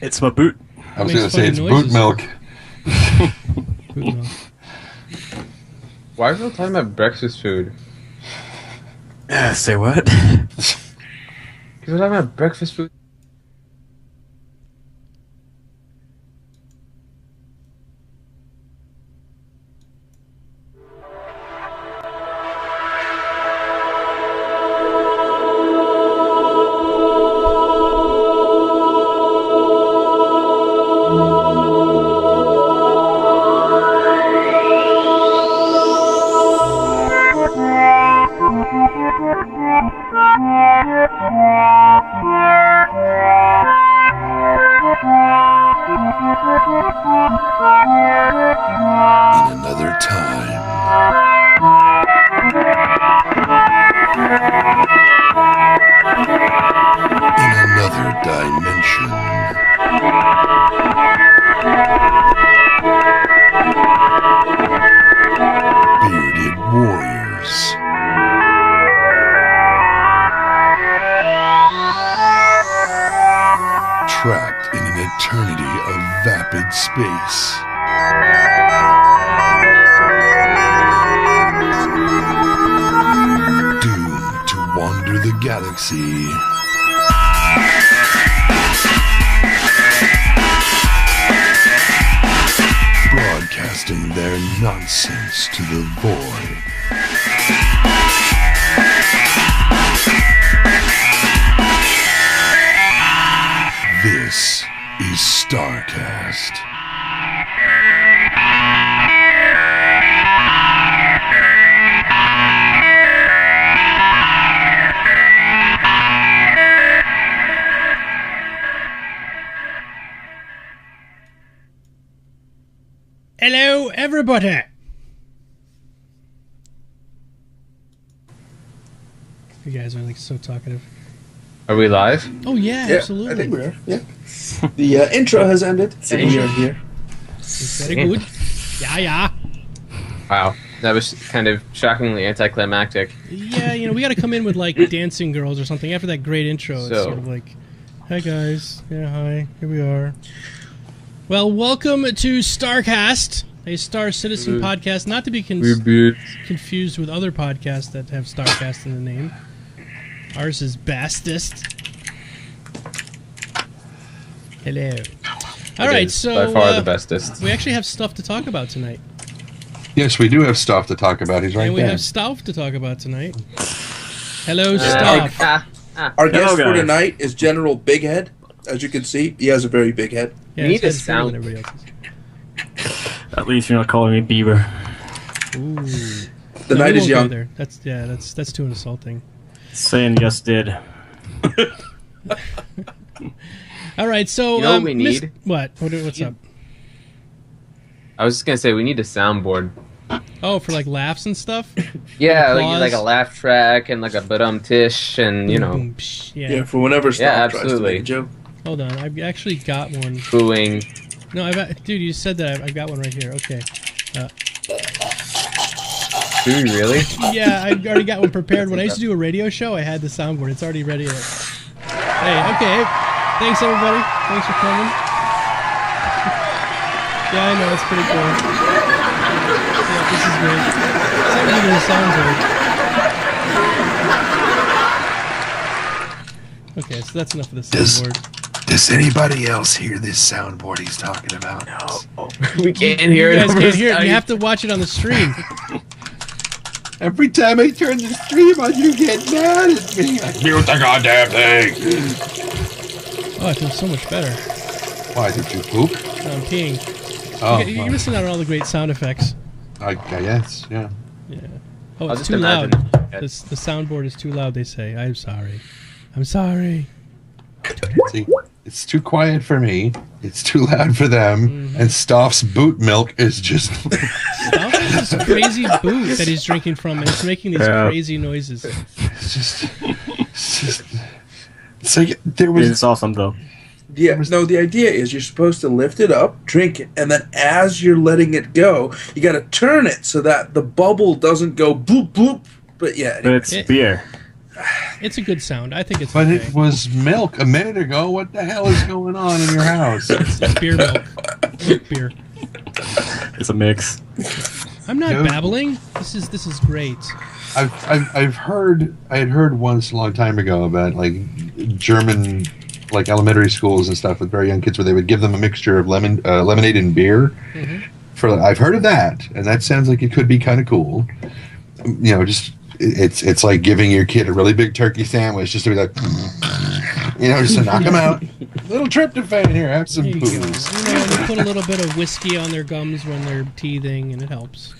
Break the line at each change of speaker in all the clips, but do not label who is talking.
It's my boot.
I was going to say it's boot milk.
Boot milk.
Why are we all talking about breakfast food?
Say what?
Because we're talking about breakfast food.
Trapped in an eternity of vapid space. Doomed to wander the galaxy. Broadcasting their nonsense to the void. This is StarCast.
Hello, everybody. You guys are like so talkative.
Are we live?
Oh yeah, absolutely.
I think we are. Yeah. The intro has ended, so we are here.
Very good. Yeah.
Wow, that was kind of shockingly anticlimactic.
Yeah, you know, we got to come in with like dancing girls or something after that great intro. It's sort of like, hi guys. Yeah, hi. Here we are. Well, welcome to StarCast, a Star Citizen podcast, not to be confused with other podcasts that have StarCast in the name. Ours is Bestest. Hello. All right, so
by far the bestest.
We actually have stuff to talk about tonight.
Yes, we do have stuff to talk about. He's right
and we
there.
have Stoff to talk about tonight. Hello, Stoff.
Our guest for tonight is General Big Head. As you can see, he has a very big head.
Yeah,
need a sound.
At least you're not calling me Beaver.
Ooh.
The night is young.
There. That's too insulting.
Saying yes did.
All right, so
you know what we need?
What's up?
I was just gonna say we need a soundboard.
Oh, for like laughs and stuff.
Yeah, like a laugh track and like a tish and you know.
Boom, psh,
Yeah, for whenever Stoff tries to
absolutely.
make a joke.
Hold on, I've actually got one.
Booing.
No, dude, you said that. I've got one right here. Okay.
Do we really?
Yeah, I've already got one prepared. When I used to do a radio show, I had the soundboard. It's already ready. Hey, okay. Thanks, everybody. Thanks for coming. Yeah, I know. It's pretty cool. Yeah, this is great. It's not even the soundboard. Okay, so that's enough of the soundboard.
Does anybody else hear this soundboard he's talking about?
No. We can't hear it.
You guys can't hear it. You have to watch it on the stream.
Every time I turn the stream on, you get mad at me. Mute the goddamn thing.
Oh, I feel so much better.
Why, did you poop?
No, I'm peeing.
Oh,
You're missing out on all the great sound effects.
I guess, yeah.
Yeah. Oh,
I'll
it's
just
too loud.
imagine.
The soundboard is too loud, they say. I'm sorry. I'm sorry.
See, it's too quiet for me. It's too loud for them. And Stoff's boot milk is just...
Stoff has this crazy boot that he's drinking from, and it's making these crazy noises.
It's like there was...
It's awesome, though.
Yeah, no, the idea is you're supposed to lift it up, drink it, and then as you're letting it go, you got to turn it so that the bubble doesn't go bloop, bloop. But yeah,
But it's beer.
It's a good sound. I think it's
But
okay.
it was milk a minute ago. What the hell is going on in your house?
It's beer milk. Milk beer.
It's a mix.
I'm not
No.
babbling. This is great.
I had heard once a long time ago about like German like elementary schools and stuff with very young kids where they would give them a mixture of lemonade and beer. I've heard of that, and that sounds like it could be kind of cool. You know, just it's like giving your kid a really big turkey sandwich just to be like, you know, just to knock them out. Little tryptophan here, have some
There you go.
booze.
You know, you put a little bit of whiskey on their gums when they're teething, and it helps.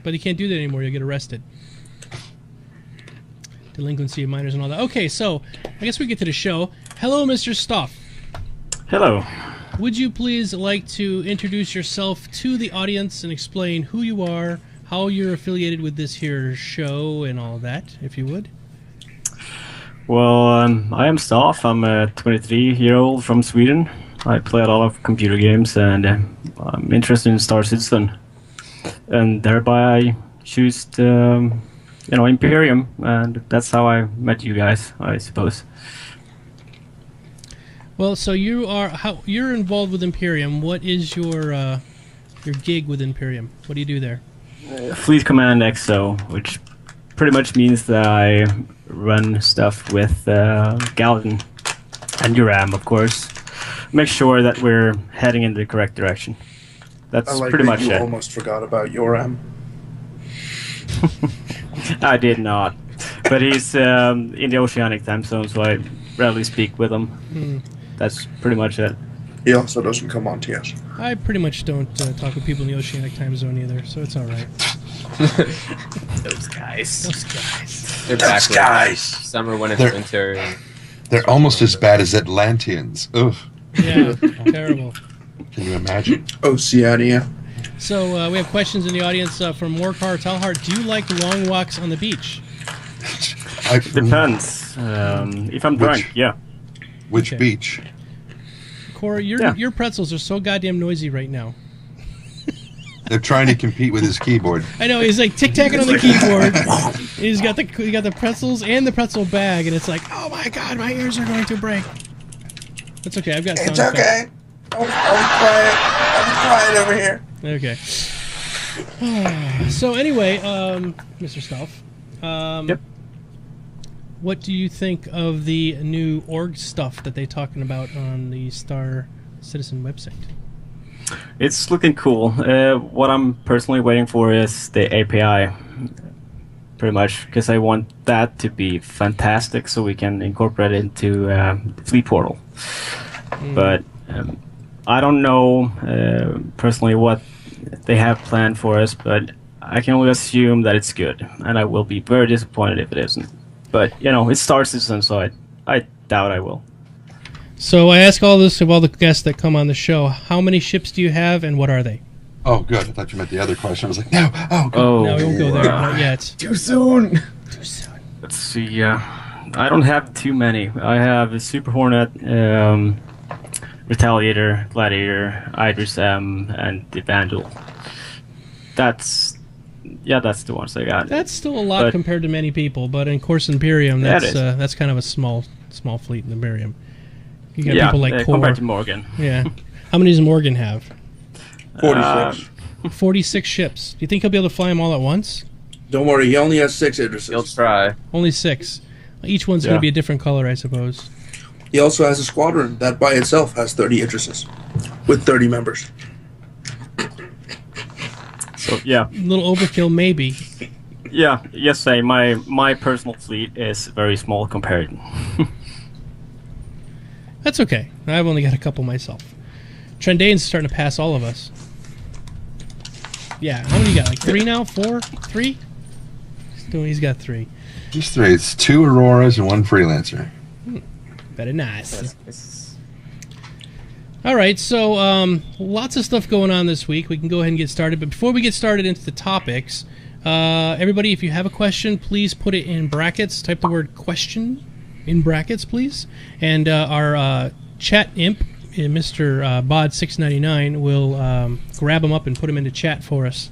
But you can't do that anymore. You'll get arrested. Delinquency of minors and all that. Okay, so I guess we get to the show. Hello, Mr. Stoff.
Hello.
Would you please like to introduce yourself to the audience and explain who you are, how you're affiliated with this here show, and all that, if you would?
Well, I am Stoff. I'm a 23-year-old from Sweden. I play a lot of computer games, and I'm interested in Star Citizen. And thereby I choose Imperium, and that's how I met you guys, I suppose.
Well, so you're involved with Imperium. What is your gig with Imperium? What do you do there?
Fleet Command XO, which pretty much means that I run stuff with Galadin and Uram, of course. Make sure that we're heading in the correct direction. That's
I like
pretty
that
much
you
it.
almost forgot about Yoram.
I did not. But he's in the Oceanic time zone, so I rarely speak with him. That's pretty much it.
He also doesn't come on TS.
I pretty much don't talk with people in the Oceanic time zone either, so it's all right.
Those guys.
Those guys.
They're
Those
backwards.
guys.
Summer when it's
They're-
winter. And
They're almost as bad as Atlanteans. Ugh,
Yeah, terrible.
can you imagine?
Oceania.
So we have questions in the audience from Morcar Talhart. Do you like long walks on the beach?
Depends. If I'm drunk, yeah.
Which
Okay.
beach?
Corey, your pretzels are so goddamn noisy right now.
They're trying to compete with his keyboard.
I know, he's like tic-tacking on the keyboard. He's got the pretzels and the pretzel bag, and it's like, oh my god, my ears are going to break. That's okay, I've got sound
It's
effects.
okay. I'll be quiet over here.
Okay. So anyway, Mr. Stoff,
Yep.
what do you think of the new org stuff that they're talking about on the Star Citizen website?
It's looking cool. What I'm personally waiting for is the API, pretty much, because I want that to be fantastic so we can incorporate it into the Fleet Portal. But I don't know personally what they have planned for us, but I can only assume that it's good, and I will be very disappointed if it isn't. But, it's Star Citizen, so I doubt I will.
So I ask all this of all the guests that come on the show. How many ships do you have, and what are they?
Oh, good. I thought you meant the other question. I was like, no. Oh, good.
Oh,
No, we won't go there. Not yet.
too soon.
Too soon.
let's see. I don't have too many. I have a Super Hornet, Retaliator, Gladiator, Idris M, and Evangel. That's the ones I got.
That's still a lot
But-
compared to many people, but in course Imperium,
That
that's
is.
that's kind of a small fleet in Imperium. You got
Yeah,
people like Core.
compared to Morgan.
Yeah. How many does Morgan have?
46.
46 ships. Do you think he'll be able to fly them all at once?
Don't worry, he only has 6
You'll
Idrises.
try.
Only 6. Each one's going
Yeah.
to be a different color, I suppose.
He also has a squadron that by itself has 30 Idrises. With 30 members.
So yeah,
A little overkill, maybe.
yes. Say my personal fleet is very small compared.
That's okay. I've only got a couple myself. Trendane's starting to pass all of us. Yeah, how many you got? Like 3 now? 4? 3? He's got 3.
Just 3. It's 2 Auroras and 1 Freelancer.
Very nice.
It's-
All right, so lots of stuff going on this week. We can go ahead and get started. But before we get started into the topics, everybody, if you have a question, please put it in brackets. Type the word question in brackets, please. And our chat imp, Mr. Bod699, will grab them up and put them into chat for us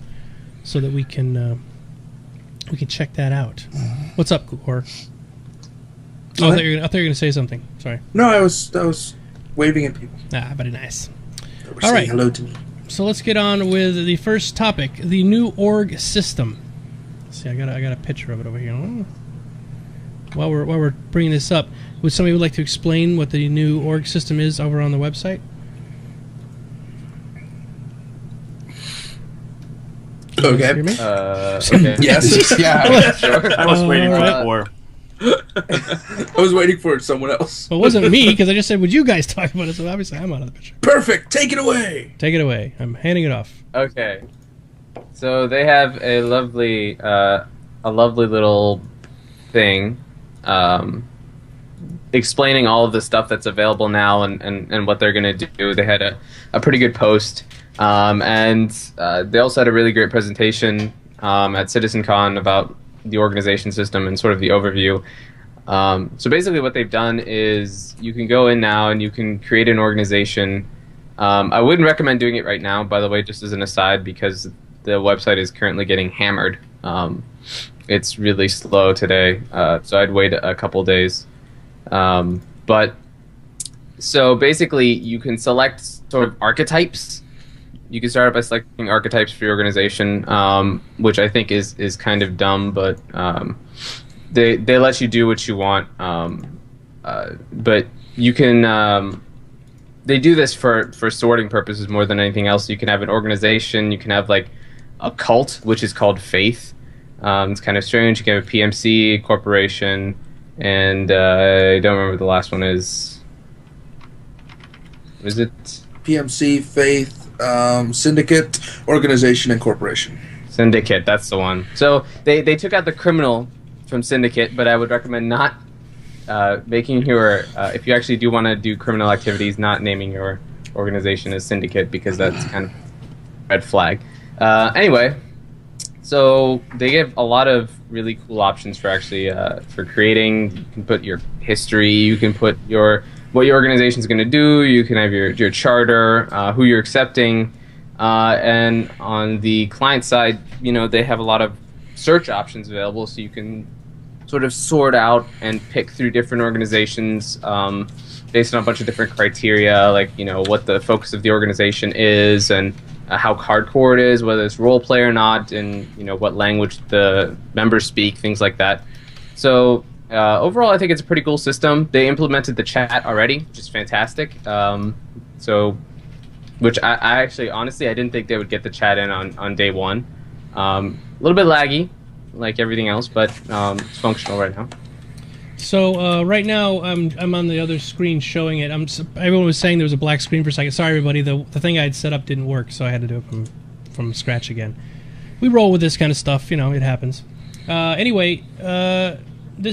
so that we can check that out. What's up, Core? Oh, I thought you were going to say something. Sorry.
No, I was waving at people.
Ah, very nice.
They were
All
saying
right.
hello to me.
So let's get on with the first topic, the new org system. Let's see, I got a picture of it over here. While we're bringing this up, would somebody like to explain what the new org system is over on the website?
Okay.
Hear me?
Okay.
Yes.
Yeah.
Sure.
I was waiting for
Alright.
that war.
I was waiting for someone else.
Well, it wasn't me, because I just said, would you guys talk about it? So obviously I'm out of the picture.
Perfect. Take it away.
Take it away. I'm handing it off.
Okay. So they have a lovely little thing explaining all of the stuff that's available now and what they're going to do. They had a pretty good post. And they also had a really great presentation at CitizenCon about the organization system and sort of the overview. So basically what they've done is you can go in now and you can create an organization. I wouldn't recommend doing it right now, by the way, just as an aside, because the website is currently getting hammered. It's really slow today, so I'd wait a couple days. But so basically you can select sort of archetypes. You can start out by selecting archetypes for your organization, which I think is kind of dumb, but they let you do what you want. But you can they do this for sorting purposes more than anything else. You can have an organization, you can have like a cult, which is called faith. It's kind of strange. You can have a PMC, corporation, and I don't remember what the last one is. Is it?
PMC, Faith, Syndicate, Organization, and Corporation.
Syndicate, that's the one. So they took out the criminal from Syndicate, but I would recommend not making your, if you actually do want to do criminal activities, not naming your organization as Syndicate, because that's kind of red flag. Anyway, so they give a lot of really cool options for actually for creating. You can put your history, you can put what your organization is going to do, you can have your charter, who you're accepting, and on the client side, they have a lot of search options available, so you can sort of sort out and pick through different organizations based on a bunch of different criteria, like what the focus of the organization is and how hardcore it is, whether it's role play or not, and what language the members speak, things like that. So overall, I think it's a pretty cool system. They implemented the chat already, which is fantastic. Which I actually, honestly, I didn't think they would get the chat in on day one. A little bit laggy, like everything else, but it's functional right now.
So right now I'm on the other screen showing it. Everyone was saying there was a black screen for a second. Sorry, everybody. The thing I had set up didn't work, so I had to do it from scratch again. We roll with this kind of stuff, it happens. Anyway,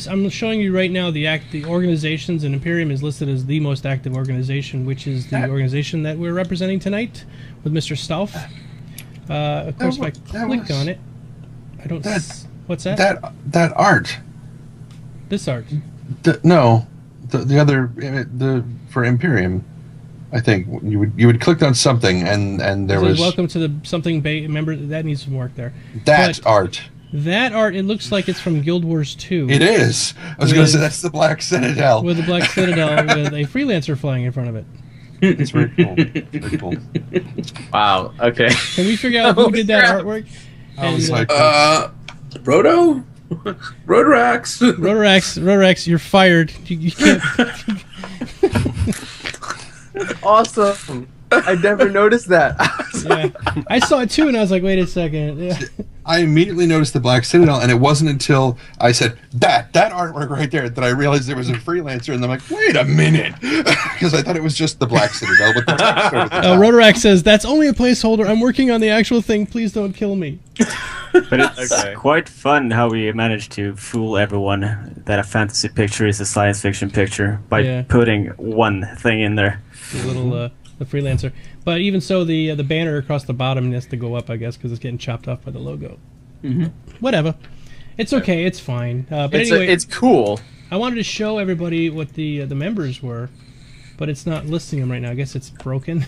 I'm showing you right now the organizations, and Imperium is listed as the most active organization, which is the organization that we're representing tonight with Mr. Stoff. Of course, if I click on it, I don't. What's that?
That art.
This art.
The other for Imperium. I think you would click on something and there was
welcome to the something. Remember that needs some work there.
That art.
That art, it looks like it's from Guild Wars 2.
It is. I was going to say that's the Black Citadel.
With the Black Citadel with a freelancer flying in front of it.
It's very cool. Very cool.
Wow. Okay.
Can we figure out who did that artwork?
I was like,
Roto? Rotorax?
Rotorax, you're fired. You can't.
Awesome. I never noticed that.
Yeah. I saw it too, and I was like, wait a second. Yeah.
I immediately noticed the Black Citadel, and it wasn't until I said, that artwork right there, that I realized there was a freelancer, and I'm like, wait a minute. Because I thought it was just the Black Citadel with the text over the top.
Rotorax says, that's only a placeholder. I'm working on the actual thing. Please don't kill me.
But it's quite fun how we managed to fool everyone that a fantasy picture is a science fiction picture by putting one thing in there.
The little the freelancer. But even so, the banner across the bottom has to go up, I guess, because it's getting chopped off by the logo. Mm-hmm. Whatever. It's okay. It's fine. But anyway,
it's cool.
I wanted to show everybody what the members were, but it's not listing them right now. I guess it's broken.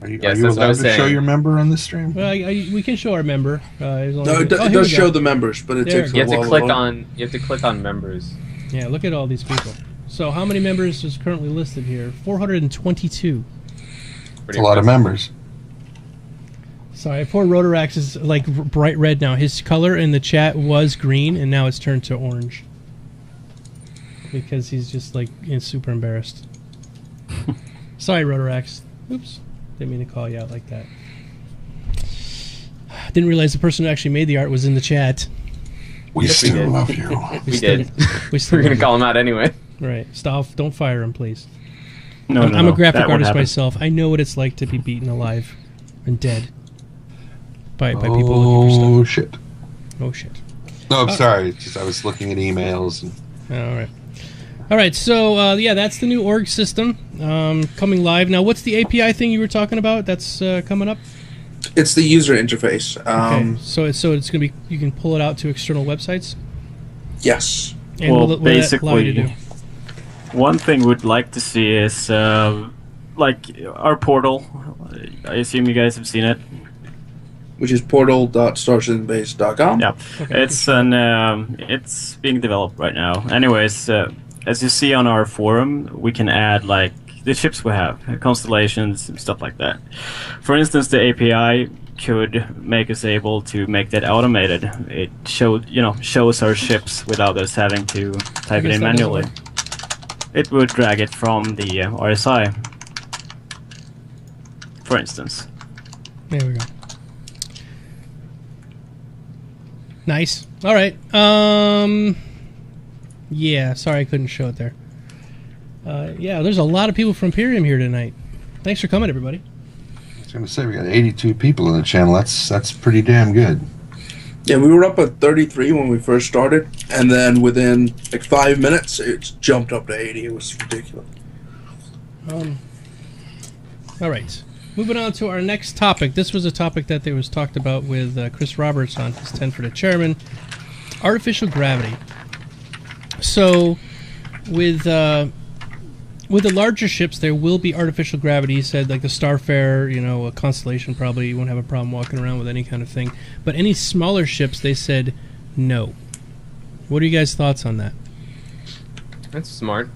Are you,
Yes,
are you
that's what I
allowed
was
to show
saying.
your member on this stream?
Well, we can show our member.
No, it does show the members, but it
There
takes
it
a
You have
while.
to click on. You have to click on members.
Yeah, look at all these people. So how many members is currently listed here? 422.
It's a lot of members.
Sorry, poor Rotarax is like bright red now. His color in the chat was green, and now it's turned to orange. Because he's just like super embarrassed. Sorry, Rotarax. Oops. Didn't mean to call you out like that. Didn't realize the person who actually made the art was in the chat.
We
Yes, we
still
did.
love you.
We did.
We still
We're gonna
love
call him out anyway.
you. Right. Stoff, don't fire him, please.
No,
I'm a graphic
that won't
artist
happen.
myself. I know what it's like to be beaten alive and dead by people looking
Oh,
for
shit.
stuff. Oh, shit.
No, I'm sorry. It's just I was looking at emails. And
All right. All right, so yeah, that's the new org system coming live. Now, what's the API thing you were talking about that's coming up?
It's the user interface.
Okay, so it's going to be, you can pull it out to external websites?
Yes.
And
Well,
what will that allow you to
basically,
do?
one thing we'd like to see is like our portal. I assume you guys have seen it.
Which is portal.starcitizenbase.com.
Yeah, it's being developed right now. Anyways, as you see on our forum, we can add like the ships we have, constellations and stuff like that. For instance, the API could make us able to make that automated. It shows our ships without us having to type it
guess
in
that doesn't
manually. It would drag it from the RSI, for instance.
There we go. Nice. All right. Yeah, sorry I couldn't show it there. Yeah, there's a lot of people from Imperium here tonight. Thanks for coming, everybody.
I was going to say, we got 82 people in the channel. That's pretty damn good.
Yeah, we were up at 33 when we first started, and then within like 5 minutes, it jumped up to 80. It was ridiculous.
All right. Moving on to our next topic. This was a topic that there was talked about with Chris Roberts on his 10 for the Chairman. Artificial gravity. So, with the larger ships, there will be artificial gravity. He said, like the Starfarer, a Constellation probably you won't have a problem walking around with any kind of thing. But any smaller ships, they said no. What are you guys' thoughts on that?
That's smart.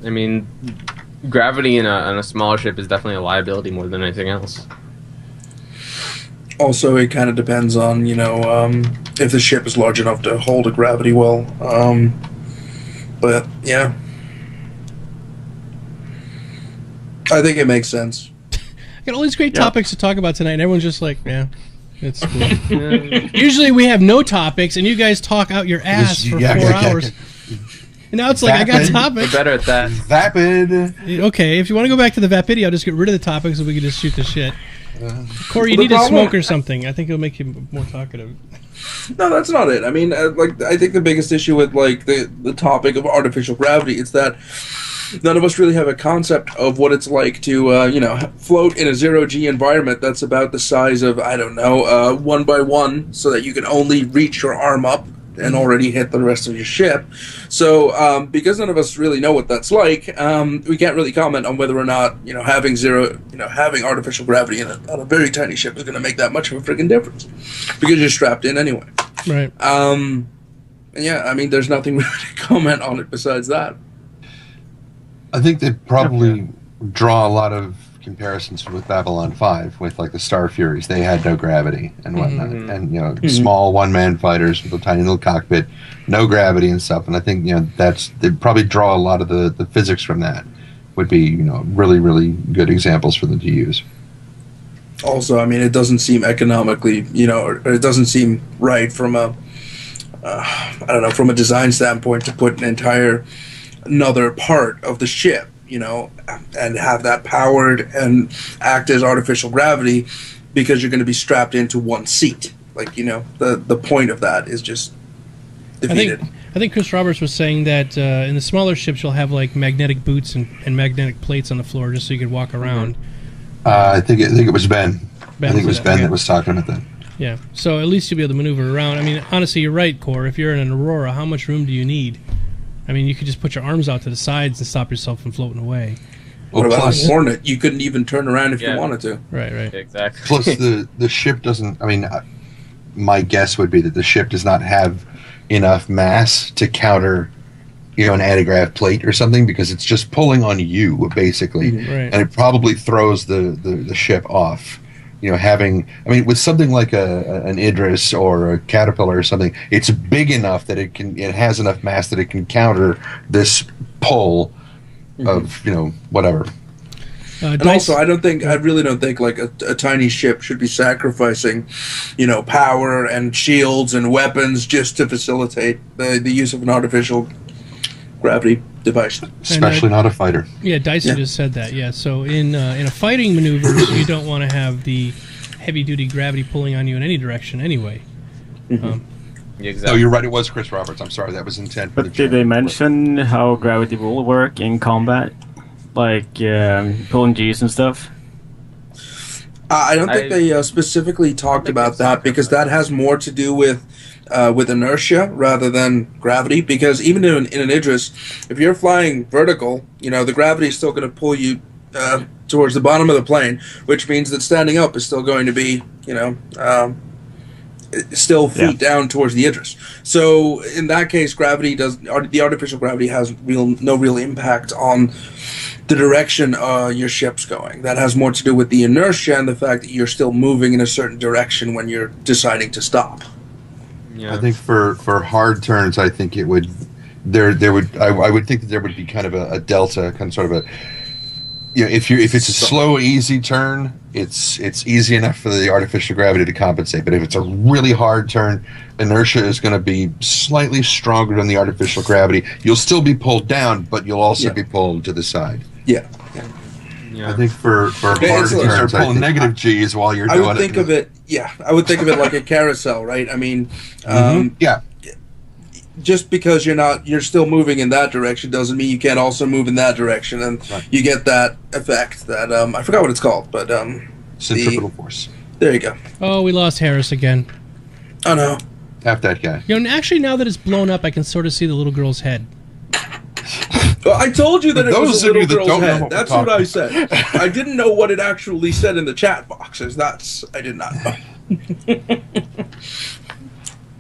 I mean, gravity in a smaller ship is definitely a liability more than anything else.
Also, it kind of depends on, if the ship is large enough to hold a gravity well. But, yeah. I think it makes sense.
I got all these great
Yep.
topics to talk about tonight, and everyone's just like, yeah, it's cool. Usually we have no topics, and you guys talk out your ass for 4 hours. And now it's like, I got
Vapid.
We're
topics.
better at that.
Vapid.
Okay, if you want to go back to the Vapidity, I'll just get rid of the topics and we can just shoot the shit. Corey, you
the
need to
problem-
smoke or something. I think it'll make you more talkative.
No, that's not it. I mean, I think the biggest issue with, the topic of artificial gravity is that none of us really have a concept of what it's like to, float in a zero-G environment that's about the size of, 1 by 1, so that you can only reach your arm up and already hit the rest of your ship. So, because none of us really know what that's like, we can't really comment on whether or not, having artificial gravity on a very tiny ship is going to make that much of a freaking difference. Because you're strapped in anyway.
Right.
And yeah, I mean, there's nothing really to comment on it besides that.
I think they probably draw a lot of comparisons with Babylon 5, with like the Star Furies. They had no gravity and whatnot. And, small one-man fighters with a tiny little cockpit, no gravity and stuff. And I think, they'd probably draw a lot of the physics from that. Would be, really, really good examples for them to use.
Also, I mean, it doesn't seem economically, or it doesn't seem right from from a design standpoint to put another part of the ship, and have that powered and act as artificial gravity because you're going to be strapped into one seat. The point of that is just defeated.
I think Chris Roberts was saying that in the smaller ships you'll have like magnetic boots and magnetic plates on the floor just so you could walk around.
I think it was Ben. I think it was Ben
okay.
that was talking about that.
Yeah, so at least you'll be able to maneuver around. I mean, honestly, you're right, Core. If you're in an Aurora, how much room do you need? I mean, you could just put your arms out to the sides and stop yourself from floating away.
What about
plus-
a Hornet? You couldn't even turn around if you
Yeah.
wanted to.
Right.
Exactly.
Plus, the ship doesn't. I mean, my guess would be that the ship does not have enough mass to counter, an anti-grav plate or something, because it's just pulling on you basically,
Right.
and it probably throws the ship off. With something like an Idris or a Caterpillar or something, it's big enough that it has enough mass that it can counter this pull of whatever.
And also, I really don't think like a tiny ship should be sacrificing, power and shields and weapons just to facilitate the use of an artificial gravity device.
Especially not a fighter.
Yeah, Dyson just said that. Yeah, so in a fighting maneuvers, you don't want to have the heavy-duty gravity pulling on you in any direction anyway.
Exactly.
Oh, you're right. It was Chris Roberts. I'm sorry. That was intent.
But did they mention how gravity will work in combat? Like pulling G's and stuff?
I don't think they specifically talked about that, because that has more to do with inertia rather than gravity. Because even in an Idris, if you're flying vertical, the gravity is still going to pull you towards the bottom of the plane, which means that standing up is still going to be, still feet down towards the Idris. So in that case, the artificial gravity has no real impact on the direction your ship's going. That has more to do with the inertia and the fact that you're still moving in a certain direction when you're deciding to stop.
Yeah.
I think for hard turns, I think it would I would think that there would be kind of a delta, kind of sort of a if it's a slow, easy turn, it's easy enough for the artificial gravity to compensate. But if it's a really hard turn, inertia is going to be slightly stronger than the artificial gravity. You'll still be pulled down, but you'll also be pulled to the side.
Yeah.
I think for hard turns, you're pulling negative G's while you're doing it.
I would think of it like a carousel, right? I mean, just because you're still moving in that direction doesn't mean you can't also move in that direction, and you get that effect that I forgot what it's called, but
centripetal force.
There you go.
Oh, we lost Harris again.
Oh no.
Tap that guy.
Actually, now that it's blown up, I can sort of see the little girl's head.
Well, I told you that it was a little girl's head.
What
That's what I said. I didn't know what it actually said in the chat boxes. I did not know.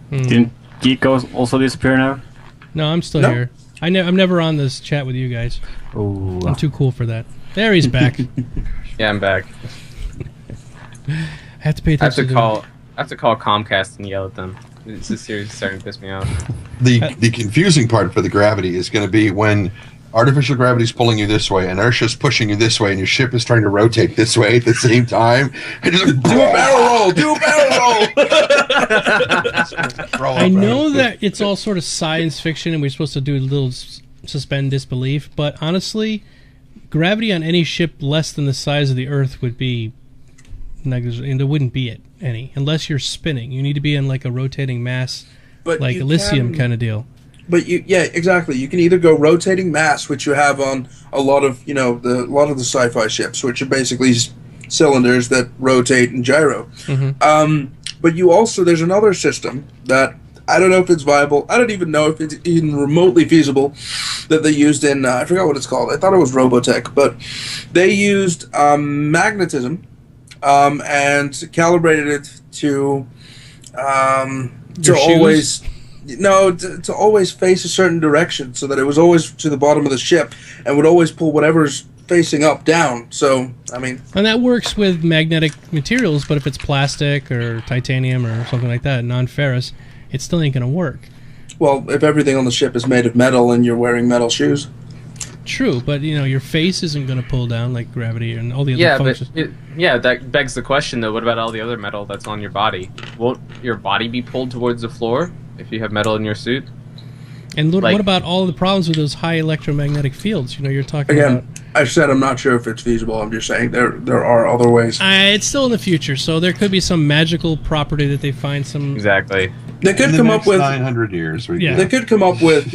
Didn't Geek also disappear now?
No, I'm still here. I'm never on this chat with you guys.
Oh,
I'm too cool for that. There, he's back.
Yeah, I'm back.
I have to pay attention.
I have to call Comcast and yell at them. This series is starting to piss me off.
The confusing part for the gravity is going to be when artificial gravity is pulling you this way, inertia is pushing you this way, and your ship is trying to rotate this way at the same time. And just do a barrel roll! Do a barrel roll!
I know that it's all sort of science fiction, and we're supposed to do a little suspend disbelief, but honestly, gravity on any ship less than the size of the Earth would be negligible, and there wouldn't be any unless you're spinning. You need to be in like a rotating mass, like Elysium kind of deal.
But exactly. You can either go rotating mass, which you have on a lot of the sci-fi ships, which are basically cylinders that rotate and gyro. But there's another system that I don't know if it's viable. I don't even know if it's even remotely feasible that they used in I forgot what it's called. I thought it was Robotech, but they used magnetism and calibrated it to always face a certain direction, so that it was always to the bottom of the ship and would always pull whatever's facing up down. So, I mean...
And that works with magnetic materials, but if it's plastic or titanium or something like that, non-ferrous, it still ain't going to work.
Well, if everything on the ship is made of metal and you're wearing metal shoes...
True, but your face isn't going to pull down like gravity and all the other functions.
But that begs the question, though, what about all the other metal that's on your body? Won't your body be pulled towards the floor if you have metal in your suit?
And what about all the problems with those high electromagnetic fields? You're talking about...
I said I'm not sure if it's feasible. I'm just saying there are other ways.
It's still in the future, so there could be some magical property that they find some...
Exactly.
They could come up with
900 years.
They could come up with,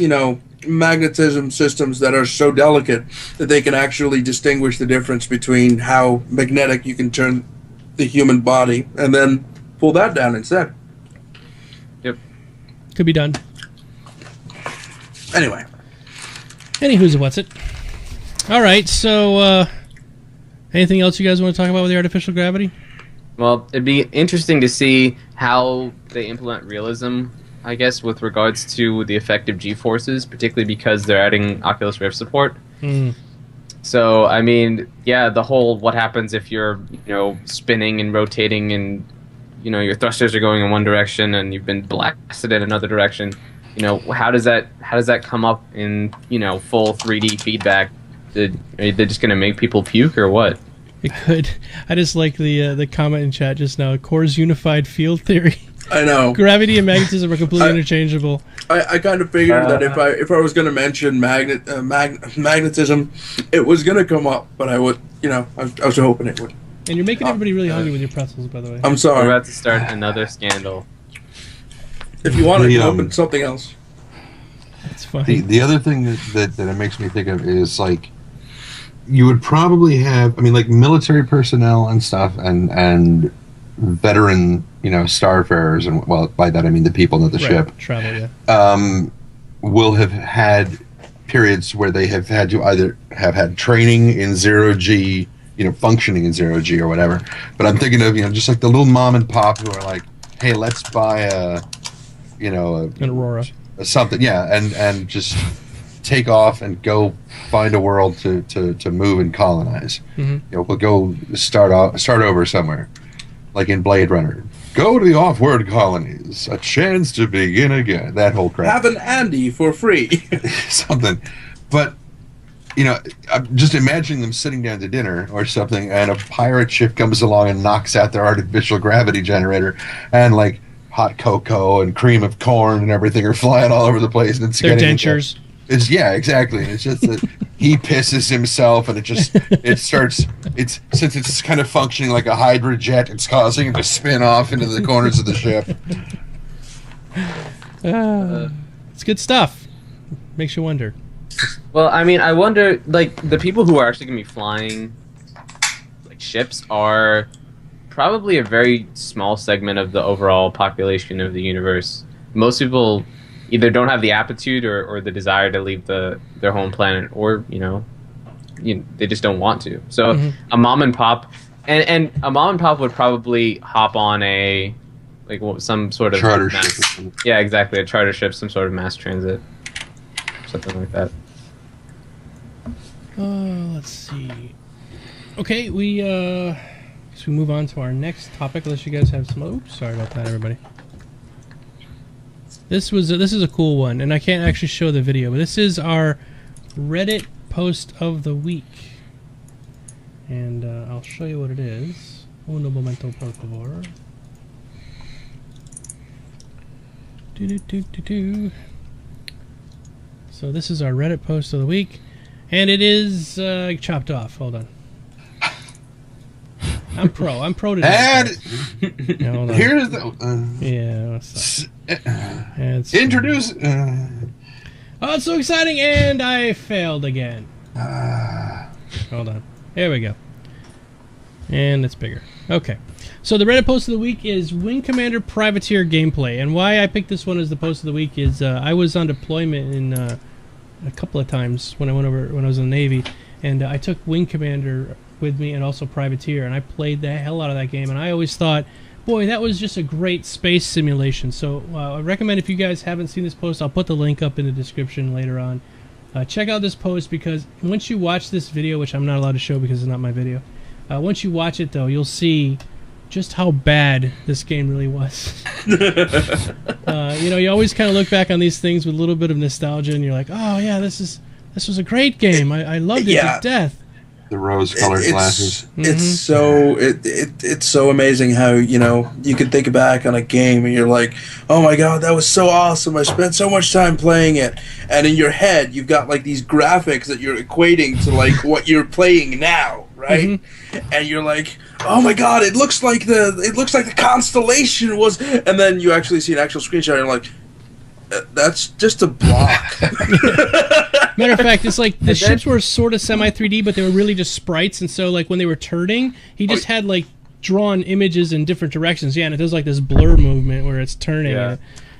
magnetism systems that are so delicate that they can actually distinguish the difference between how magnetic you can turn the human body and then pull that down instead.
Yep.
Could be done.
Anyway.
Anywho's what's it? All right, so anything else you guys want to talk about with the artificial gravity?
Well, it'd be interesting to see how they implement realism, I guess, with regards to the effective G-forces, particularly because they're adding Oculus Rift support. So, I mean, yeah, the whole what happens if you're, spinning and rotating and, your thrusters are going in one direction and you've been blasted in another direction. How does that come up in, full 3D feedback? Are they just going to make people puke or what?
It could. I just like the comment in chat just now. Core's unified field theory.
I know.
Gravity and magnetism are completely interchangeable.
I kind of figured that if I was going to mention magnetism, it was going to come up, but I would, I was hoping it would.
And you're making everybody really hungry with your pretzels, by the way.
I'm sorry.
We're about to start another scandal.
If you want to open something else.
That's fine.
The other thing that it makes me think of is, like, you would probably have, military personnel and stuff, and veteran, starfarers, and, well, by that I mean the people of the ship.
Travel, yeah.
Will have had periods where they have had to either have had training in zero-G, functioning in zero-G or whatever. But I'm thinking of, just like the little mom and pop who are like, hey, let's buy an
Aurora.
Something, yeah, and just take off and go find a world to move and colonize. We'll go start over somewhere, like in Blade Runner. Go to the off-world colonies, a chance to begin again. That whole crap.
Have an Andy for free.
Something, but I'm just imagining them sitting down to dinner or something, and a pirate ship comes along and knocks out their artificial gravity generator, and like hot cocoa and cream of corn and everything are flying all over the place, and it's
their dentures.
Exactly. It's just that he pisses himself, and since it's kind of functioning like a hydrojet, it's causing him to spin off into the corners of the ship.
It's good stuff. Makes you wonder.
Well, I wonder, like, the people who are actually going to be flying, like, ships are probably a very small segment of the overall population of the universe. Most people either don't have the aptitude or the desire to leave their home planet, or they just don't want to. So a mom and pop, and a mom and pop would probably hop on some sort of
charter
ship. Yeah, exactly, a charter ship, some sort of mass transit, something like that.
Let's see. Okay, we move on to our next topic. Unless you guys have some. Oops, sorry about that, everybody. This is a cool one, and I can't actually show the video, but this is our Reddit post of the week, and I'll show you what it is. Uno momento, por favor. So this is our Reddit post of the week, and it is chopped off. Hold on. I'm pro today.
And
yeah, hold on.
here's the introduce.
Oh, it's so exciting, and I failed again. Hold on. There we go. And it's bigger. Okay. So the Reddit post of the week is Wing Commander Privateer gameplay, and why I picked this one as the post of the week is I was on deployment in a couple of times when I was in the Navy, and I took Wing Commander with me and also Privateer, and I played the hell out of that game, and I always thought, boy, that was just a great space simulation. So I recommend, if you guys haven't seen this post, I'll put the link up in the description later on. Check out this post, because once you watch this video, which I'm not allowed to show because it's not my video, once you watch it though, you'll see just how bad this game really was. You always kind of look back on these things with a little bit of nostalgia, and you're like, oh yeah, this was a great game. I loved it to death.
The rose-colored glasses.
It's so amazing how you can think back on a game and you're like, oh my god, that was so awesome. I spent so much time playing it, and in your head you've got like these graphics that you're equating to like what you're playing now, right? And you're like, oh my god, it looks like the constellation was, and then you actually see an actual screenshot and you're like, that's just a block.
Matter of fact, it's like the ships were sort of semi-3D, but they were really just sprites, and so like when they were turning, he just had like drawn images in different directions. Yeah, and it does like this blur movement where it's turning. Yeah.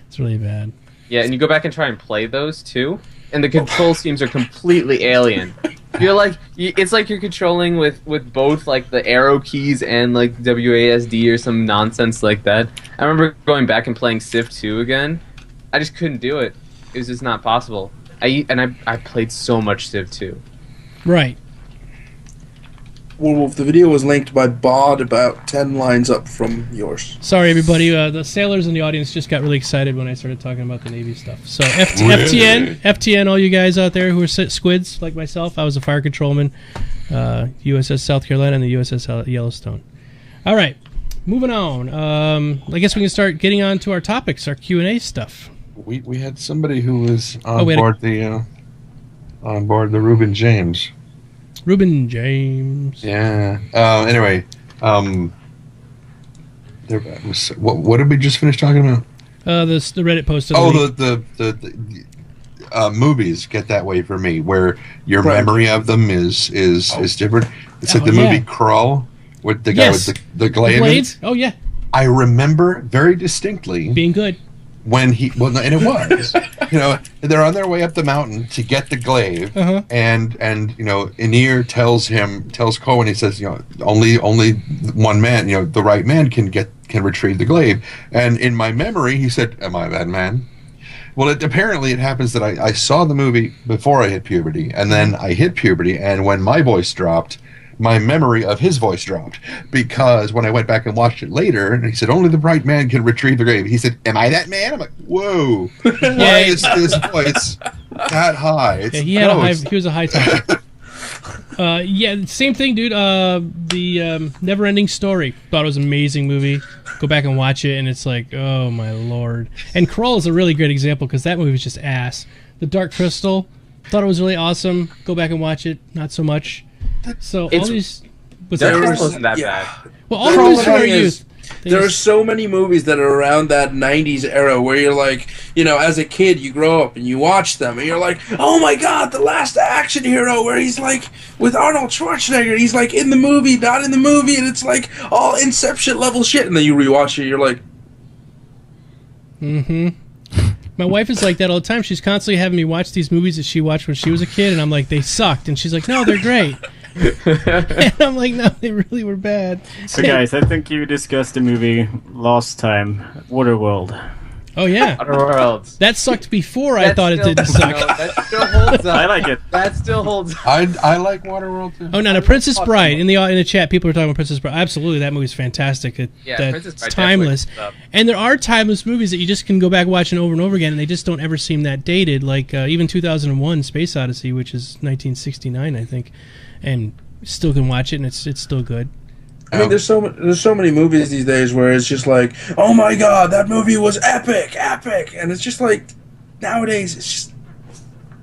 It's really bad.
Yeah, and you go back and try and play those too, and the control schemes are completely alien. You're like, it's like you're controlling with both like the arrow keys and like WASD or some nonsense like that. I remember going back and playing Civ 2 again. I just couldn't do it. It was just not possible. I played so much Civ 2.
Right.
Wolf, the video was linked by Bod about 10 lines up from yours.
Sorry, everybody. The sailors in the audience just got really excited when I started talking about the Navy stuff. So FTN, all you guys out there who are squids like myself, I was a fire controlman, USS South Carolina and the USS Yellowstone. All right, moving on. I guess we can start getting on to our topics, our Q&A stuff.
We had somebody who was on board the Reuben James.
Reuben James.
Yeah. Anyway, what did we just finish talking about?
The Reddit post.
The movies get that way for me, where your memory of them is different. It's like the movie Krull with the guy with the glaive.
Oh yeah.
I remember very distinctly
being good.
When and it was, they're on their way up the mountain to get the glaive, and Aenir tells Cohen, he says, only one man, the right man can retrieve the glaive. And in my memory, he said, "Am I that man?" Well, apparently it happens that I saw the movie before I hit puberty, and then I hit puberty, and when my voice dropped, my memory of his voice dropped, because when I went back and watched it later, and he said, "Only the right man can retrieve the grave," he said, "Am I that man?" I'm like, "Whoa, why is his voice that high?"
He was a high top. Same thing, dude. The Never-Ending Story. Thought it was an amazing movie. Go back and watch it, and it's like, oh my lord. And Krull is a really great example, because that movie was just ass. The Dark Crystal. Thought it was really awesome. Go back and watch it. Not so much. So all these
wasn't that bad.
Well, all the movies from our youth.
There are so many movies that are around that 90s era where you're like, as a kid, you grow up and you watch them and you're like, oh my god, the last action hero where he's like, with Arnold Schwarzenegger, he's like in the movie, not in the movie, and it's like all Inception level shit, and then you rewatch it, you're like...
My wife is like that all the time. She's constantly having me watch these movies that she watched when she was a kid, and I'm like, they sucked. And she's like, no, they're great. And I'm like, no, they really were bad.
So, guys, I think you discussed the movie last time, Waterworld.
Oh, yeah.
Waterworld.
That sucked before I thought it didn't suck.
No, that still holds up.
I like it.
That still holds up.
I like Waterworld, too.
Oh, no, Princess Bride. In the chat, people are talking about Princess Bride. Absolutely, that movie's fantastic. That's timeless. And there are timeless movies that you just can go back watching over and over again, and they just don't ever seem that dated. Like even 2001, Space Odyssey, which is 1969, I think. And still can watch it, and it's still good.
I mean, there's so many movies these days where it's just like, oh my god, that movie was epic, and it's just like, nowadays it's just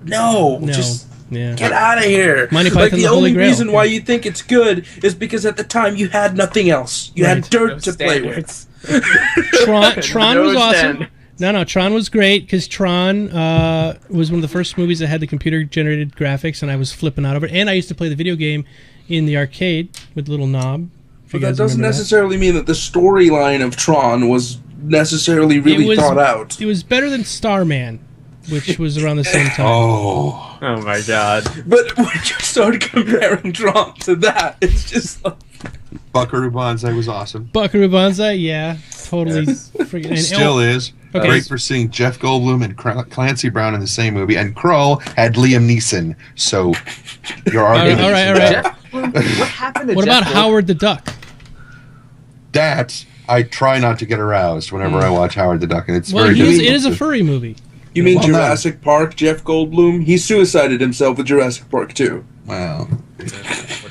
just get out of here.
Monty Python,
like the only
Holy Grail.
reason why you think it's good is because at the time you had nothing else. You had dirt to play with.
Tron was awesome. No, Tron was great, because Tron was one of the first movies that had the computer-generated graphics, and I was flipping out over it. And I used to play the video game in the arcade with the little knob.
But that doesn't necessarily mean that the storyline of Tron was necessarily really thought out.
It was better than Starman, which was around the same time.
Oh my god.
But when you start comparing Tron to that, it's just like...
Buckaroo Banzai was awesome.
Buckaroo Banzai, yeah. Totally. Freaking,
still is. Okay. Great for seeing Jeff Goldblum and Clancy Brown in the same movie. And Krull had Liam Neeson. So, your argument
all right.
What happened to
What
Jeff
about Howard the Duck?
That, I try not to get aroused whenever I watch Howard the Duck. And it's very
difficult. It is a furry movie.
You mean Jurassic Park, Jeff Goldblum? He suicided himself with Jurassic Park 2.
Well,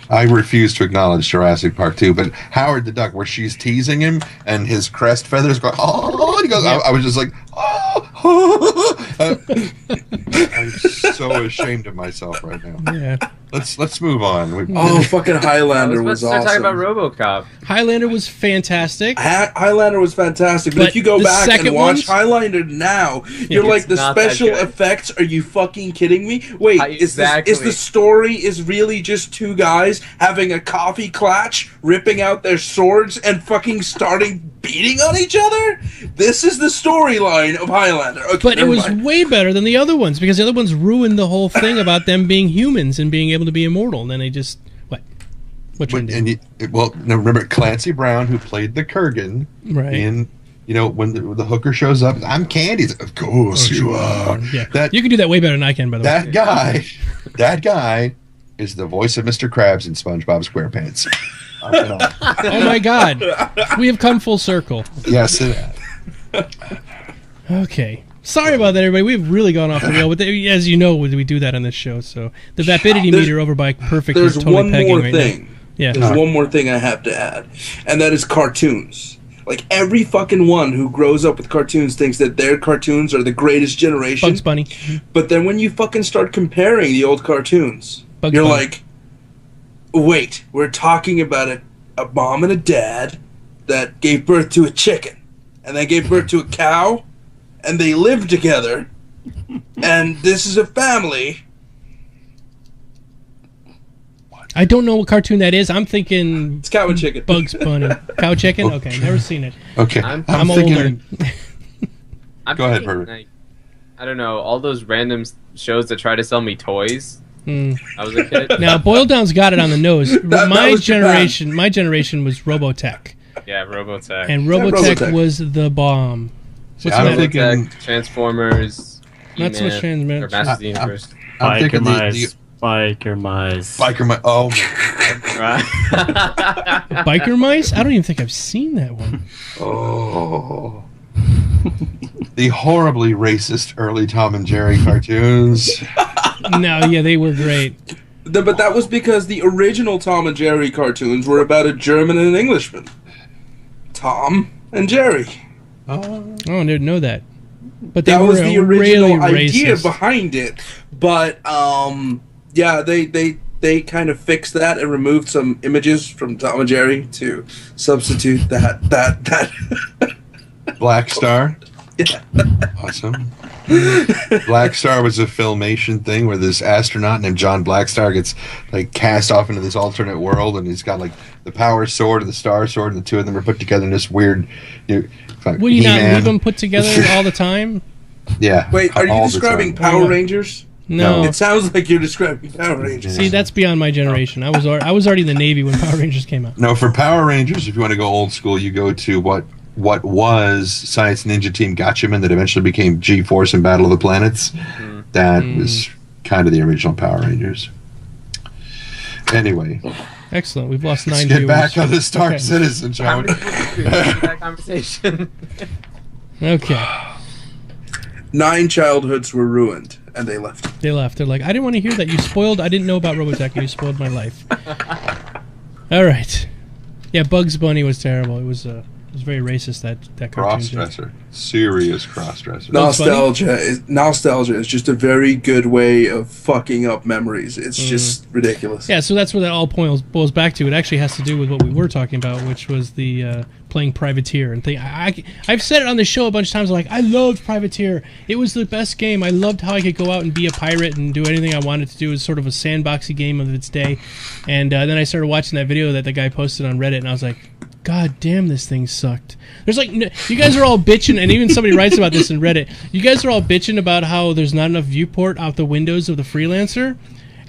I refuse to acknowledge Jurassic Park 2, but Howard the Duck, where she's teasing him and his crest feathers go, oh, and he goes, I was just like, I'm so ashamed of myself right now.
Yeah.
Let's move on.
Fucking Highlander was awesome.
Talking about RoboCop.
Highlander was fantastic.
Highlander was fantastic, but if you go back and watch Highlander now, you're like, the special effects, are you fucking kidding me? Wait, is the story is really just two guys having a coffee clutch, ripping out their swords, and fucking starting beating on each other? This is the storyline of Highlander. Okay,
but it was way better than the other ones, because the other ones ruined the whole thing about them being humans and being able able to be immortal, and then they just what? What Trendane?
Now remember Clancy Brown, who played the Kurgan in. When the hooker shows up, I'm Candy. Of course you are.
Yeah. You can do that way better than I can, by the way.
That guy is the voice of Mr. Krabs in SpongeBob SquarePants.
Oh my God. We have come full circle.
Yes.
Okay. Sorry about that, everybody. We've really gone off the rail. But as you know, we do that on this show. So the vapidity meter over by Perfekt is totally pegging right now. Yeah.
There's one more thing I have to add, and that is cartoons. Like, every fucking one who grows up with cartoons thinks that their cartoons are the greatest generation.
Bugs Bunny.
But then when you fucking start comparing the old cartoons, you're like, wait, we're talking about a mom and a dad that gave birth to a chicken, and they gave birth to a cow, and they lived together, and this is a family.
I don't know what cartoon that is. I'm thinking
it's Cow and Chicken.
Bugs Bunny. Cow Chicken? Okay, never seen it.
Okay.
I'm older.
Go ahead, Herbert.
Like, I don't know, all those random shows that try to sell me toys. I was a kid.
Now, Boil Down's got it on the nose. My generation was Robotech.
Yeah, Robotech.
And Robotech was the bomb.
What's that?
Robotech, Transformers,
not so much Transformers.
Masters of the Universe.
I'm thinking
Biker Mice.
Biker Mice. Oh,
Biker Mice? I don't even think I've seen that one.
Oh. The horribly racist early Tom and Jerry cartoons.
No, yeah, they were great.
But that was because the original Tom and Jerry cartoons were about a German and an Englishman. Tom and Jerry.
Oh, I didn't know that. But
that was the original
really
idea
racist
behind it. But yeah, they kind of fixed that and removed some images from Tom and Jerry to substitute that.
Black Star.
Yeah.
Awesome. Black Star was a Filmation thing where this astronaut named John Blackstar gets like cast off into this alternate world, and he's got like the Power Sword and the Star Sword, and the two of them are put together in this weird.
Would you not leave them put together all the time?
Yeah.
Wait, are you describing Power Rangers?
No.
It sounds like you're describing Power Rangers.
See, that's beyond my generation. I was already in the Navy when Power Rangers came out.
No, for Power Rangers, if you want to go old school, you go to what was Science Ninja Team Gatchaman that eventually became G-Force and Battle of the Planets. That was kind of the original Power Rangers. Anyway.
Excellent. We've lost 9
Let's
viewers.
get back on the Star Citizen show.
That conversation.
Okay.
9 childhoods were ruined, and they left.
They left. They're like, I didn't want to hear that. I didn't know about Robotech, and you spoiled my life. All right. Yeah, Bugs Bunny was terrible. It was very racist, that cartoon.
Crossdresser. Serious crossdresser.
Nostalgia is just a very good way of fucking up memories. It's just ridiculous.
Yeah, so that's where that all boils back to. It actually has to do with what we were talking about, which was the playing Privateer. And I've said it on the show a bunch of times, like, I loved Privateer. It was the best game. I loved how I could go out and be a pirate and do anything I wanted to do. It was sort of a sandboxy game of its day. And then I started watching that video that the guy posted on Reddit, and I was like, God damn, this thing sucked. There's like, you guys are all bitching, and even somebody writes about this in Reddit. You guys are all bitching about how there's not enough viewport out the windows of the Freelancer,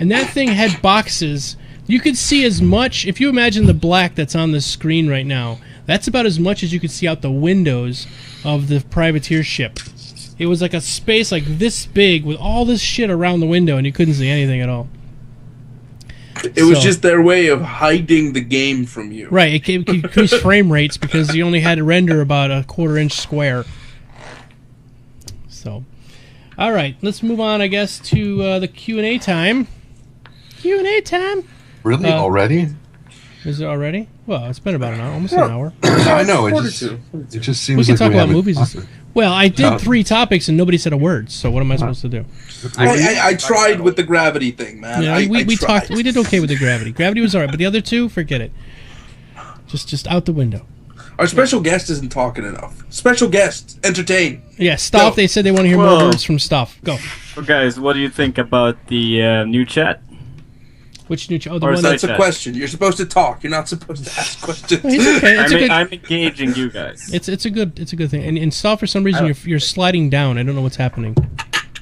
and that thing had boxes. You could see as much, if you imagine the black that's on the screen right now, that's about as much as you could see out the windows of the Privateer ship. It was like a space like this big with all this shit around the window, and you couldn't see anything at all.
It was just their way of hiding the game from you.
Right, it increased frame rates because you only had to render about a 1/4 inch square. So, all right, let's move on, I guess, to the Q&A time. Q&A time?
Really? Already?
Is it already? Well, it's been about an hour, almost an hour.
I know, it just seems
we can
like
talk
we
about
haven't
movies. Well, I did 3 topics and nobody said a word, so what am I supposed to do?
I tried with the gravity thing, man.
Yeah, we talked. We did okay with the gravity. Gravity was all right, but the other 2, forget it. Just out the window.
Our special guest isn't talking enough. Special guest, entertain.
Yeah, Stoff. They said they want to hear more words from Stoff. Go.
Well, guys, what do you think about the new chat?
Which new chat? Oh, the
Or
one
That's
chat.
a question. You're supposed to talk. You're not supposed to ask questions.
It's okay.
I'm engaging you guys.
It's a good thing. And Stoff, for some reason, you're sliding down. I don't know what's happening.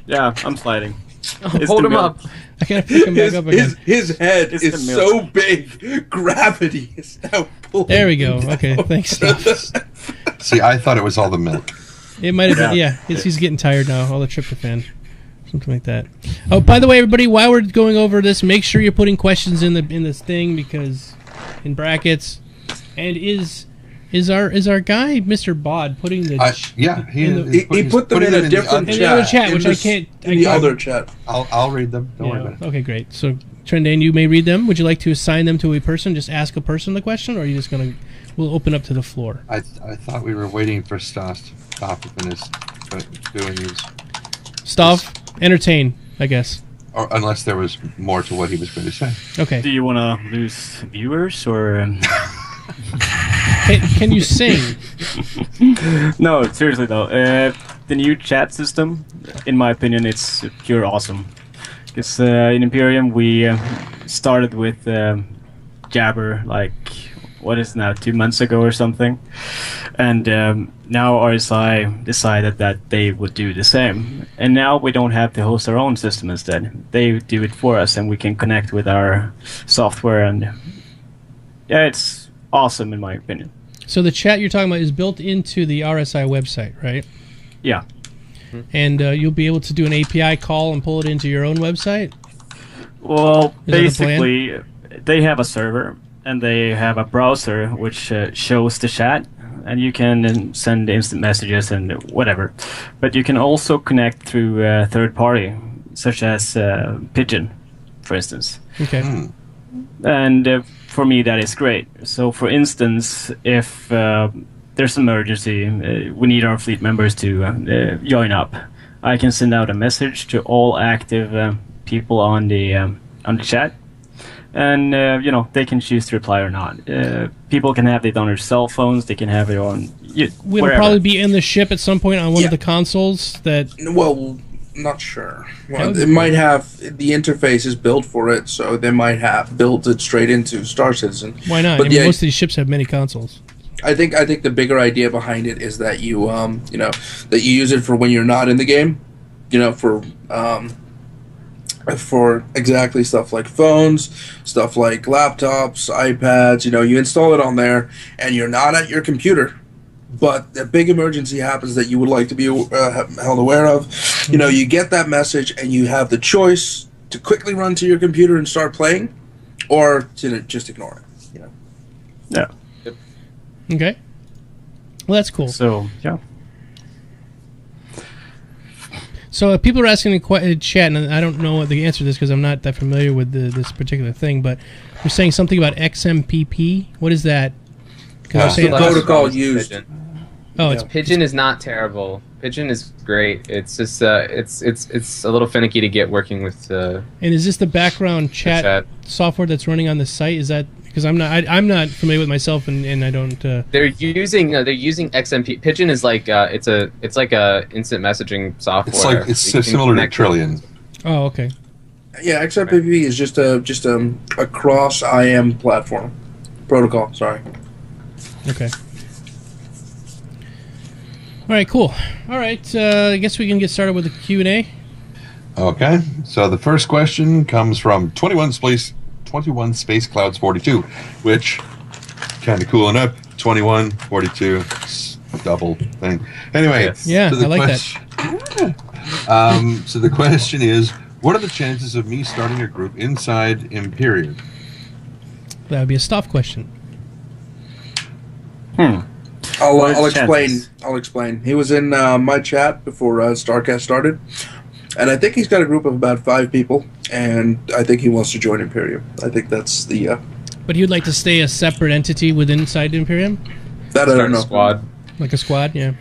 Yeah, I'm sliding.
Hold him up.
I gotta pick him back up again.
His head
It's
is
the milk.
so big, gravity is now pulling.
There we go. Okay, thanks. Stuff.
See, I thought it was all the milk.
It might have been. Yeah, he's getting tired now. All the tryptophan, something like that. Oh, by the way, everybody, while we're going over this, make sure you're putting questions in this thing because in brackets. And is our guy Mr. Bod putting the
he put them in a different
in the other chat, which I can't.
In the other chat.
I'll read them. Don't worry about it.
Okay, great. So Trendane, you may read them. Would you like to assign them to a person? Just ask a person the question, or are you just gonna? We'll open up to the floor.
I thought we were waiting for Stoff to finish doing these.
Stoff, entertain, I guess.
Or unless there was more to what he was going to say.
Okay.
Do you want to lose viewers or?
Can you sing?
No, seriously though. The new chat system, in my opinion, it's pure awesome. Because in Imperium we started with Jabber like what is it now 2 months ago or something, and now RSI decided that they would do the same. And now we don't have to host our own system instead. They do it for us, and we can connect with our software, and yeah, it's awesome in my opinion.
So the chat you're talking about is built into the RSI website, right?
Yeah.
And you'll be able to do an API call and pull it into your own website?
Well,
Is that the plan?
basically, they have a server, and they have a browser which shows the chat, and you can send instant messages and whatever. But you can also connect through third party, such as Pigeon, for instance.
Okay.
And for me, that is great. So, for instance, if there's an emergency, we need our fleet members to join up, I can send out a message to all active people on the chat, and they can choose to reply or not. People can have it on their cell phones. They can have it on.
Will it probably be in the ship at some point on one of the consoles that?
Well, not sure. Well, it might have the interface is built for it, so they might have built it straight into Star Citizen.
Why not?
But
I mean, most of these ships have many consoles.
I think the bigger idea behind it is that you that you use it for when you're not in the game, for exactly stuff like phones, stuff like laptops, iPads. You install it on there, and you're not at your computer, but a big emergency happens that you would like to be held aware of. You get that message, and you have the choice to quickly run to your computer and start playing, or to just ignore it.
Yeah.
Okay. Well, that's cool.
So, yeah.
So people are asking in chat, and I don't know the answer to this because I'm not that familiar with this particular thing, but you're saying something about XMPP. What is that?
That's the protocol used.
Oh, it's
Pigeon is not terrible. Pigeon is great. It's just it's a little finicky to get working with.
And is this the background chat software that's running on the site? Is that because I'm not familiar with myself, and I don't.
They're using XMP. Pigeon is like it's like a instant messaging software.
It's similar to Trillion.
Oh, okay.
Yeah, XMPP is just a cross IM platform protocol. Sorry.
Okay. All right, cool. All right, I guess we can get started with the Q&A.
Okay, so the first question comes from 21 Space Clouds 42, which kind of cooling up. 21, 42, double thing. Anyway,
Yes.
Yeah,
so
I like that.
So the question is, what are the chances of me starting a group inside Imperium?
That would be a Stoff question.
I'll explain. He was in my chat before StarCast started, and I think he's got a group of about 5 people, and I think he wants to join Imperium. I think that's the.
But he would like to stay a separate entity within inside Imperium,
That I don't know.
Squad.
like a squad. Yeah.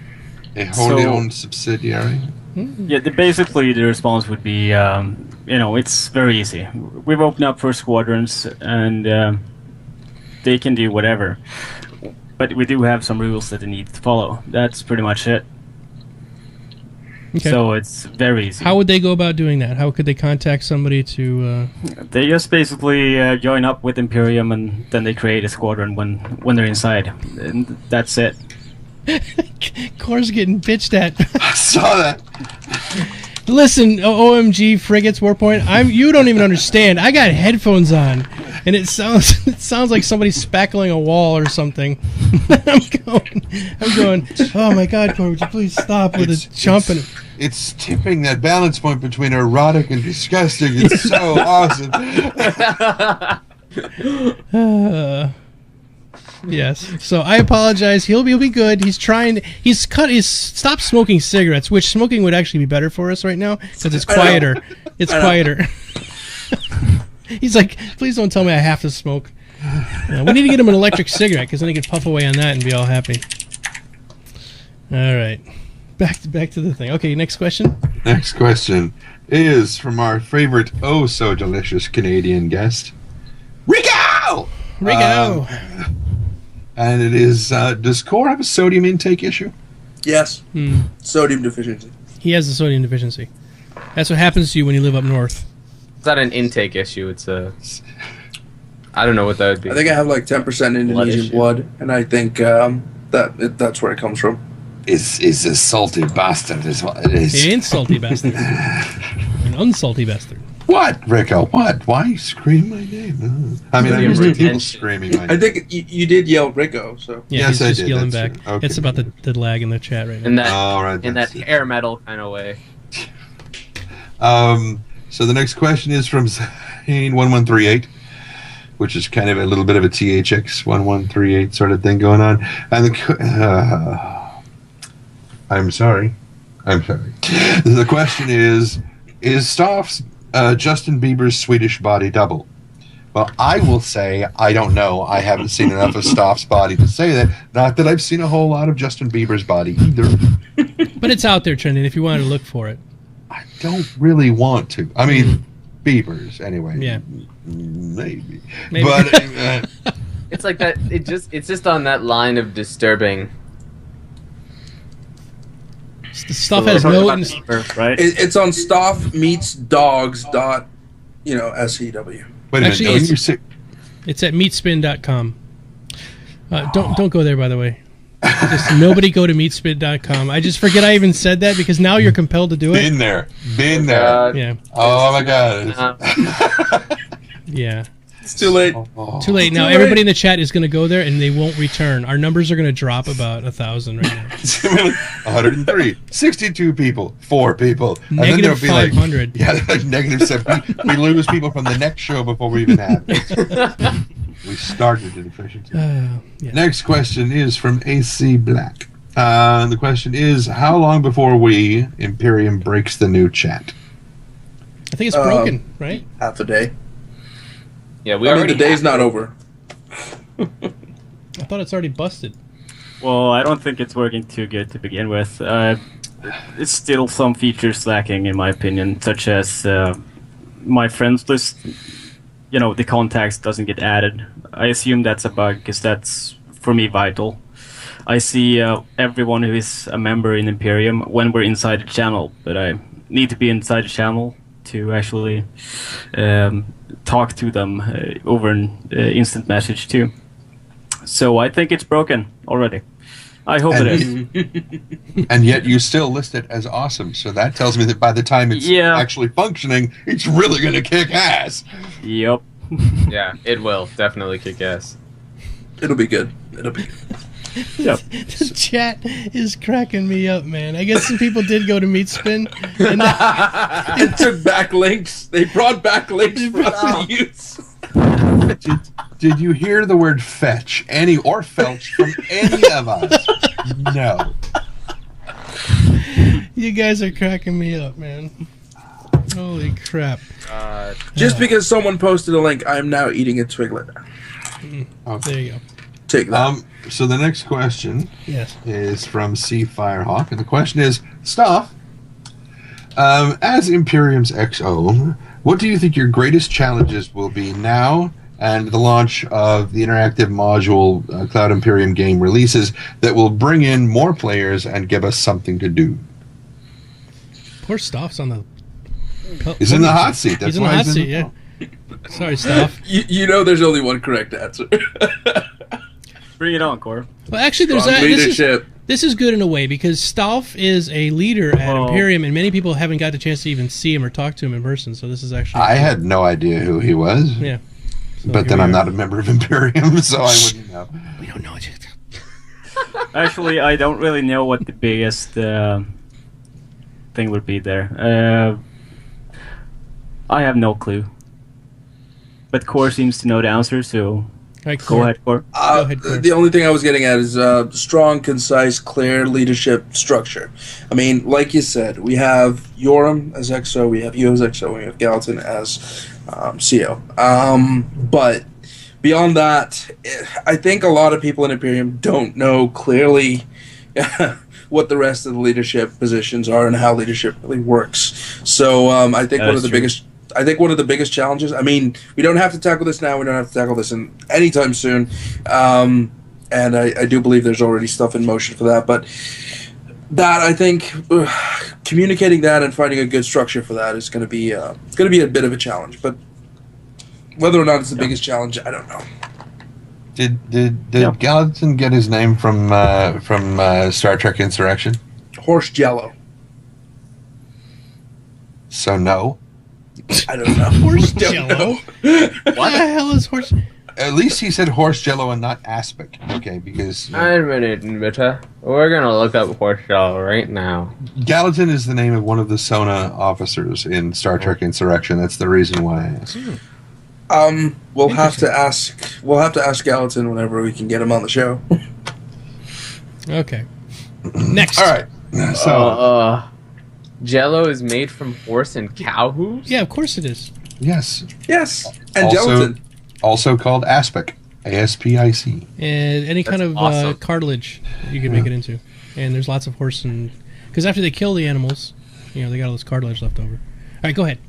A wholly owned subsidiary?
Yeah, basically the response would be, it's very easy. We've opened up for squadrons, and they can do whatever. But we do have some rules that they need to follow. That's pretty much it.
Okay.
So it's very easy.
How would they go about doing that? How could they contact somebody to?
They just basically join up with Imperium, and then they create a squadron when they're inside. And that's it.
Core's getting bitched at.
I saw that.
Listen, OMG frigates, Warpoint. You don't even understand. I got headphones on, and it sounds like somebody spackling a wall or something. I'm going. Oh my God, Corey, would you please stop with the jumping?
It's tipping that balance point between erotic and disgusting. It's so awesome.
Yes. So I apologize. He'll be good. He's stopped smoking cigarettes, which smoking would actually be better for us right now because it's quieter. It's quieter. He's like, please don't tell me I have to smoke. We need to get him an electric cigarette because then he can puff away on that and be all happy. All right. Back to the thing. Okay, next question.
Next question is from our favorite, oh so delicious Canadian guest, Rico!
Rico!
And it is, does Core have a sodium intake issue?
Yes. Sodium deficiency.
He has a sodium deficiency. That's what happens to you when you live up north.
It's not an intake issue. It's a... I don't know what that would be.
I think I have like 10% Indonesian blood, and I think that's where it comes from.
Is a salty bastard is what it is.
He ain't salty bastard. An unsalty bastard.
What, Rico? What? Why scream my name? I mean, I heard people screaming my name.
I think you did yell Rico, so...
Yeah,
yes,
he's just yelling back.
Okay.
It's about the lag in the chat right now.
In that hair metal kind of way.
So the next question is from Zane1138, which is kind of a little bit of a THX1138 sort of thing going on. And I'm sorry. The question is Stoff's Justin Bieber's Swedish body double? Well, I will say I don't know. I haven't seen enough of Stoff's body to say that. Not that I've seen a whole lot of Justin Bieber's body either.
But it's out there, Trendane, if you wanted to look for it.
I don't really want to. I mean, Bieber's anyway.
Yeah.
Maybe.
But
it's like that. It's just on that line of disturbing.
The stuff has no...
right?
It's on Stoff meets dogs dot, SEW.
Wait a
Actually,
minute.
it's at meatspin.com. Don't go there, by the way. Just nobody go to meatspin.com. I just forget I even said that because now you're compelled to do it.
Been there.
Yeah.
Oh my God.
Yeah.
It's too late.
Too late. Now everybody in the chat is going to go there and they won't return. Our numbers are going to drop about 1,000 right now.
103, 62 people, 4 people.
Negative 500.
Like negative 7. We lose people from the next show before we even have it. We started the deficiency.
Yeah.
Next question is from AC Black. The question is, how long before Imperium breaks the new chat?
I think it's broken, right?
Half a day.
Yeah,
the day's not over.
I thought it's already busted.
Well, I don't think it's working too good to begin with. It's still some features lacking, in my opinion, such as my friends list. The contacts doesn't get added. I assume that's a bug because that's, for me, vital. I see everyone who is a member in Imperium when we're inside the channel, but I need to be inside the channel to actually talk to them over an instant message too. So I think it's broken already. I hope it is.
And yet you still list it as awesome, so that tells me that by the time it's actually functioning, it's really going to kick ass.
Yep.
Yeah, it will definitely kick ass.
It'll be good.
Yep.
The chat is cracking me up, man. I guess some people did go to Meatspin. And
it took back links. They brought back links for us to use.
Did you hear the word fetch or felch from any of us? No.
You guys are cracking me up, man. Holy crap.
Just because someone posted a link, I'm now eating a Twiglet.
There you go.
Take that.
So the next question is from C. Firehawk, and the question is, Stoff, as Imperium's XO, what do you think your greatest challenges will be now and the launch of the interactive module Cloud Imperium game releases that will bring in more players and give us something to do?
Poor Stoff's on the...
He's in the hot seat. That's
he's in the hot seat, yeah. Sorry, Stoff.
There's only one correct answer.
Bring it on, Core.
Well, actually, there's
leadership.
This is good in a way because Stoff is a leader at Imperium, and many people haven't got the chance to even see him or talk to him in person. So this is actually.
I had no idea who he was.
Yeah. So
but then I'm not a member of Imperium, so I wouldn't know.
We don't know it.
Actually, I don't really know what the biggest thing would be there. I have no clue. But Core seems to know the answer, so go ahead, Core.
The only thing I was getting at is strong, concise, clear leadership structure. I mean, like you said, we have Yoram as XO, we have you as XO, we have Gallatin as CO. But beyond that, I think a lot of people in Imperium don't know clearly what the rest of the leadership positions are and how leadership really works. So I think one of the biggest challenges. I mean, we don't have to tackle this now. We don't have to tackle this in anytime soon. And I do believe there's already stuff in motion for that. But that, I think, communicating that and finding a good structure for that is going to be a bit of a challenge. But whether or not it's the biggest challenge, I don't know.
Did Gallatin get his name from Star Trek Insurrection?
Horse Jello.
So no.
I don't know.
Horse Jello. What the hell is horse?
At least he said horse jello and not aspic. Okay, because
We're gonna look up horse jello right now.
Gallatin is the name of one of the Sona officers in Star Trek Insurrection. That's the reason why I asked.
We'll have to ask Gallatin whenever we can get him on the show.
Okay. Next.
All right. So
Jello is made from horse and cow hooves?
Yeah, of course it is.
yes,
And gelatin.
also called aspic, ASPIC.
And any kind of
awesome.
cartilage you can make it into. And there's lots of horse and... Because after they kill the animals, they got all this cartilage left over. All right, go ahead.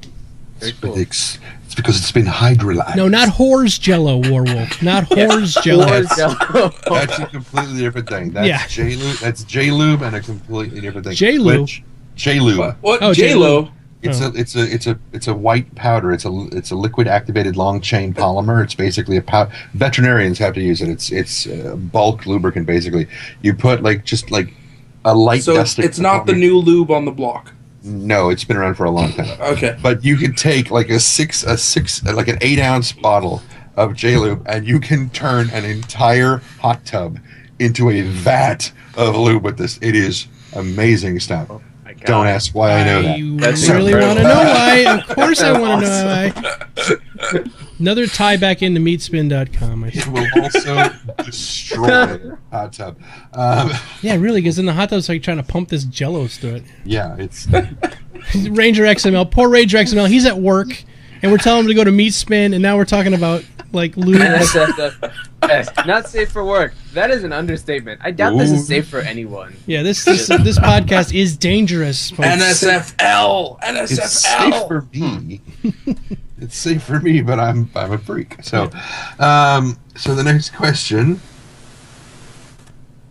Very cool.
It's because it's been hydrolyzed.
No, not horse jello, Warwolf. Not horse jello.
Horse jello.
That's a completely different thing. That's
Yeah.
J-Lube. That's J-Lube and a completely different thing.
J-Lube?
J-Lube.
What?
Oh,
J-Lo?
It's a white powder. It's a liquid activated long chain polymer. It's basically a powder. Veterinarians have to use it. It's bulk lubricant basically. You put just a light
So
dusting.
it's not the new lube on the block.
No, it's been around for a long time.
Okay.
But you can take like an 8-ounce bottle of J-Lube and you can turn an entire hot tub into a vat of lube with this. It is amazing stuff. Don't ask why I know that.
That's
I really want to
incredible.
know why. Of course I want to know why. Another tie back into meatspin.com.
It will also destroy hot tub.
Yeah, really, because then the hot tub's like trying to pump this jello through it.
Yeah, it's
Ranger XML, poor Ranger XML, he's at work, and we're telling him to go to Meatspin, and now we're talking about lube.
Not safe for work. That is an understatement. I doubt this is safe for anyone.
Yeah, this podcast is dangerous. Folks.
NSFL.
it's safe for me. It's safe for me, but I'm a freak. So, so the next question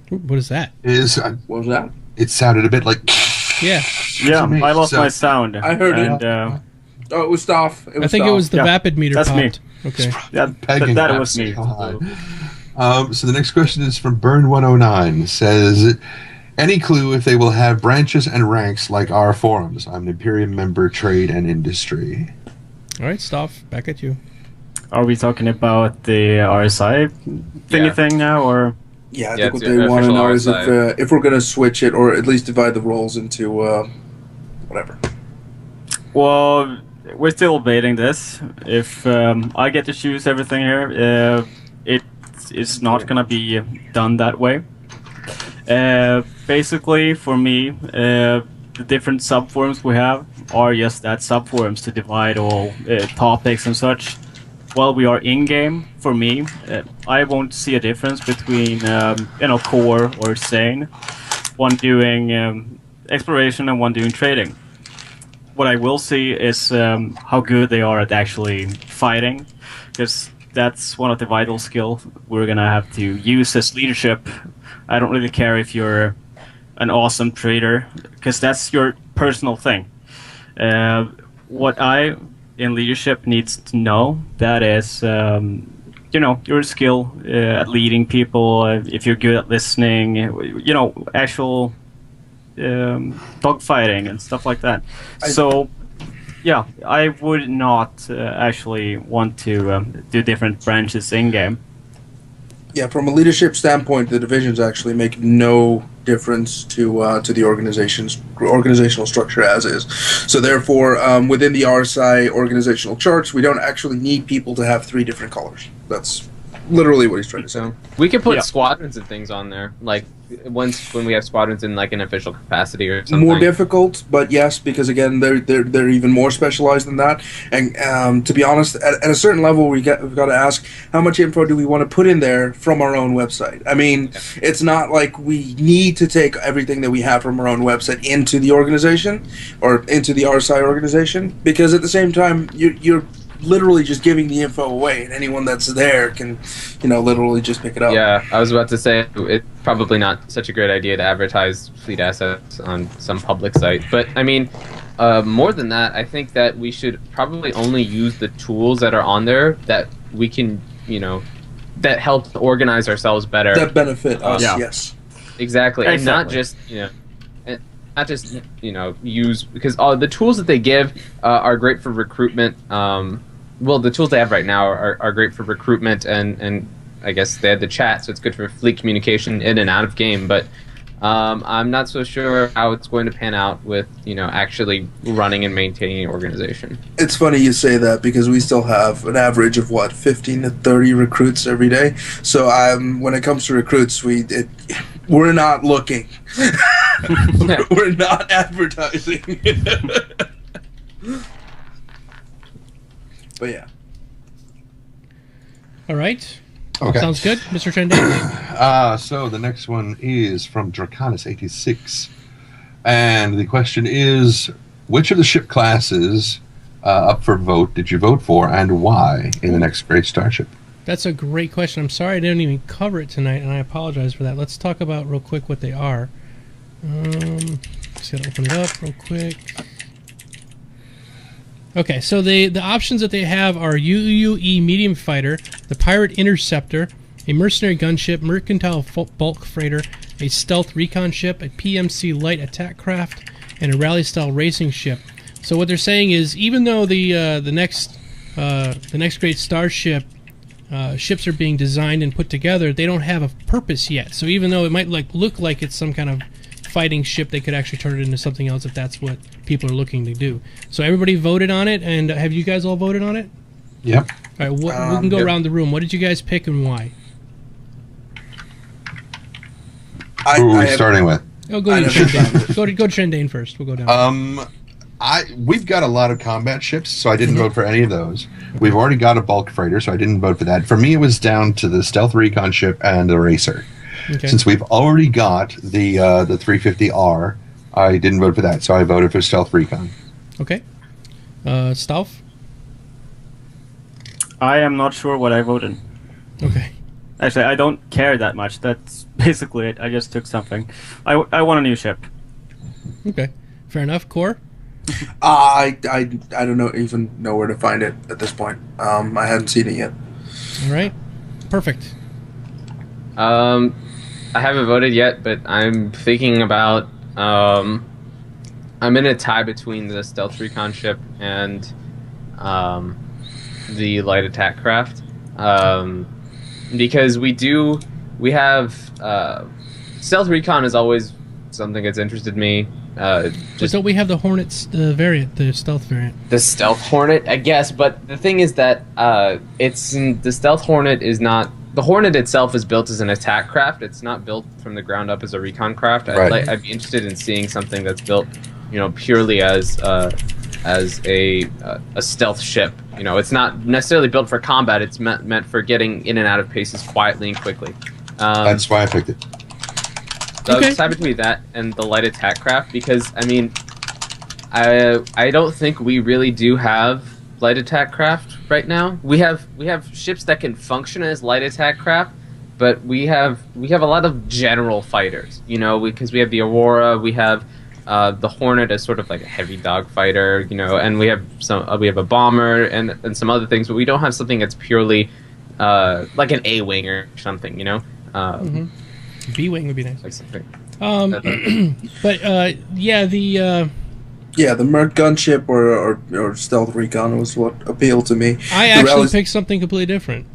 What is that?
is
What was that?
it sounded a bit like
Yeah,
Yeah,
me.
I lost
So-
my sound.
I heard it.
and,
Oh, it was Stoff.
I think it was the
Yeah,
vapid meter
that's me.
popped. Okay.
Yeah,
pegging
that
up.
was me.
So the next question is from Burn109. Says, any clue if they will have branches and ranks like our forums? I'm an Imperium member, trade and industry.
All right, Stoff, back at you.
Are we talking about the RSI
Yeah.
thing now, or?
Yeah, I
Yeah,
think what
it's
they want to
official
know is
RSI.
if we're going to switch it or at least divide the roles into whatever.
Well, we're still debating this. If I get to choose everything here, it's not gonna be done that way. Basically, for me, the different subforums we have are just that subforums to divide all topics and such. While we are in-game, for me, I won't see a difference between core or sane, one doing exploration and one doing trading. What I will see is how good they are at actually fighting, because that's one of the vital skills we're gonna have to use as leadership. I don't really care if you're an awesome trader, because that's your personal thing. What I in leadership needs to know, that is your skill at leading people, if you're good at listening, actual dogfighting and stuff like that. So, yeah, I would not actually want to do different branches in game.
Yeah, from a leadership standpoint, the divisions actually make no difference to the organizational structure as is. So therefore, within the RSI organizational charts, we don't actually need people to have 3 different colors. That's literally what he's trying to say.
We could put squadrons and things on there, like when we have squadrons in like an official capacity or something.
More difficult, but yes, because again, they're even more specialized than that. And to be honest, at a certain level, we've got to ask how much info do we want to put in there from our own website. I mean, it's not like we need to take everything that we have from our own website into the organization or into the RSI organization, because at the same time, you're literally just giving the info away, and anyone that's there can, literally just pick it up.
Yeah, I was about to say it's probably not such a great idea to advertise fleet assets on some public site. But I mean, more than that, I think that we should probably only use the tools that are on there that we can, that help organize ourselves better.
That benefit us, yes.
Exactly, and not just use, because all the tools that they give are great for recruitment. Well, the tools they have right now are great for recruitment, and I guess they have the chat, so it's good for fleet communication in and out of game. But I'm not so sure how it's going to pan out with actually running and maintaining an organization.
It's funny you say that, because we still have an average of 15 to 30 recruits every day. So when it comes to recruits, we're not looking. We're not advertising. But yeah.
All right.
Okay.
Sounds good, Mr. Trendane.
So the next one is from Draconis86. And the question is, which of the ship classes up for vote did you vote for, and why, in the next Great Starship?
That's a great question. I'm sorry I didn't even cover it tonight, and I apologize for that. Let's talk about real quick what they are. Just gotta open it up real quick. Okay, so the options that they have are UUE medium fighter, the pirate interceptor, a mercenary gunship, mercantile bulk freighter, a stealth recon ship, a PMC light attack craft, and a rally style racing ship. So what they're saying is, even though the next Great Starship ships are being designed and put together, they don't have a purpose yet. So even though it might look like it's some kind of fighting ship, they could actually turn it into something else if that's what people are looking to do. So everybody voted on it, and have you guys all voted on it?
Yep.
All right, we can go around the room. What did you guys pick and why?
Who are we starting with?
Oh, go to Trendane. go to Trendane first. We'll go down.
We've got a lot of combat ships, so I didn't vote for any of those. We've already got a bulk freighter, so I didn't vote for that. For me, it was down to the stealth recon ship and the racer. Okay. Since we've already got the 350R, I didn't vote for that, so I voted for stealth recon.
Okay. Stoff?
I am not sure what I voted.
Okay.
Actually, I don't care that much. That's basically it. I just took something. I want a new ship.
Okay. Fair enough. Core?
I don't even know where to find it at this point. I haven't seen it yet.
All right. Perfect.
I haven't voted yet, but I'm thinking about. I'm in a tie between the stealth recon ship and the light attack craft, because we have stealth recon is always something that's interested me.
Just don't we have the Hornets variant, the stealth variant?
The stealth Hornet, I guess, but the thing is that the stealth Hornet is not. The Hornet itself is built as an attack craft. It's not built from the ground up as a recon craft.
Right.
I'd be interested in seeing something that's built, purely as a stealth ship. It's not necessarily built for combat. It's meant for getting in and out of places quietly and quickly.
That's why I picked it.
So I was decided between that and the light attack craft, because I don't think we really do have light attack craft right now. We have ships that can function as light attack craft, but we have a lot of general fighters, because we have the Aurora, we have the Hornet as sort of like a heavy dog fighter, and we have a bomber and some other things, but we don't have something that's purely like an A-wing or something, you know.
B-wing would be nice.
Like something.
But yeah, the
Merc gunship or stealth recon was what appealed to me.
I actually picked something completely different.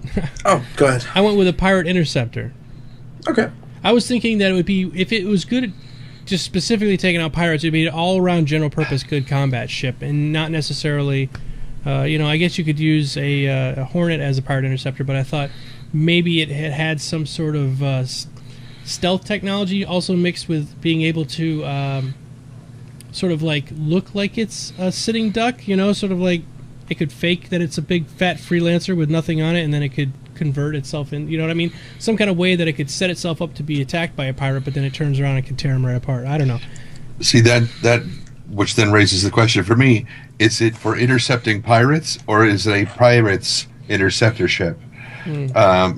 Oh, go ahead.
I went with a pirate interceptor.
Okay.
I was thinking that it would be, if it was good at just specifically taking out pirates, it would be an all-around general-purpose good combat ship, and not necessarily, I guess you could use a Hornet as a pirate interceptor, but I thought maybe it had some sort of stealth technology also mixed with being able to sort of like look like it's a sitting duck, sort of like it could fake that it's a big fat freelancer with nothing on it, and then it could convert itself in, you know what I mean? Some kind of way that it could set itself up to be attacked by a pirate, but then it turns around and can tear them right apart. I don't know.
See, that which then raises the question for me, is it for intercepting pirates, or is it a pirate's interceptor ship?
I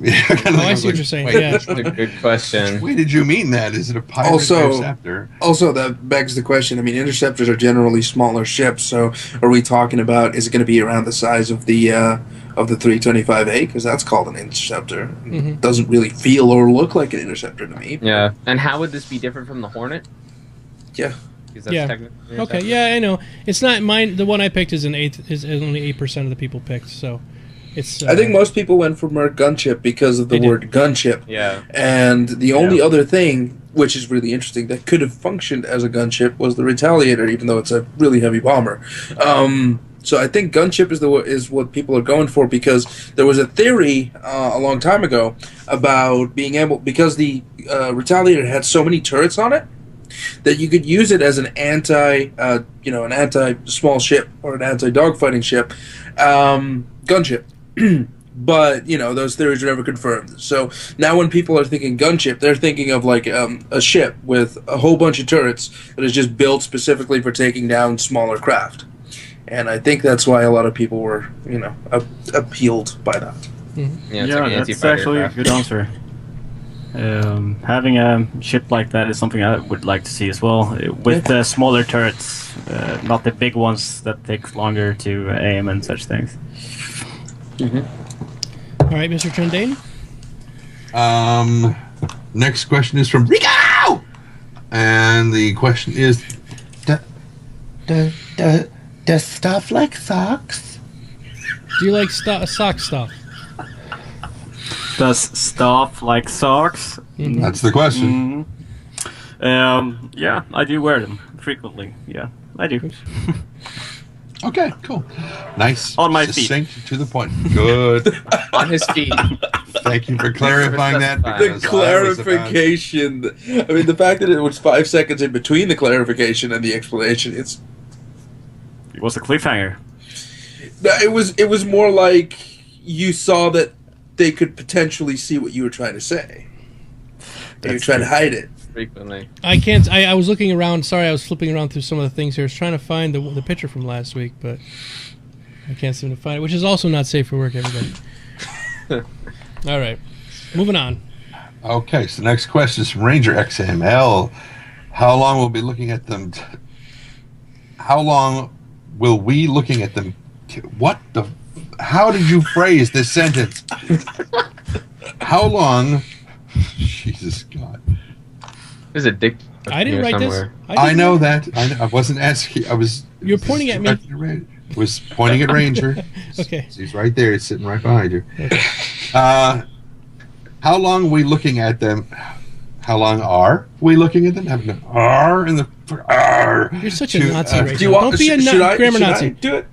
see what you're saying. Yeah.
That's a good question.
Which way did you mean that? Is it a pirate interceptor?
Also, that begs the question. I mean, interceptors are generally smaller ships, so are we talking about, is it going to be around the size of the 325A? Because that's called an interceptor. It doesn't really feel or look like an interceptor to me.
Yeah. And how would this be different from the Hornet?
Yeah.
Okay. Yeah, I know. It's not mine. The one I picked is only 8% of the people picked. So it's.
I think most people went for Merc gunship because of the word gunship.
Yeah.
And the only other thing, which is really interesting, that could have functioned as a gunship was the Retaliator, even though it's a really heavy bomber. So I think gunship is what people are going for, because there was a theory a long time ago about being able, because the Retaliator had so many turrets on it, that you could use it as an anti-small ship or an anti-dogfighting ship gunship. But, those theories were never confirmed. So now when people are thinking gunship, they're thinking of like a ship with a whole bunch of turrets that is just built specifically for taking down smaller craft. And I think that's why a lot of people were, appealed by that.
Yeah,
that's actually a good answer. Having a ship like that is something I would like to see as well, with the smaller turrets, not the big ones that take longer to aim and such things.
All right, Mr. Trendane.
Next question is from Rico, and the question is, does Stuff like socks?
Do you like sock stuff?
Does Stoff like socks?
That's the question.
Yeah, I do wear them frequently. Yeah, I do.
Okay, cool. Nice.
On my
succinct, to the point. Good.
On his feet.
Thank you for clarifying that.
The clarification. I mean, the fact that it was 5 seconds in between the clarification and the explanation, it
was a cliffhanger.
It was more like you saw that they could potentially see what you were trying to say. And you're trying to hide it.
Frequently.
I can't. I was looking around. Sorry, I was flipping around through some of the things here. I was trying to find the picture from last week, but I can't seem to find it, which is also not safe for work, everybody. All right. Moving on.
Okay, so the next question is from Ranger XML. How long will we be looking at them? How long will we looking at them? What the? How did you phrase this sentence? How long? Jesus God.
There's a dick.
I didn't write
somewhere.
this.
I know that. I wasn't asking. I was.
You're pointing at me.
I was pointing at Ranger.
Okay.
He's right there. He's sitting right behind you.
Okay.
How long are we looking at them? How long are we looking at them? Having an R in the R.
You're such a Nazi right
do
now.
you want,
Don't be a grammar Nazi.
I do it?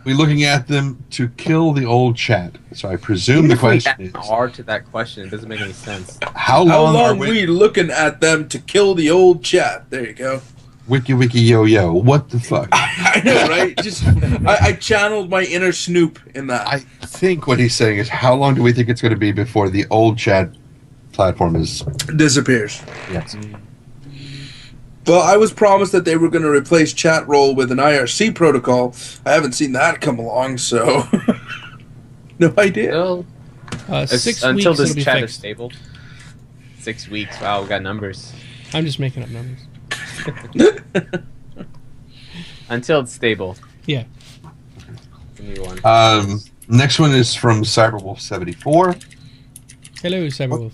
We're looking at them to kill the old chat. So I presume the question is...
R to that question. It doesn't make any sense.
How long are
we looking at them to kill the old chat? There you go.
Wiki wiki yo yo. What the fuck?
I know, right? Just I channeled my inner Snoop in that.
I think what he's saying is, how long do we think it's going to be before the old chat platform
disappears?
Yes.
Well, I was promised that they were going to replace chat roll with an IRC protocol. I haven't seen that come along, so no idea.
Well,
6
until
weeks
this
it'll be
chat
fixed.
is stable. 6 weeks. Wow, we got numbers.
I'm just making up numbers.
Until it's stable.
Yeah.
Give me one.
Next one is from Cyberwolf74.
Hello, Cyberwolf.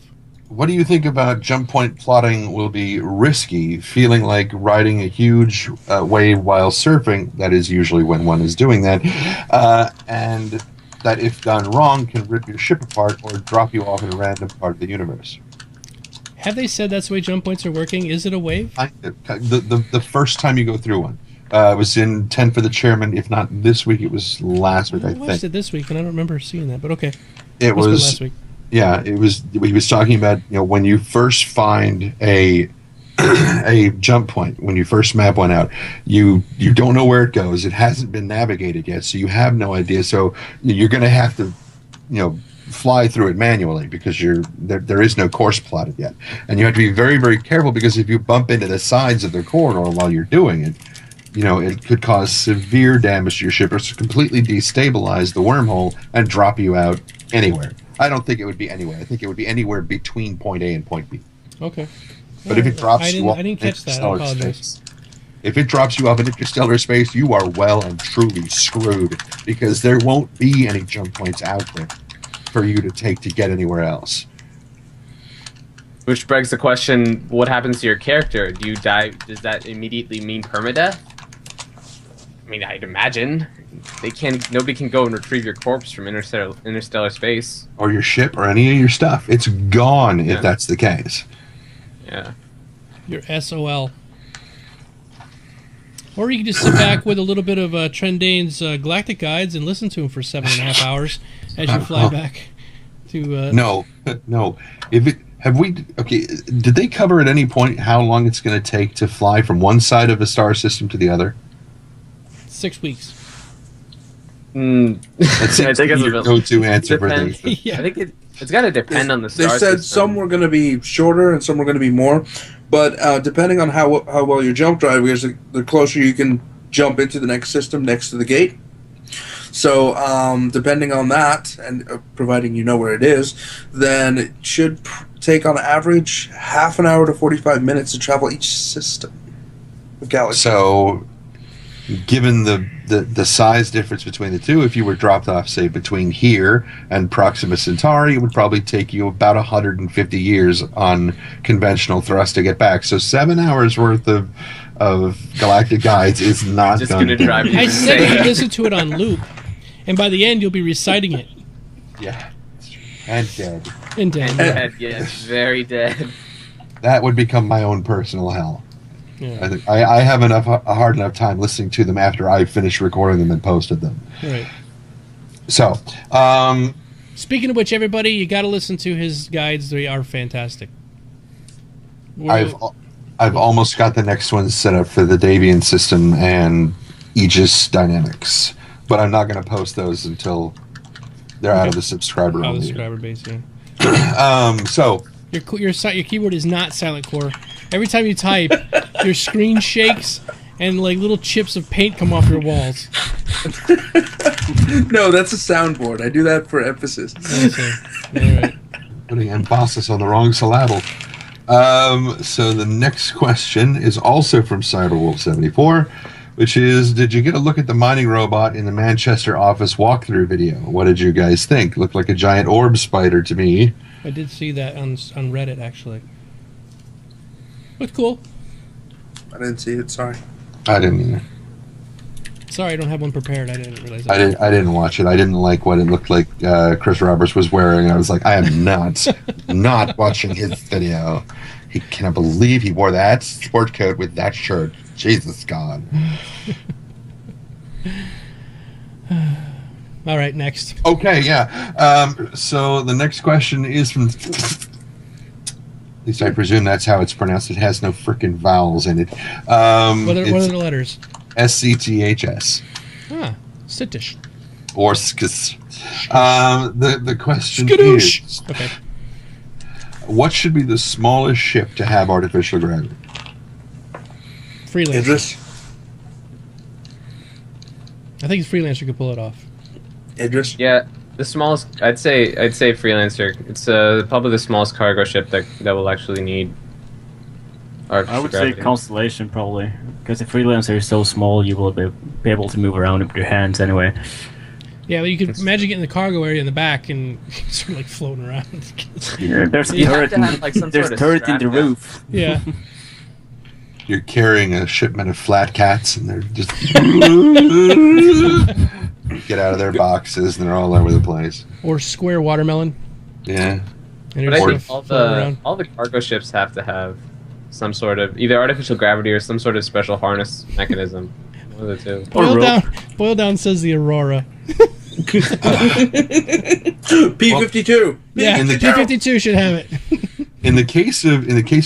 What do you think about jump point plotting will be risky, feeling like riding a huge wave while surfing, that is usually when one is doing that, and that if done wrong can rip your ship apart or drop you off in a random part of the universe?
Have they said that's the way jump points are working? Is it a wave?
The first time you go through one. It was in 10 for the Chairman. If not this week, it was last week, I
I watched
think.
it this week, and I don't remember seeing that, but okay.
It
Must have been
was...
last week.
Yeah, it was. He was talking about when you first find a jump point, when you first map one out, you don't know where it goes. It hasn't been navigated yet, so you have no idea. So you're going to have to fly through it manually because there is no course plotted yet, and you have to be very, very careful because if you bump into the sides of the corridor while you're doing it, it could cause severe damage to your ship or completely destabilize the wormhole and drop you out anywhere. I don't think it would be anywhere. I think it would be anywhere between point A and point B.
Okay.
But if it drops you off
I didn't catch that. I apologize.
If it drops you off in interstellar space, you are well and truly screwed because there won't be any jump points out there for you to take to get anywhere else.
Which begs the question, what happens to your character? Do you die? Does that immediately mean permadeath? I mean, I'd imagine. Nobody can go and retrieve your corpse from interstellar space.
Or your ship or any of your stuff. It's gone if that's the case.
Yeah.
Your SOL. Or you can just sit back with a little bit of Trendane's Galactic Guides and listen to him for 7.5 hours as you fly back to...
No. Did they cover at any point how long it's going to take to fly from one side of a star system to the other?
6 weeks.
That's
I think it's
your go-to answer for
depends.
things.
Yeah.
I think it's got to depend on the
They
star
said
system.
some were going to be shorter and some were going to be more, but depending on how well your jump drive is, the closer you can jump into the next system next to the gate. So depending on that, and providing you know where it is, then it should take on average half an hour to 45 minutes to travel each system of galaxy.
So, given the size difference between the two, if you were dropped off, say, between here and Proxima Centauri, it would probably take you about 150 years on conventional thrust to get back. So 7 hours worth of Galactic Guides is not
Just
going
gonna drive you
I said
insane.
you listen to it on loop, and by the end you'll be reciting it.
Yeah. And dead.
And then,
Dead, yes, very dead.
That would become my own personal hell.
yeah,
I think I have a hard enough time listening to them after I finish recording them and posted them.
right.
So,
Speaking of which, everybody, you got to listen to his guides. They are fantastic.
I've almost got the next one set up for the Davian system and Aegis Dynamics, but I'm not going to post those until they're out of the subscriber
Oh, the
only.
subscriber base, yeah.
So
Your keyboard is not silent core. Every time you type, your screen shakes and like little chips of paint come off your walls.
No, that's a soundboard. I do that for emphasis.
Okay. All right.
putting emphasis on the wrong syllable. So the next question is also from Cyberwolf74, which is, did you get a look at the mining robot in the Manchester office walkthrough video? What did you guys think? Looked like a giant orb spider to me.
I did see that on Reddit, actually. Looked cool.
I didn't see it. Sorry.
I didn't either.
Sorry, I don't have one prepared. I didn't realize that.
I didn't watch it. I didn't like what it looked like Chris Roberts was wearing. I was like, I am not watching his video. He cannot believe he wore that sport coat with that shirt. Jesus God.
All right, next.
Okay, yeah. So the next question is from... At least I presume that's how it's pronounced. It has no freaking vowels in it.
What are the letters?
SCTHS.
Ah, Sitish.
Or SKS. The question
Skadoosh.
is...
Okay.
What should be the smallest ship to have artificial gravity?
Freelancer.
Idris.
I think Freelancer could pull it off.
Idris.
Yeah, the smallest. I'd say Freelancer. It's probably the smallest cargo ship that will actually need.
I would say Constellation probably, because the Freelancer is so small, you will be able to move around with your hands anyway.
Yeah, well, you could imagine getting the cargo area in the back and sort of like floating around.
Yeah, there's
You have
turret,
to have, like, some
there's
sort of
turret in the
strap down.
roof.
Yeah.
You're carrying a shipment of flat cats, and they're just get out of their boxes, and they're all over the place.
Or square watermelon.
Yeah.
And
But
you're
I
just
think
floating around.
all the cargo ships have to have some sort of either artificial gravity or some sort of special harness mechanism. One of the two.
Boil down says the Aurora.
P-52.
Yeah,
In the-
P-52 should have it.
In the case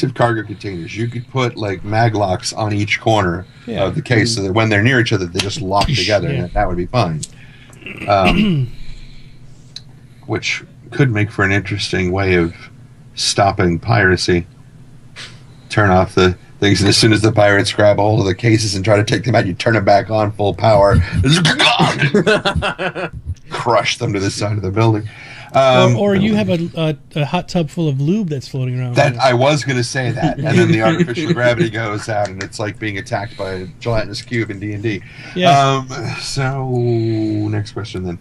of cargo containers, you could put like mag locks on each corner
Yeah.
of the case, so that when they're near each other, they just lock together,
Yeah.
and that would be fine. Which could make for an interesting way of stopping piracy. Turn off the things, and as soon as the pirates grab hold of the cases and try to take them out, you turn them back on full power, crush them to the side of the building.
Or you have a hot tub full of lube that's floating around.
That I was going to say that, and then the artificial gravity goes out, and it's like being attacked by a gelatinous cube in D&D.
Yeah.
So next question then,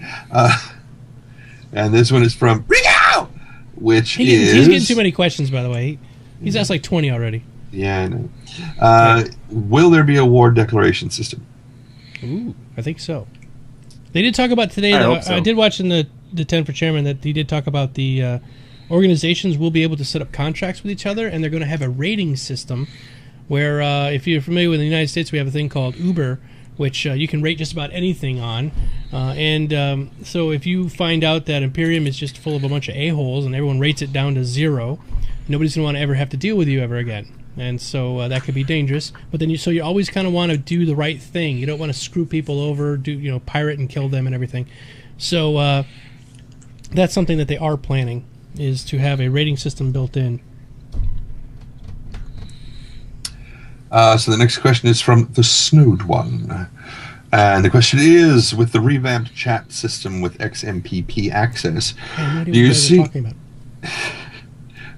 and this one is from Rigo, which
He's getting too many questions, by the way. He's asked like 20 already.
Yeah, I know. Will there be a war declaration system?
Ooh, I think so. They did talk about today.
I hope so.
I did watch in the 10 for Chairman that he did talk about the organizations will be able to set up contracts with each other, and they're going to have a rating system where, if you're familiar with the United States, we have a thing called Uber, which you can rate just about anything on. So if you find out that Imperium is just full of a bunch of a-holes and everyone rates it down to 0, nobody's going to want to ever have to deal with you ever again. And so that could be dangerous. But then you always kind of want to do the right thing. You don't want to screw people over, pirate and kill them and everything. So that's something that they are planning, is to have a rating system built in.
So the next question is from the Snood one. And the question is, with the revamped chat system with XMPP access,
I have no idea
do you
what
see...
you're talking about.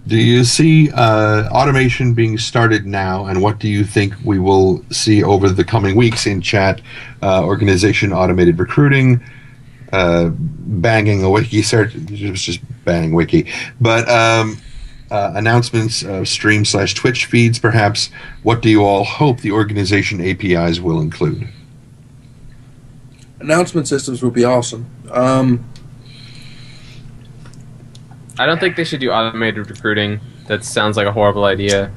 Do you see automation being started now, and what do you think we will see over the coming weeks in chat, organization automated recruiting, banging a wiki search, it was just bang wiki, but announcements, stream/Twitch feeds perhaps? What do you all hope the organization APIs will include?
Announcement systems would be awesome.
I don't think they should do automated recruiting. That sounds like a horrible idea.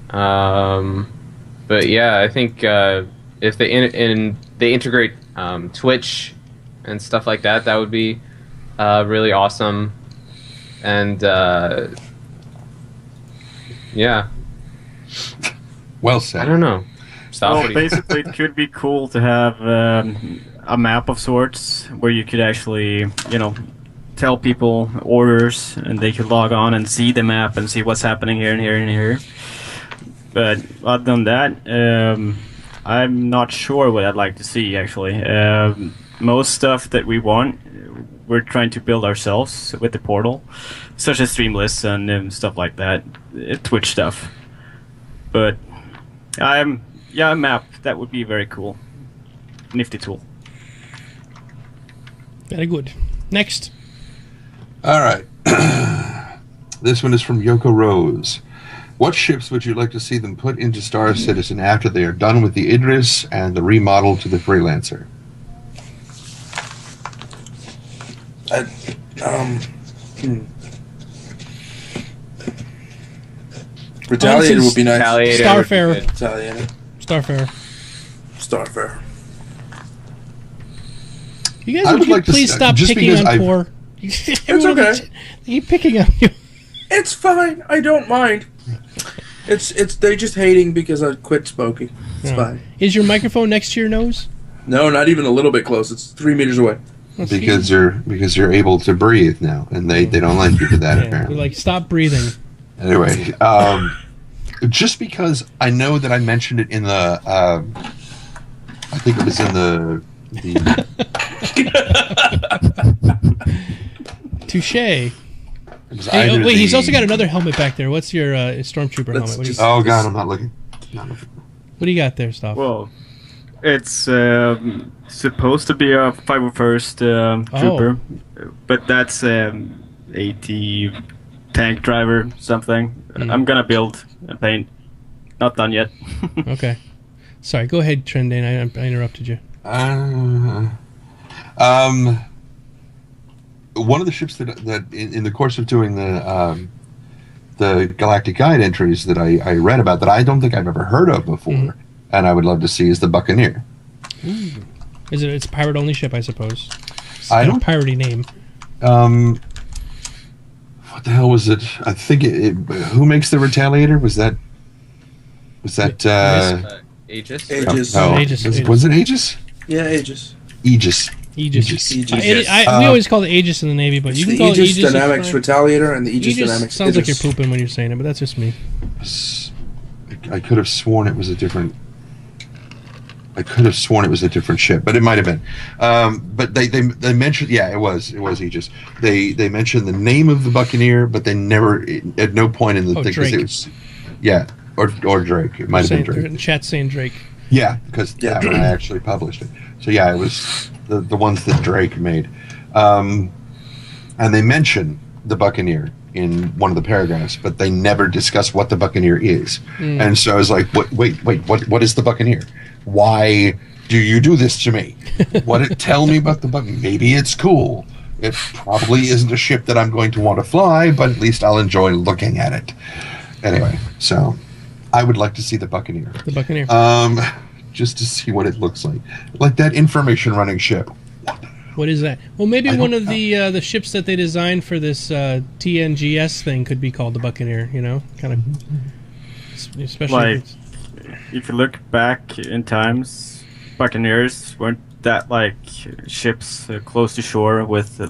But yeah, I think if they they integrate Twitch and stuff like that, that would be really awesome. And yeah,
Well said.
I don't know. Stop.
Well, basically, it could be cool to have a map of sorts where you could actually, tell people orders, and they could log on and see the map and see what's happening here and here and here. But other than that, I'm not sure what I'd like to see, actually. Most stuff that we want, we're trying to build ourselves with the portal, such as stream lists and stuff like that, Twitch stuff. But a map, that would be very cool. Nifty tool.
Very good. Next.
All right. This one is from Yoko Rose. What ships would you like to see them put into Star Citizen after they are done with the Idris and the remodel to the Freelancer?
Retaliator would be nice.
Retaliator
Starfarer.
would be good.
Retaliator.
Starfarer. You
I
guys
would like to
please
s-
stop
just
picking
because
on
I've-
poor.
It's okay.
They keep picking on you.
It's fine. I don't mind. It's they're just hating because I quit smoking. It's
Yeah.
fine.
Is your microphone next to your nose?
No, not even a little bit close. It's 3 meters away.
Because you're able to breathe now, and they don't like you for that,
Yeah,
apparently.
they're like, stop breathing.
Anyway, just because I know that I mentioned it in the, I think it was in the
Touche.
it was
Hey,
either
wait, he's
the-
also got another helmet back there. What's your stormtrooper helmet?
Let's
What do,
just-
Oh god, I'm not looking.
what do you got there, Stoff?
Well, it's supposed to be a 501st trooper, but that's AT tank driver something. I'm gonna build and paint. Not done yet.
Okay. Sorry, go ahead, Trendane. I interrupted you.
One of the ships that in the course of doing the Galactic Guide entries that I read about that I don't think I've ever heard of before, and I would love to see is the Buccaneer.
Ooh. It's a pirate only ship, I suppose. It's
I
got
don't.
a piratey name.
What the hell was it? I think who makes the Retaliator? Was that
Aegis.
Aegis.
No.
Aegis.
Was it Aegis?
Yeah, Aegis.
Aegis.
Aegis.
Aegis.
We always call it Aegis in the Navy, but you can
The
call it
Aegis
Aegis.
Dynamics Retaliator and the Aegis
Aegis
Dynamics.
sounds like you're
Aegis.
pooping when you're saying it, but that's just me.
I could have sworn it was a different. I could have sworn it was a different ship, but it might have been. But they mentioned, it was Aegis. They mentioned the name of the Buccaneer, but they never at no point in the thing
Drake.
it was, or Drake. It might have been Drake.
Chat saying Drake.
Yeah, because when I actually published it. So it was the ones that Drake made, and they mention the Buccaneer in one of the paragraphs, but they never discuss what the Buccaneer is. And so I was like, wait, what is the Buccaneer? Why do you do this to me? Tell me about the Buccaneer. Maybe it's cool. It probably isn't a ship that I'm going to want to fly, but at least I'll enjoy looking at it. Anyway, so I would like to see the Buccaneer.
The Buccaneer.
Just to see what it looks like that information running ship.
What is that? Well, maybe one of the ships that they designed for this TNGS thing could be called the Buccaneer. You know, kind of, especially.
Like, if you look back in times, Buccaneers weren't that like ships close to shore with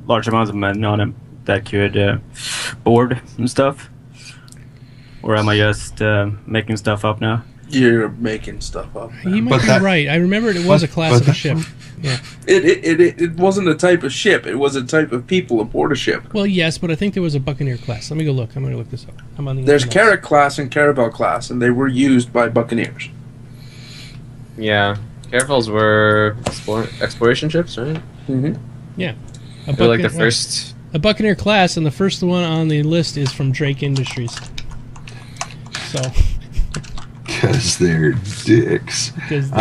large amounts of men on them that could board and stuff. Or am I just making stuff up now?
You're making stuff up.
He might be right. I remember it was a class of a ship. Yeah.
It wasn't a type of ship. It was a type of people aboard a ship.
Well, yes, but I think there was a Buccaneer class. Let me go look. I'm going to look this up. I'm on the
There's
internet.
Carrack class and Caravel class, and they were used by Buccaneers.
Yeah, Caravels were exploration ships, right?
Mm-hmm.
Yeah.
They're like the first.
A Buccaneer class, and the first one on the list is from Drake Industries. So.
Because they're dicks.
Because the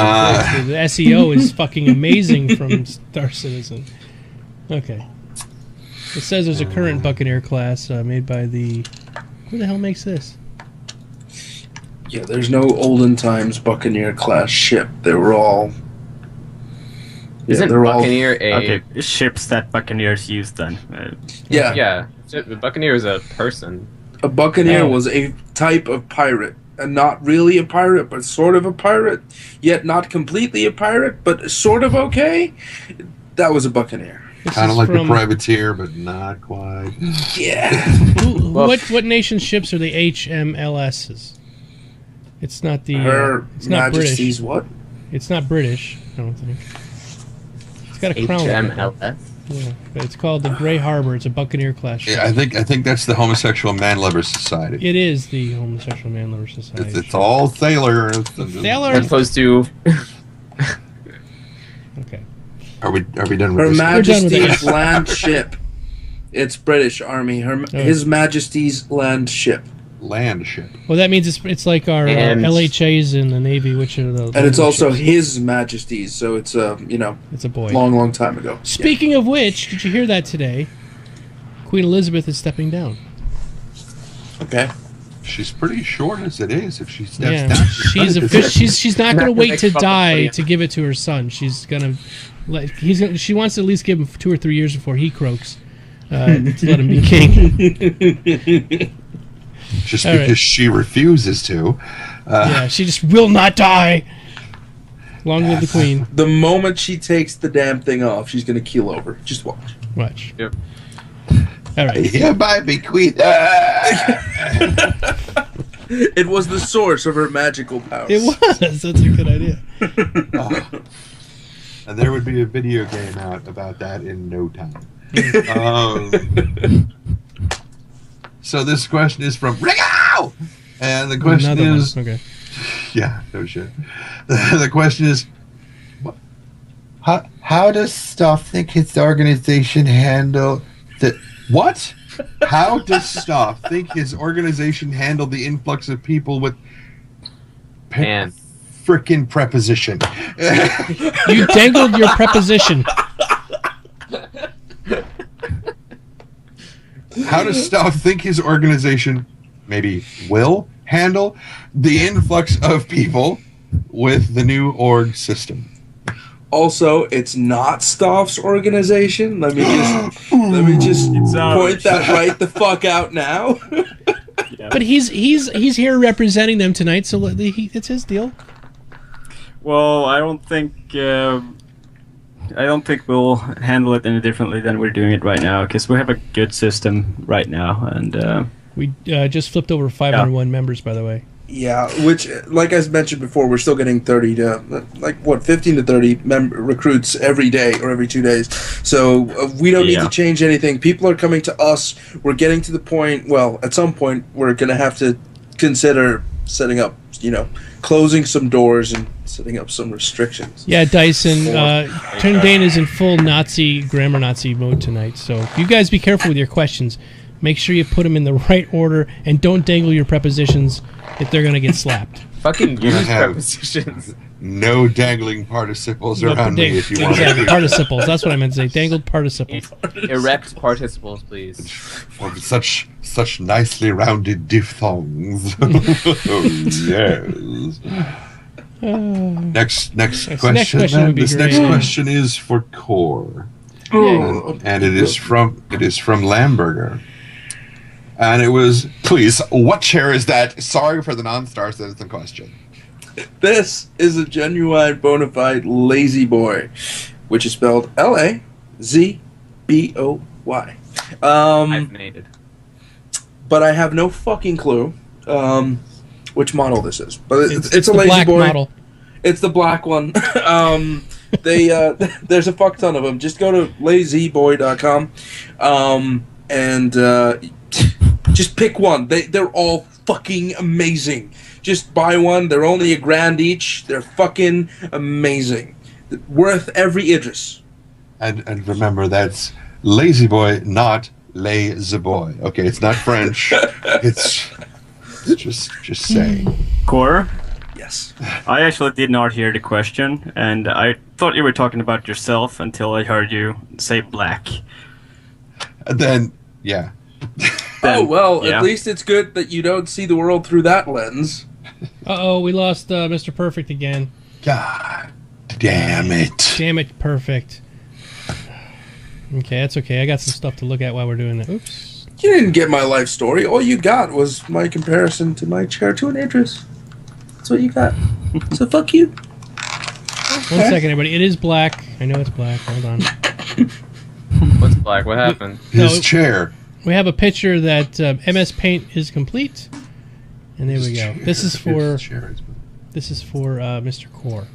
SEO is fucking amazing from Star Citizen. Okay. It says there's a current Buccaneer class made by the... Who the hell makes this?
Yeah, there's no olden times Buccaneer class ship. They were all...
Isn't Buccaneer
Okay, ships that Buccaneers used then.
Yeah.
Yeah, Buccaneer is a person.
A Buccaneer was a type of pirate. And not really a pirate, but sort of a pirate. Yet not completely a pirate, but sort of okay. That was a Buccaneer.
Kind of like a privateer, but not quite.
Yeah.
What nation's ships are the HMLSs? It's not the...
Her
it's not
Majesty's
British.
what?
It's not British, I don't think. It's got a crown.
HMLS?
Yeah, but it's called the Grey Harbor. It's a Buccaneer class ship.
Yeah, I think that's the Homosexual Man Lover Society.
It is the Homosexual Man Lover Society.
It's all sailor.
Sailor.
As opposed to.
Okay.
Are we done with
Her
this?
Majesty's land ship. It's British Army. His Majesty's land ship.
Land ship.
Well, that means it's like our LHAs in the Navy, which are the...
And it's also His Majesty's, so it's
it's a boy.
Long time ago.
Speaking of which, did you hear that today? Queen Elizabeth is stepping down.
Okay.
She's pretty short as it is. If she steps
Yeah,
down,
she's not going to wait to die to give it to her son. She's going to she wants to at least give him 2 or 3 years before he croaks to let him be king.
Just because she refuses to.
Yeah, she just will not die. Long live the queen.
The moment she takes the damn thing off, she's going to keel over. Just watch.
Watch.
Yep.
All right.
Hereby bequeath.
It was the source of her magical powers.
It was. That's a good idea.
And there would be a video game out about that in no time. So this question is from Rigo! And the question is...
Okay.
Yeah, no shit. The question is... How does Stoff think his organization handle the what? How does Stoff think his organization handle the influx of people with
Man.
frickin' preposition?
You dangled your preposition.
How does Stoff think his organization maybe will handle the influx of people with the new org system?
Also, it's not Stoff's organization. Let me just point that right the fuck out now.
Yeah.
But he's here representing them tonight, so it's his deal.
Well, I don't think we'll handle it any differently than we're doing it right now, because we have a good system right now, and
We just flipped over 501 members, by the way.
Yeah, which, like I mentioned before, we're still getting 15 to 30 recruits every day or every 2 days. So we don't need to change anything. People are coming to us. We're getting to the point, well, at some point, we're going to have to consider setting up, closing some doors and setting up some restrictions.
Yeah, Dyson, Trendane is in full grammar Nazi mode tonight, so you guys be careful with your questions. Make sure you put them in the right order, and don't dangle your prepositions if they're going to get slapped.
Fucking use prepositions.
No dangling participles around me if you want
Exactly,
to.
participles. That's what I meant to say. Dangled participles.
Erect participles, please.
Of such nicely rounded diphthongs. Yes. Next question.
Would be
This
great.
next question is for Core, and it is from Lamberger. And it was, please, what chair is that? Sorry for the non-star citizen question.
This is a genuine bona fide lazy boy, which is spelled Lazboy.
Hyphenated.
But I have no fucking clue which model this is. But it's a
the
lazy
black
boy.
model.
It's the black one. There's a fuck ton of them. Just go to lazyboy.com and just pick one. They're all fucking amazing. Just buy one. They're only $1,000 each. They're fucking amazing. Worth every Idris.
And remember, that's lazy boy, not lazy boy. Okay, it's not French. it's just saying.
Core,
Yes.
I actually did not hear the question, and I thought you were talking about yourself until I heard you say black.
And then, yeah.
Oh, well,
yeah.
at least it's good that you don't see the world through that lens.
Uh-oh, we lost Mr. Perfect again.
God damn it.
Damn it, Perfect. Okay, that's okay. I got some stuff to look at while we're doing that. Oops.
You didn't get my life story. All you got was my comparison to my chair to an Idris. That's what you got. So fuck you.
One second, everybody. It is black. I know it's black. Hold on.
What's black? What happened?
His
No.
chair.
We have a picture that MS Paint is complete. And there we go. This is for Mr. Core.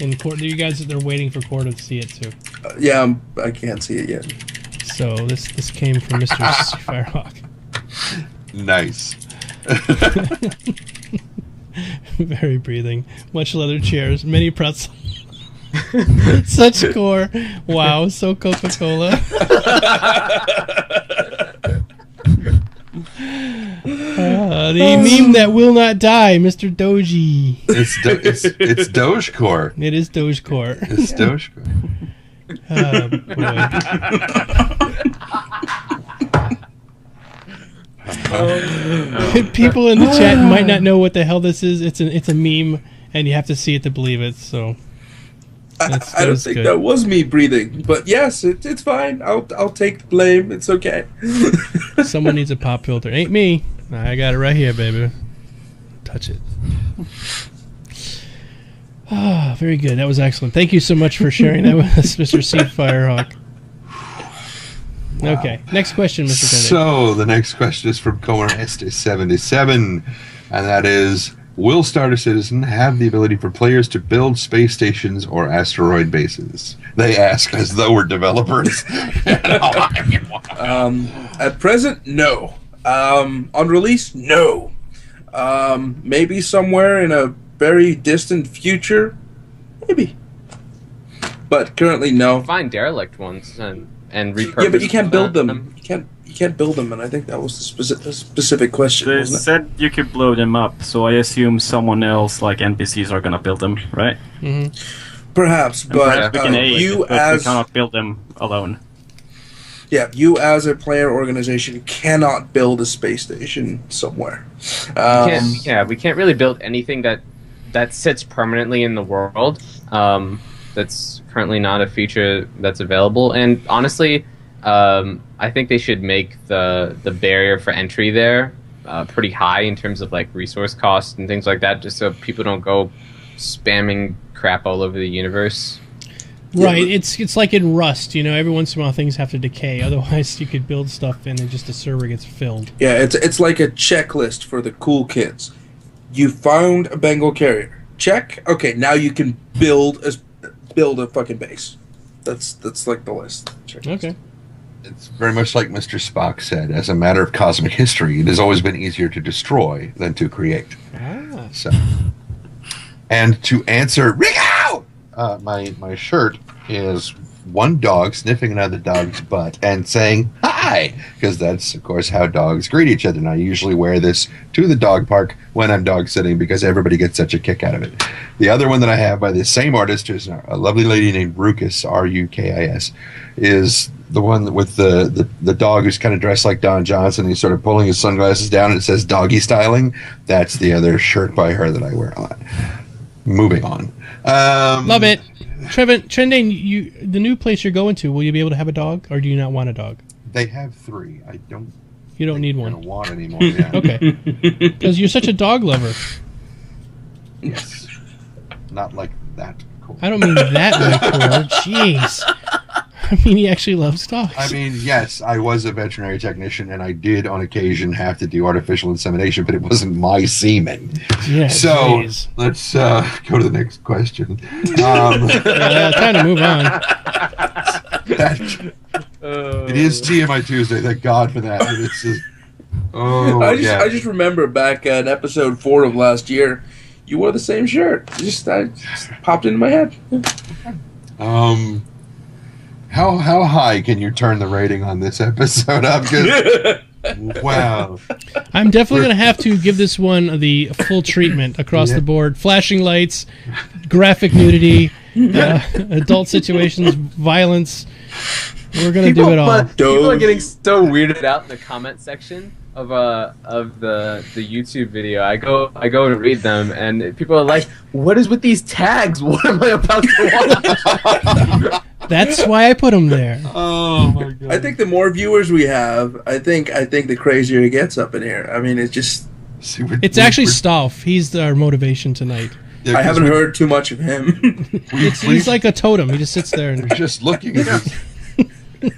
And Core, you guys, they're waiting for Core to see it too.
Yeah, I can't see it yet.
So this came from Mr. Firehawk.
Nice.
Very breathing. Much leather chairs. Many pretzels. Such Core. Wow, so Coca-Cola. The meme that will not die, Mr. Doji.
It's Dogecore.
It is Dogecore.
It's Dogecore.
Oh, boy. People in the chat might not know what the hell this is. It's a meme, and you have to see it to believe it. So
I don't think
good.
that was me breathing, but yes, it's fine. I'll take the blame. It's okay.
Someone needs a pop filter. Ain't me. I got it right here, baby. Touch it. Ah, very good. That was excellent. Thank you so much for sharing that with us, Mr. C. Firehawk. Wow. Okay, next question, Mr. Kennedy.
So the next question is from CoreofexisteNz, and that is: will Star Citizen have the ability for players to build space stations or asteroid bases? They ask as though we're developers.
At present, no. On release, no. Maybe somewhere in a very distant future, maybe. But currently, no.
Find derelict ones and repurpose.
Yeah, but you can't build them. You can't build them, and I think that was the specific question.
They
wasn't it?
said you could blow them up, so I assume someone else, like NPCs, are gonna build them, right?
Perhaps,
And
but
perhaps we can aid,
you
but we
as
cannot build them alone.
you as a player organization cannot build a space station somewhere.
We can't really build anything that sits permanently in the world. That's currently not a feature that's available. And honestly, I think they should make the barrier for entry there pretty high in terms of like resource costs and things like that, just so people don't go spamming crap all over the universe.
Right, it's like in Rust, every once in a while things have to decay, otherwise you could build stuff and then just the server gets filled.
Yeah, it's like a checklist for the cool kids. You found a Bengal carrier. Check. Okay, now you can build a fucking base. That's like the list.
Okay.
It's very much like Mr. Spock said. As a matter of cosmic history, it has always been easier to destroy than to create. So, and to answer, Rico! My shirt is one dog sniffing another dog's butt and saying hi, because that's, of course, how dogs greet each other. And I usually wear this to the dog park when I'm dog sitting because everybody gets such a kick out of it. The other one that I have by the same artist, who's a lovely lady named Rukis, Rukis, is the one with the dog who's kind of dressed like Don Johnson. He's sort of pulling his sunglasses down and it says doggy styling. That's the other shirt by her that I wear a lot. Moving on.
Love it. Trendane, the new place you're going to, will you be able to have a dog, or do you not want a dog?
They have 3. I don't.
You don't need
I
one.
don't want anymore. Yeah.
Okay. Because you're such a dog lover.
Yes. Not like that. Cool.
I don't mean that way, Core. Jeez. I mean, he actually loves dogs.
I mean, yes, I was a veterinary technician, and I did on occasion have to do artificial insemination, but it wasn't my semen.
Yeah,
so
geez.
let's go to the next question.
Time to move on.
It is TMI Tuesday. Thank God for that. It's just,
I just remember back in episode 4 of last year, you wore the same shirt. It just popped into my head.
How high can you turn the rating on this episode up? Wow.
I'm definitely going to have to give this one the full treatment across the board. Flashing lights, graphic nudity, adult situations, violence. We're going to do it all.
People are getting so weirded out in the comment section of the YouTube video. I go and read them, and people are like, "What is with these tags? What am I about to watch?"
That's why I put them there.
Oh my God.
I think the more viewers we have, I think the crazier it gets up in here. I mean, it's just.
It's actually Stoff. He's our motivation tonight.
Yeah,
I haven't heard too much of him.
He's like a totem. He just sits there and
just looking at this.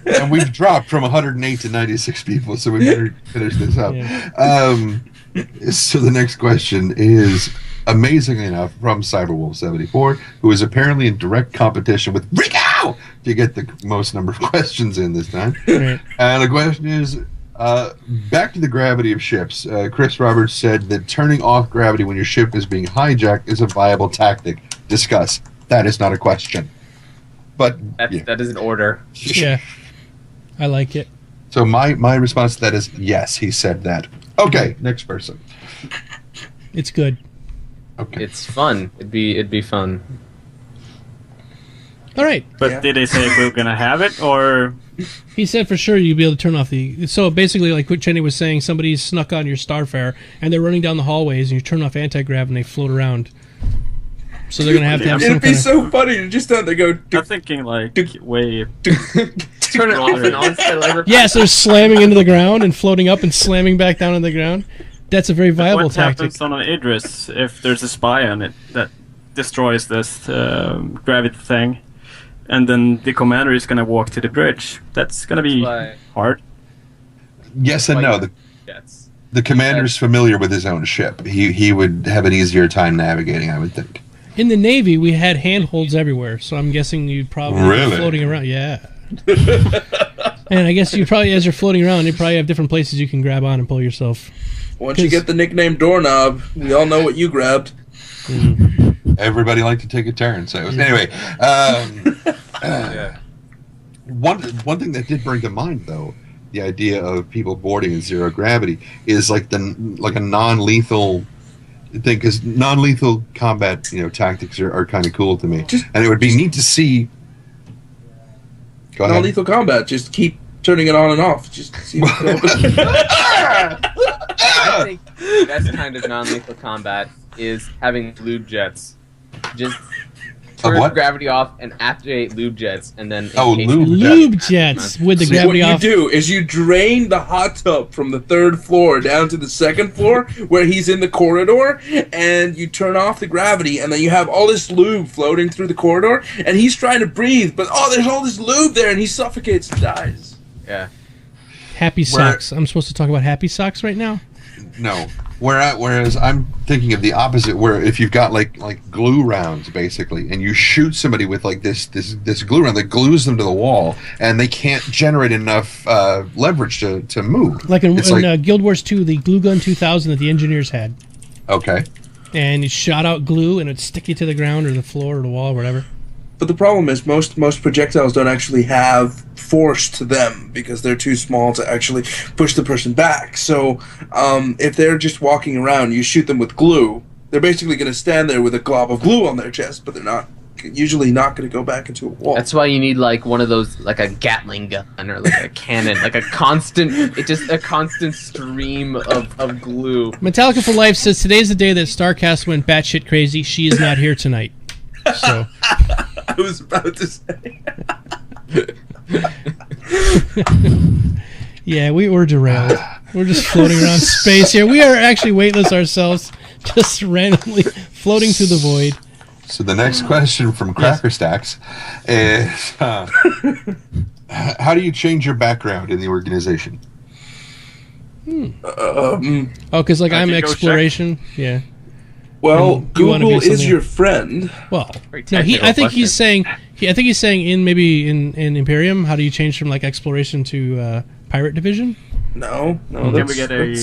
And we've dropped from 108 to 96 people, so we better finish this up.
Yeah.
So the next question is, amazingly enough, from Cyberwolf74, who is apparently in direct competition with Rico to get the most number of questions in this time.
Right.
And the question is, back to the gravity of ships. Chris Roberts said that turning off gravity when your ship is being hijacked is a viable tactic. Discuss. That is not a question. But
that is an order.
yeah, I like it.
So my response to that is yes, he said that. Okay, next person.
It's good.
Okay.
It's fun. It'd be fun.
All right.
But did they say if we were gonna have it, or
He said for sure you'd be able to turn off the... So basically, like what Jenny was saying, somebody snuck on your Starfare, and they're running down the hallways, and you turn off anti-grav, and they float around. So they're going to have some
It'd be so funny to just have to go...
I'm thinking like way
Turn it off and on.
Yeah, so they're slamming into the ground and floating up and slamming back down on the ground. That's a very viable
what
tactic.
happens on an Idris if there's a spy on it that destroys this gravity thing, and then the commander is going to walk to the bridge? That's going to be hard.
Yes and no. The commander's familiar with his own ship. He would have an easier time navigating, I would think.
In the Navy, we had handholds everywhere, so I'm guessing you'd probably be floating around. Yeah. And I guess you probably, as you're floating around, you probably have different places you can grab on and pull yourself.
Once you get the nickname Doorknob, we all know what you grabbed.
Everybody liked to take a turn. So anyway, one thing that did bring to mind though, the idea of people boarding in zero gravity is like a non-lethal thing, because non-lethal combat tactics are kind of cool to me, and it would be neat to see.
Non-lethal combat, just keep turning it on and off. Just see what happens.
I think the best kind of non-lethal combat is having lube jets. Just turn gravity off and activate lube jets, and then
lube jets with the gravity off.
What you do is you drain the hot tub from the 3rd floor down to the 2nd floor where he's in the corridor, and you turn off the gravity, and then you have all this lube floating through the corridor, and he's trying to breathe, but there's all this lube there, and he suffocates and dies.
Yeah.
Happy socks. I'm supposed to talk about happy socks right now?
No. Whereas I'm thinking of the opposite, where if you've got like glue rounds basically, and you shoot somebody with like this glue round that glues them to the wall, and they can't generate enough leverage to move.
Like in Guild Wars 2, the glue gun 2000 that the engineers had.
Okay.
And you shot out glue, and it'd stick you to the ground or the floor or the wall or whatever.
But the problem is most projectiles don't actually have force to them because they're too small to actually push the person back. So if they're just walking around, you shoot them with glue, they're basically going to stand there with a glob of glue on their chest, but they're usually not going to go back into a wall.
That's why you need like one of those, like a Gatling gun or like a cannon, like a constant stream of glue.
Metallica for Life says today's the day that StarCast went batshit crazy. She is not here tonight. So
I was about to say.
Yeah, we were derailed. We're just floating around space here. We are actually weightless ourselves, just randomly floating through the void.
So the next question from Cracker Stacks is, how do you change your background in the organization?
Because I'm exploration. Yeah.
Well, Google is your friend.
Well, no, I think he's saying in Imperium, how do you change from like exploration to pirate division?
No.
Can we get a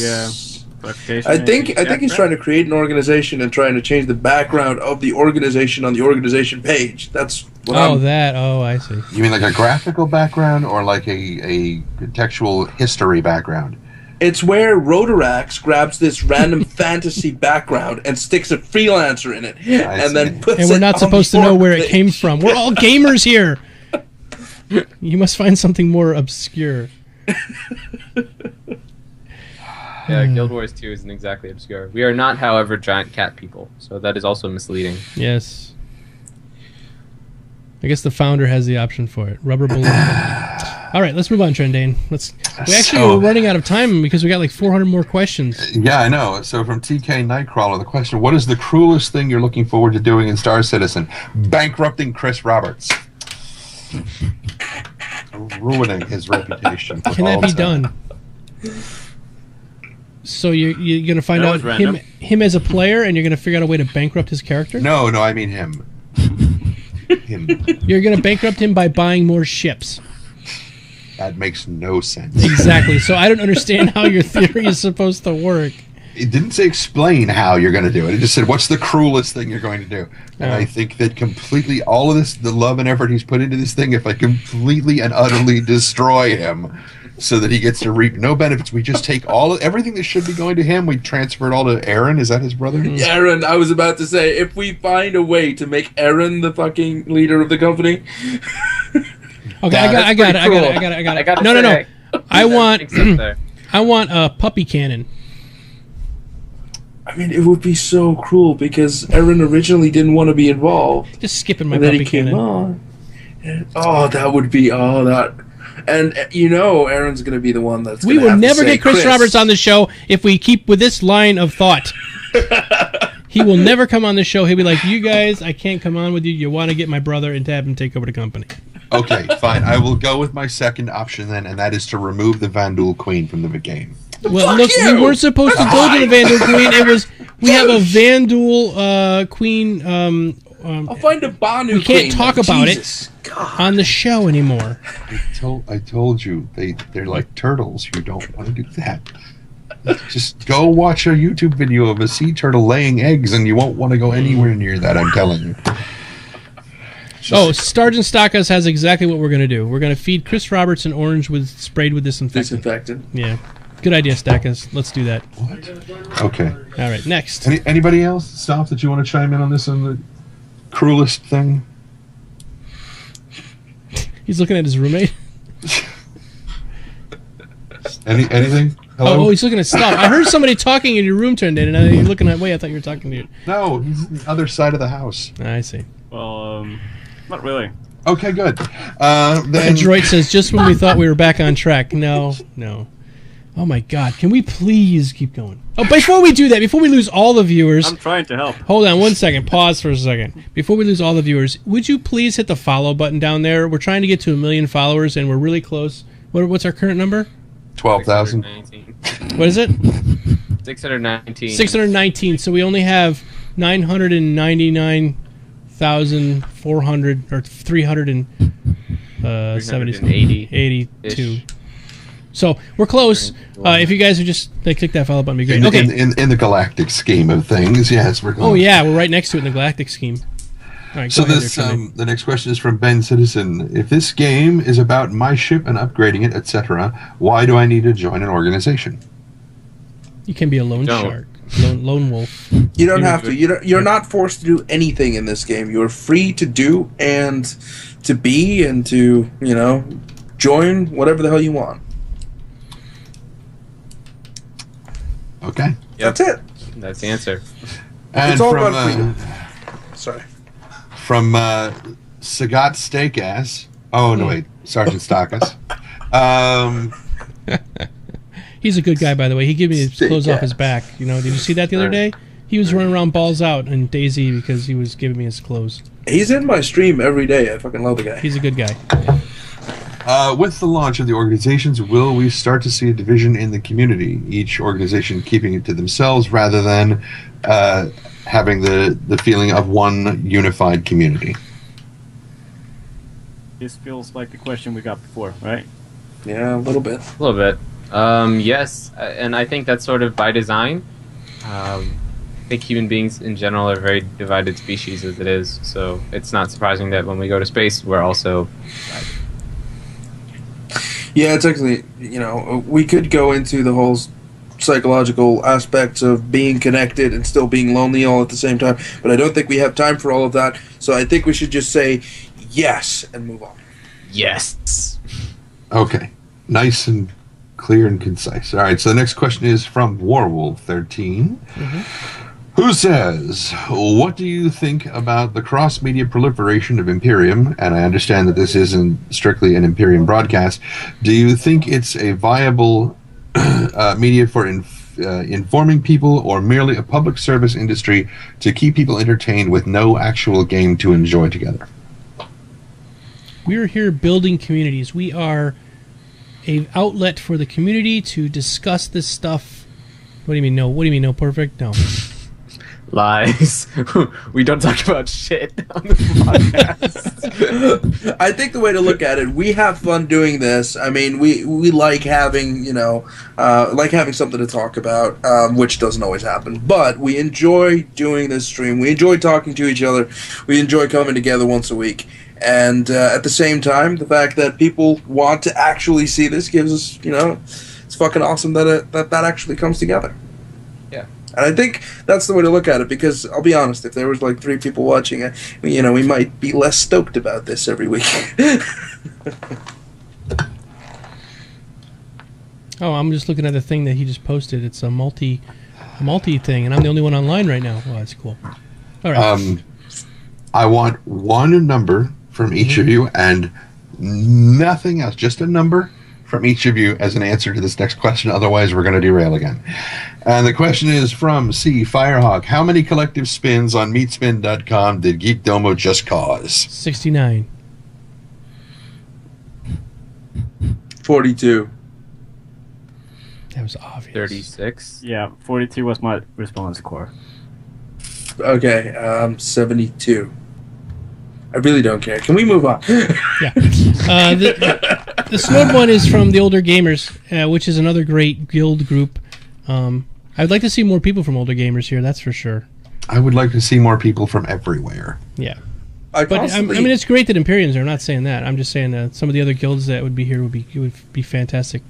clarification?
I think he's trying to create an organization and trying to change the background of the organization on the organization page. That's what
I see.
You mean like a graphical background or like a contextual history background?
It's where Rotarax grabs this random fantasy background and sticks a freelancer in it, and then puts it.
And we're not supposed to know where it came from. We're all gamers here. You must find something more obscure.
Yeah, Guild Wars 2 isn't exactly obscure. We are not, however, giant cat people, so that is also misleading.
Yes. I guess the founder has the option for it. Rubber balloon. All right, let's move on, Trendane. We're running out of time because we got like 400 more questions.
Yeah, I know. So from TK Nightcrawler, the question: what is the cruelest thing you're looking forward to doing in Star Citizen? Bankrupting Chris Roberts, ruining his reputation.
Can that be done? So you're going to find out him as a player, and you're going to figure out a way to bankrupt his character?
No, I mean him.
You're going to bankrupt him by buying more ships.
That makes no sense.
Exactly. So I don't understand how your theory is supposed to work.
It didn't say explain how you're going to do it. It just said, what's the cruelest thing you're going to do? And I think that completely all of this, the love and effort he's put into this thing, if I completely and utterly destroy him so that he gets to reap no benefits, we just take everything that should be going to him, we transfer it all to Aaron. Is that his brother?
Aaron, I was about to say, if we find a way to make Aaron the fucking leader of the company...
Okay, I got it. No. I want a puppy cannon.
I mean, it would be so cruel because Aaron originally didn't want to be involved.
Just skipping my puppy cannon.
Oh, that would be that. And Aaron's going to be the one that's.
We will never get Chris Roberts on the show if we keep with this line of thought. He will never come on the show. He'll be like, "You guys, I can't come on with you. You want to get my brother and to have him take over the company."
Okay, fine. I will go with my second option then, and that is to remove the Vandal Queen from the game.
Well, look, we weren't supposed to go to the Vandal Queen. We have a Vandal Queen.
I'll find a Banu.
We can't talk about it on the show anymore.
I told you they're like turtles. You don't want to do that. Just go watch a YouTube video of a sea turtle laying eggs, and you won't want to go anywhere near that. I'm telling you.
Sergeant Stockas has exactly what we're going to do. We're going to feed Chris Roberts an orange sprayed with disinfectant. Yeah. Good idea, Stockas. Let's do that.
What? Okay.
All right, next.
Anybody else, Stoff, that you want to chime in on this, on the cruelest thing?
He's looking at his roommate.
Anything? Hello?
Oh, he's looking at stuff. I heard somebody talking in your room, Trendane, and you're looking at way. I thought you were talking to you.
No, he's on the other side of the house.
I see.
Well, not really.
Okay, good.
And Droid says, just when we thought we were back on track. No. Oh my God! Can we please keep going? Oh, before we do that, before we lose all the viewers,
I'm trying to help.
Hold on 1 second. Pause for a second. Before we lose all the viewers, would you please hit the follow button down there? We're trying to get to 1 million followers, and we're really close. What's our current number?
12,000.
What is it?
619.
619. So we only have 999,400 or 382. So we're close. If you guys would just click that follow button, it'd be great. Okay.
In the galactic scheme of things, yes, we're close.
Oh yeah, we're right next to it in the galactic scheme. All right,
so the next question is from Ben Citizen. If this game is about my ship and upgrading it, etc., why do I need to join an organization?
You can be a lone shark, lone wolf.
You don't have to. You're not forced to do anything in this game. You're free to do and to be and to join whatever the hell you want.
Okay.
Yep. That's it.
That's the answer.
And
it's all about freedom. Sorry.
From Sagat Steakass. Oh, no, wait. Sergeant Stockas.
He's a good guy, by the way. He gave me his clothes off his back. Did you see that the other day? He was running around balls out in DayZ because he was giving me his clothes.
He's in my stream every day. I fucking love the guy.
He's a good guy.
With the launch of the organizations, will we start to see a division in the community, each organization keeping it to themselves rather than having the feeling of one unified community?
This feels like the question we got before, right?
Yeah, a little bit.
A little bit. Yes, and I think that's sort of by design. I think human beings in general are a very divided species as it is, so it's not surprising that when we go to space, we're also divided.
Yeah, it's actually, we could go into the whole psychological aspects of being connected and still being lonely all at the same time, but I don't think we have time for all of that, so I think we should just say yes and move on.
Yes.
Okay. Nice and clear and concise. All right, so the next question is from Warwolf13. Who says, what do you think about the cross-media proliferation of Imperium? And I understand that this isn't strictly an Imperium broadcast. Do you think it's a viable media for informing people or merely a public service industry to keep people entertained with no actual game to enjoy together?
We're here building communities. We are an outlet for the community to discuss this stuff. What do you mean no? What do you mean no? Perfect? No.
Lies. We don't talk about shit on this podcast.
I think the way to look at it, we have fun doing this. I mean, we like having, having something to talk about, which doesn't always happen. But we enjoy doing this stream. We enjoy talking to each other. We enjoy coming together once a week. And at the same time, the fact that people want to actually see this gives us, it's fucking awesome that that actually comes together.
Yeah.
And I think that's the way to look at it, because I'll be honest, if there was like 3 people watching it, we might be less stoked about this every week.
Oh, I'm just looking at the thing that he just posted. It's a multi thing, and I'm the only one online right now. Oh, that's cool. All right.
I want one number from each of you and nothing else, just a number from each of you as an answer to this next question. Otherwise, we're going to derail again. And the question is from C. Firehawk. How many collective spins on meatspin.com did Geekdomo just cause?
69.
42.
That was obvious.
36.
Yeah, 42 was my response, Core.
Okay, 72. I really don't care. Can we move on?
Yeah. The Snowed one is from the Older Gamers, which is another great guild group. I'd like to see more people from older gamers here. That's for sure.
I would like to see more people from everywhere.
Yeah. But I mean, it's great that Imperium's there. I'm not saying that. I'm just saying that some of the other guilds that would be here would be fantastic.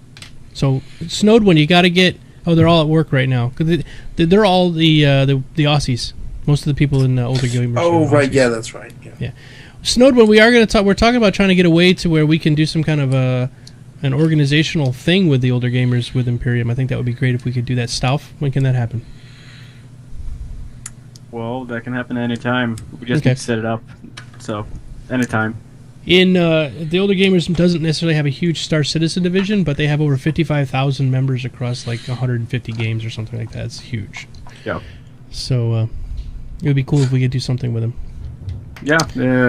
So Snowed One, you got to get. Oh, they're all at work right now because they're all the Aussies. Most of the people in older gamers.
Oh, right. Yeah, that's right.
Yeah. Snowed One, we are going to talk. We're talking about trying to get a way to where we can do some kind of an organizational thing with the older gamers with Imperium. I think that would be great if we could do that. Stoff, when can that happen?
Well, that can happen anytime. We just need to set it up. So, anytime.
In the older gamers doesn't necessarily have a huge Star Citizen division, but they have over 55,000 members across like 150 games or something like that. It's huge.
Yeah.
So it would be cool if we could do something with them.
Yeah,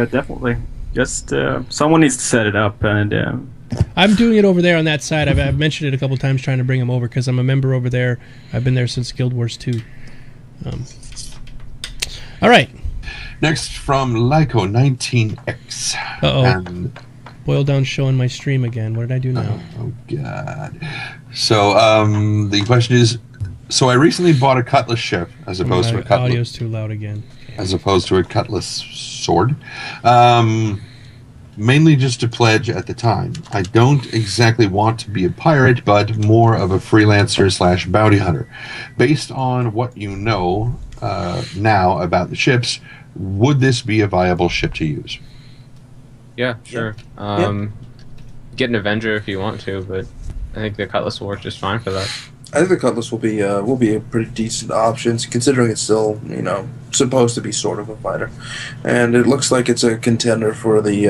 definitely. Just someone needs to set it up, and
I'm doing it over there on that side. I've mentioned it a couple times, trying to bring them over because I'm a member over there. I've been there since Guild Wars 2. All right.
Next from Lyco19X.
Uh-oh. Boil down showing my stream again. What did I do now?
Oh, God. So, the question is, so I recently bought a cutlass ship as opposed to a cutlass.
Audio's too loud again. Okay.
As opposed to a cutlass sword. Mainly just to pledge at the time. I don't exactly want to be a pirate, but more of a freelancer / bounty hunter. Based on what you know now about the ships, would this be a viable ship to use?
Yeah, sure. Get an Avenger if you want to, but I think the Cutlass will work just fine for that.
I think the Cutlass will be a pretty decent option, considering it's still, supposed to be sort of a fighter, and it looks like it's a contender for the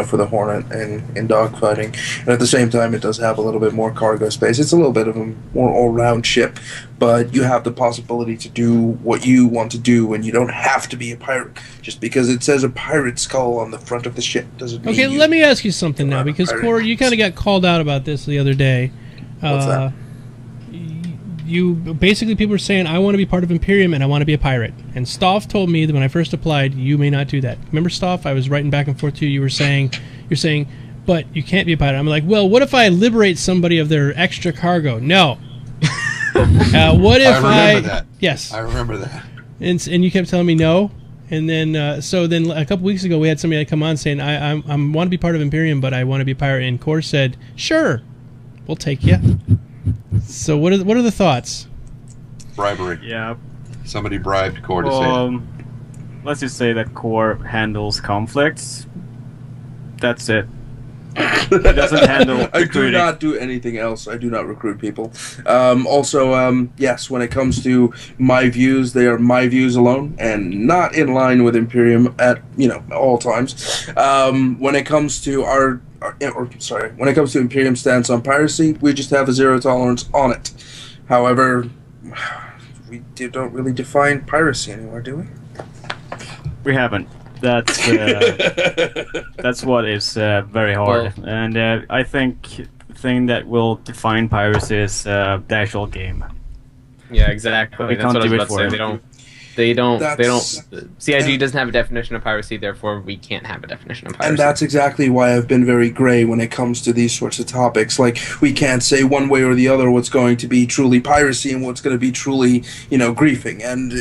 for the Hornet in dogfighting. And at the same time, it does have a little bit more cargo space. It's a little bit of a more all-round ship, but you have the possibility to do what you want to do, and you don't have to be a pirate. Just because it says a pirate skull on the front of the ship doesn't mean.
Okay, let me ask you something now, because Corey, you kind of got called out about this the other day.
What's that?
You basically, people are saying, I want to be part of Imperium and I want to be a pirate. And Stoff told me that when I first applied, you may not do that. Remember, Stoff? I was writing back and forth to you. You're saying, but you can't be a pirate. I'm like, well, what if I liberate somebody of their extra cargo? No. What if
I remember that.
Yes.
I remember that.
And you kept telling me no. And then, so then a couple weeks ago, we had somebody come on saying, I want to be part of Imperium, but I want to be a pirate. And Core said, sure, we'll take you. So what are the thoughts?
Bribery.
Yeah.
Somebody bribed Core to say it.
Let's just say that Core handles conflicts. That's it. It doesn't handle
I
recruiting.
do not do anything else. I do not recruit people. Also, yes, when it comes to my views, they are my views alone and not in line with Imperium at all times. When it comes to when it comes to Imperium stance on piracy, we just have a zero tolerance on it. However, we don't really define piracy anymore, do we?
We haven't. That's what is very hard.
Well,
and I think the thing that will define piracy is the actual game.
Yeah, exactly.
We
That's
can't
what I was
do it
about to
for
say.
them.
They don't.
That's-
CIG doesn't have a definition of piracy, therefore we can't have a definition of piracy.
And that's exactly why I've been very gray when it comes to these sorts of topics. Like, we can't say one way or the other what's going to be truly piracy and what's going to be truly, griefing. And,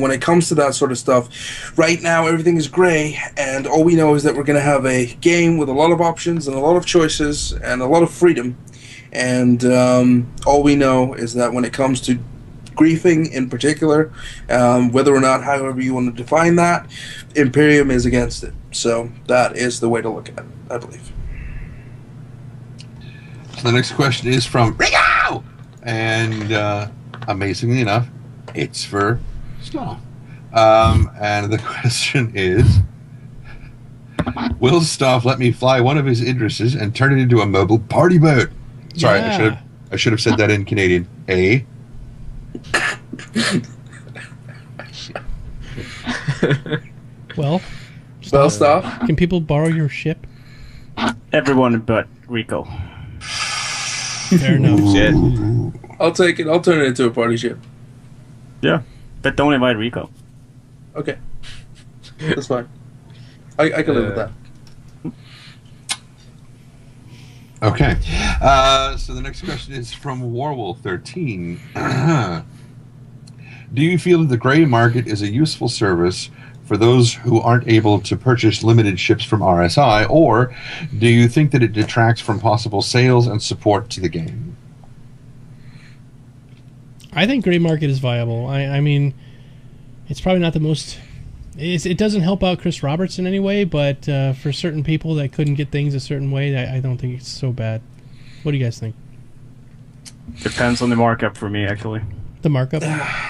when it comes to that sort of stuff, right now everything is gray, and all we know is that we're going to have a game with a lot of options and a lot of choices and a lot of freedom. And all we know is that when it comes to griefing in particular, whether or not, however you want to define that, Imperium is against it. So that is the way to look at it, I believe.
So the next question is from Rico! And amazingly enough, it's for Stoff. And the question is, will Stoff let me fly one of his Idrises and turn it into a mobile party boat? Sorry,
Yeah.
I should have said that in Canadian. A.
Well,
Stuff.
can people borrow your ship?
Everyone but Rico.
Fair enough.
Shit.
I'll take it. I'll turn it into a party ship.
Yeah, but don't invite Rico.
Okay. That's fine. I can live with that.
Okay. So the next question is from Warwolf13. Do you feel that the gray market is a useful service for those who aren't able to purchase limited ships from RSI, or do you think that it detracts from possible sales and support to the game?
I think gray market is viable. I mean, it's probably not the most... It doesn't help out Chris Roberts in any way, but for certain people that couldn't get things a certain way, I don't think it's so bad. What do you guys think?
Depends on the markup for me, actually.
The markup?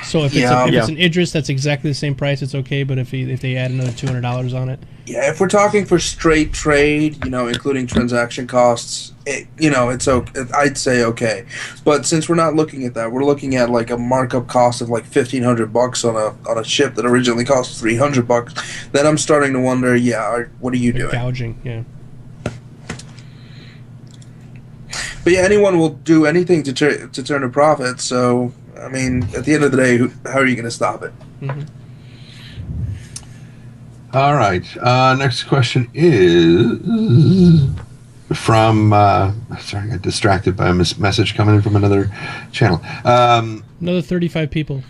So if it's an Idris that's exactly the same price, it's okay, but if they add another $200 on it?
Yeah, if we're talking for straight trade, including transaction costs, it's okay. I'd say okay. But since we're not looking at that, we're looking at like a markup cost of like $1,500 on a ship that originally cost $300. Then I'm starting to wonder, what are you doing?
Gouging, yeah.
But yeah, anyone will do anything to turn a profit. So I mean, at the end of the day, how are you going to stop it?
Mm-hmm.
All right. Next question is from... sorry, I got distracted by a message coming in from another channel.
Another 35 people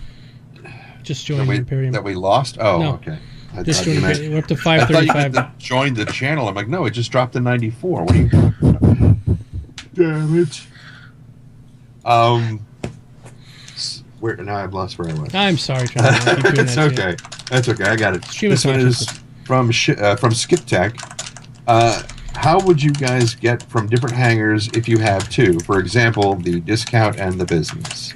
just joined Imperium.
That we lost? Oh,
no.
Okay.
Just joined Imperium. We're up to 535.
I thought you joined the channel. I'm like, no, it just dropped to 94. What are you talking about? Damn it. Now I've lost where I was.
I'm sorry, Trendane.
It's okay. That's okay. I got it. This one is from Skip Tech. How would you guys get from different hangars if you have two? For example, the discount and the business.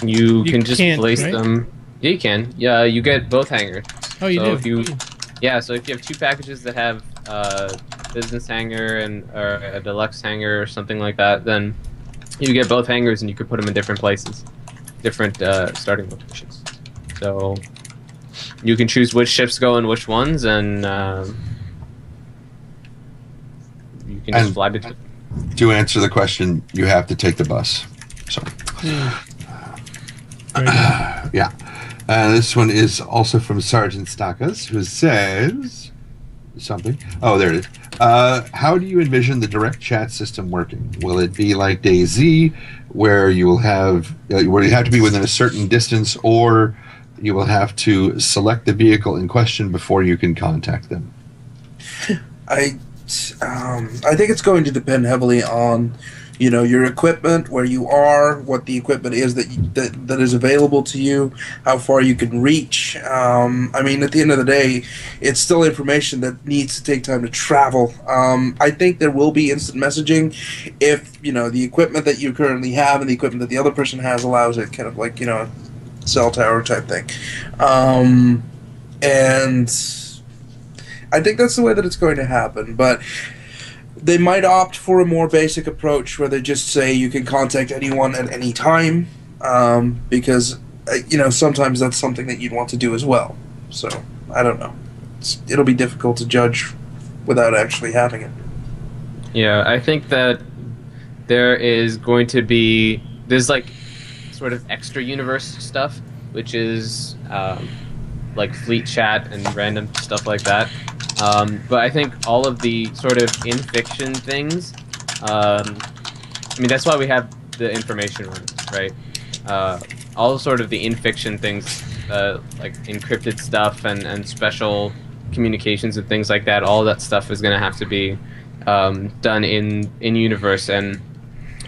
You can just place them. Yeah, you can. Yeah, you get both hangars.
Oh, you do?
So if you have two packages that have business hangar or a deluxe hangar or something like that, then you get both hangars and you could put them in different places, different starting locations. So you can choose which ships go in which ones, and you can just fly between.
To answer the question, you have to take the bus. So, yeah. This one is also from Sergeant Stakas, who says something. Oh, there it is. How do you envision the direct chat system working? Will it be like DayZ, where you will have to be within a certain distance, or you will have to select the vehicle in question before you can contact them?
I think it's going to depend heavily on your equipment, where you are, what the equipment is that is available to you, how far you can reach. I mean, at the end of the day, it's still information that needs to take time to travel. I think there will be instant messaging if the equipment that you currently have and the equipment that the other person has allows it, kind of like a cell tower type thing. And I think that's the way that it's going to happen, but they might opt for a more basic approach where they just say you can contact anyone at any time, because sometimes that's something that you'd want to do as well. So I don't know. It'll be difficult to judge without actually having it.
Yeah, I think that there's like sort of extra universe stuff, which is like fleet chat and random stuff like that. But I think all of the sort of in-fiction things, I mean, that's why we have the information rooms, right? All sort of the in-fiction things, like encrypted stuff and special communications and things like that, all that stuff is going to have to be done in-universe and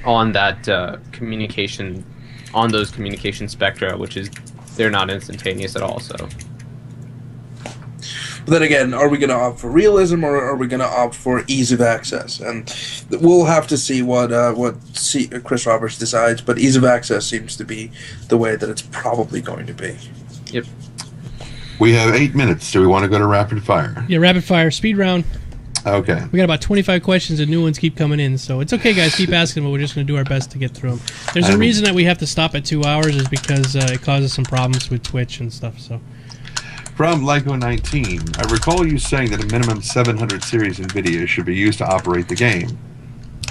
on that communication, on those communication spectra, which is, they're not instantaneous at all, so...
But then again, are we going to opt for realism or are we going to opt for ease of access? And we'll have to see what Chris Roberts decides, but ease of access seems to be the way that it's probably going to be.
Yep.
We have 8 minutes. Do we want to go to rapid fire?
Yeah, rapid fire, speed round.
Okay.
We got about 25 questions and new ones keep coming in, so it's okay, guys. Keep asking, but we're just going to do our best to get through them. There's a reason that we have to stop at 2 hours is because it causes some problems with Twitch and stuff, so...
From Lyco19, I recall you saying that a minimum 700 series NVIDIA should be used to operate the game.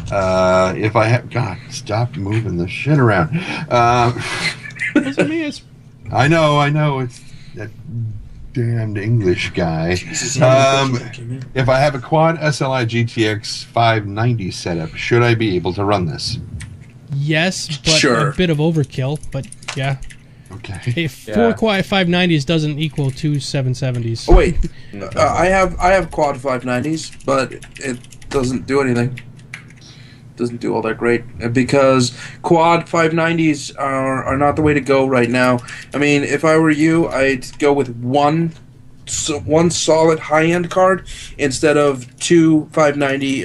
If I have... God, stop moving the shit around.
Wasn't me.
I know. It's damned English guy.
Jesus,
If I have a quad SLI GTX 590 setup, should I be able to run this?
Yes, but
Sure.
a bit of overkill. But yeah,
Okay.
four quad 590s doesn't equal two 770s.
Oh wait, I have quad 590s, but it doesn't do anything. Doesn't do all that great because quad 590s are not the way to go right now. I mean, if I were you, I'd go with one solid high-end card instead of two 590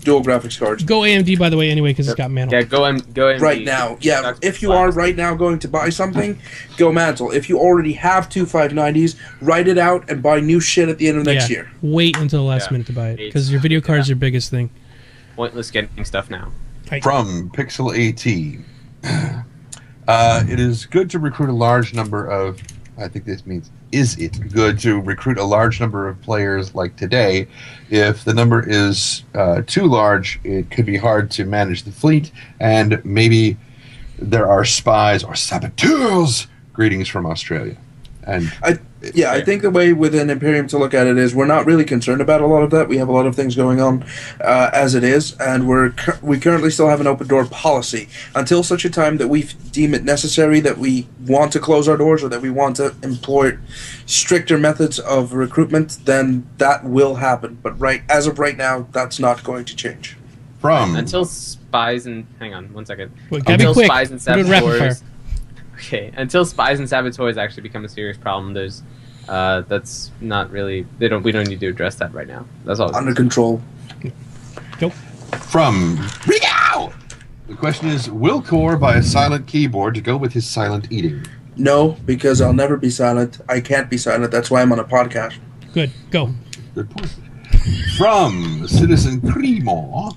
dual graphics cards.
Go AMD, by the way, anyway, because it's got mantle.
Yeah, go AMD.
Right now, yeah. If you are right now going to buy something, go Mantle. If you already have two 590s, write it out and buy new shit at the end of next year.
Wait until the last minute to buy it because your video card is your biggest thing.
Pointless getting stuff now.
From Pixel AT. It is good to recruit a large number of... I think this means, is it good to recruit a large number of players like today? If the number is too large, it could be hard to manage the fleet, and maybe there are spies or saboteurs. Greetings from Australia. And
I think the way within Imperium to look at it is we're not really concerned about a lot of that. We have a lot of things going on as it is, and we currently still have an open door policy. Until such a time that we deem it necessary that we want to close our doors or that we want to employ stricter methods of recruitment, then that will happen. But as of right now, that's not going to change.
Until spies and... Hang on, 1 second.
Wait, gotta be quick.
Spies and
We're doing rapid fire.
saboteurs... Okay, until spies and saboteurs actually become a serious problem, there's that's not really we don't need to address that right now. That's all.
Under control.
Nope.
From Rigow! The question is, will Core buy a silent keyboard to go with his silent eating?
No, because I'll never be silent. I can't be silent. That's why I'm on a podcast.
Good. Go.
Good point. From Citizen Cremo.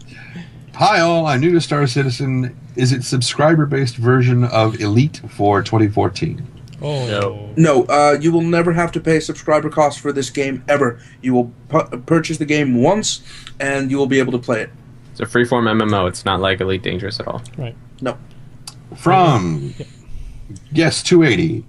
Hi all, I'm new to Star Citizen. Is it subscriber-based version of Elite for 2014?
Oh.
No, you will never have to pay subscriber costs for this game, ever. You will purchase the game once, and you will be able to play it.
It's a freeform MMO. It's not like Elite Dangerous at all.
Right.
No.
From Yes 280.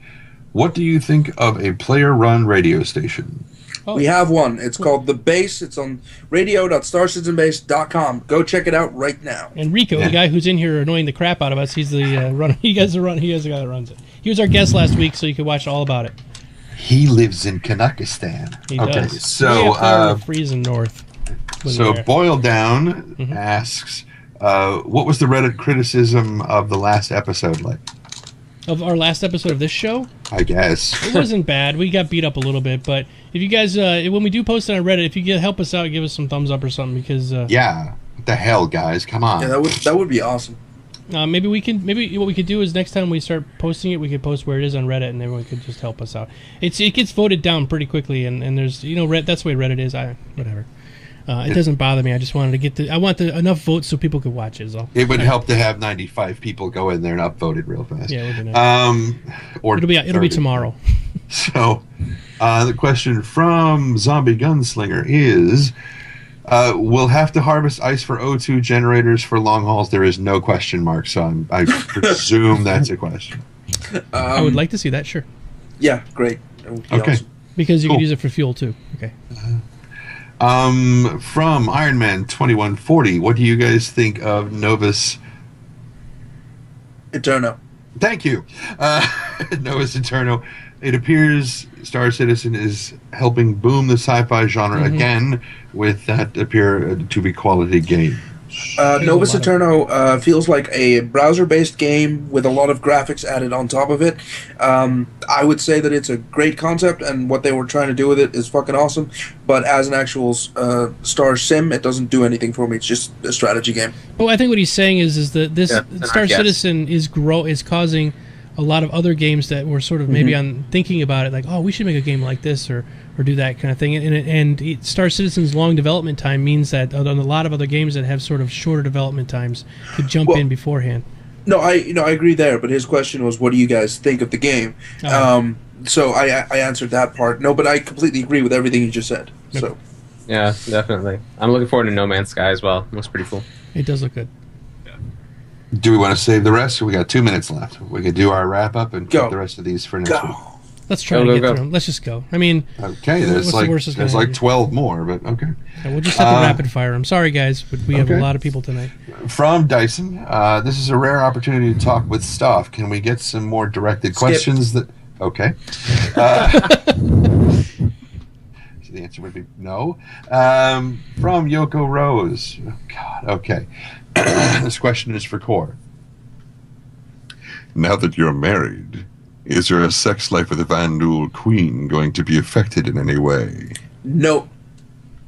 What do you think of a player-run radio station?
Oh.
We have one. It's called The Base. It's on radio.starcitizenbase.com. Go check it out right now.
And Rico, the guy who's in here annoying the crap out of us, he's the runner. He is the guy that runs it. He was our guest last week, so you could watch all about it.
He lives in Kanakistan.
He does.
So
freezing north.
So Boiled Down asks, what was the Reddit criticism of the last episode like?
Of our last episode of this show?
I guess.
It wasn't bad. We got beat up a little bit, but if you guys, when we do post it on Reddit, if you help us out, give us some thumbs up or something, because...
yeah. What the hell, guys? Come on.
Yeah, that would be awesome.
Maybe what we could do is next time we start posting it, we could post where it is on Reddit, and everyone could just help us out. It gets voted down pretty quickly, and there's, that's the way Reddit is. Whatever. It doesn't bother me. I just wanted to get I want enough votes so people could watch it. Is all.
It would help to have 95 people go in there and upvote it real fast.
Yeah, it would be nice.
Or
it'll be tomorrow.
So, the question from Zombie Gunslinger is, we'll have to harvest ice for O2 generators for long hauls. There is no question mark, so I presume that's a question.
I would like to see that, sure.
Yeah, great.
Okay.
Awesome.
Because you could use it for fuel, too. Okay.
From Iron Man 2140, what do you guys think of Novus
Eterno?
Thank you. Novus Eterno. It appears Star Citizen is helping boom the sci-fi genre again with that appear to be quality game.
Novus Eterno feels like a browser-based game with a lot of graphics added on top of it. I would say that it's a great concept, and what they were trying to do with it is fucking awesome. But as an actual Star Sim, it doesn't do anything for me. It's just a strategy game.
Well, I think what he's saying is that this Star Citizen is causing a lot of other games that were sort of maybe on thinking about it, like, oh, we should make a game like this or do that kind of thing. And Star Citizen's long development time means that a lot of other games that have sort of shorter development times could jump in beforehand.
No, I agree there. But his question was, what do you guys think of the game? So I answered that part. No, but I completely agree with everything you just said.
Yep.
So
yeah, definitely. I'm looking forward to No Man's Sky as well. It looks pretty cool.
It does look good.
Do we want to save the rest? We got 2 minutes left. We could do our wrap up and keep the rest of these for next week.
Let's try to get through them. Let's just go. I mean,
okay, there's like 12 more, but okay.
Yeah, we'll just have to rapid fire them. Sorry, guys, but we have a lot of people tonight.
From Dyson, this is a rare opportunity to talk with Stoff. Can we get some more directed questions? Okay. So the answer would be no. From Yoko Rose. Oh, God, okay. This question is for Core.
Now that you're married, is your sex life with the Vandul Queen going to be affected in any way?
No.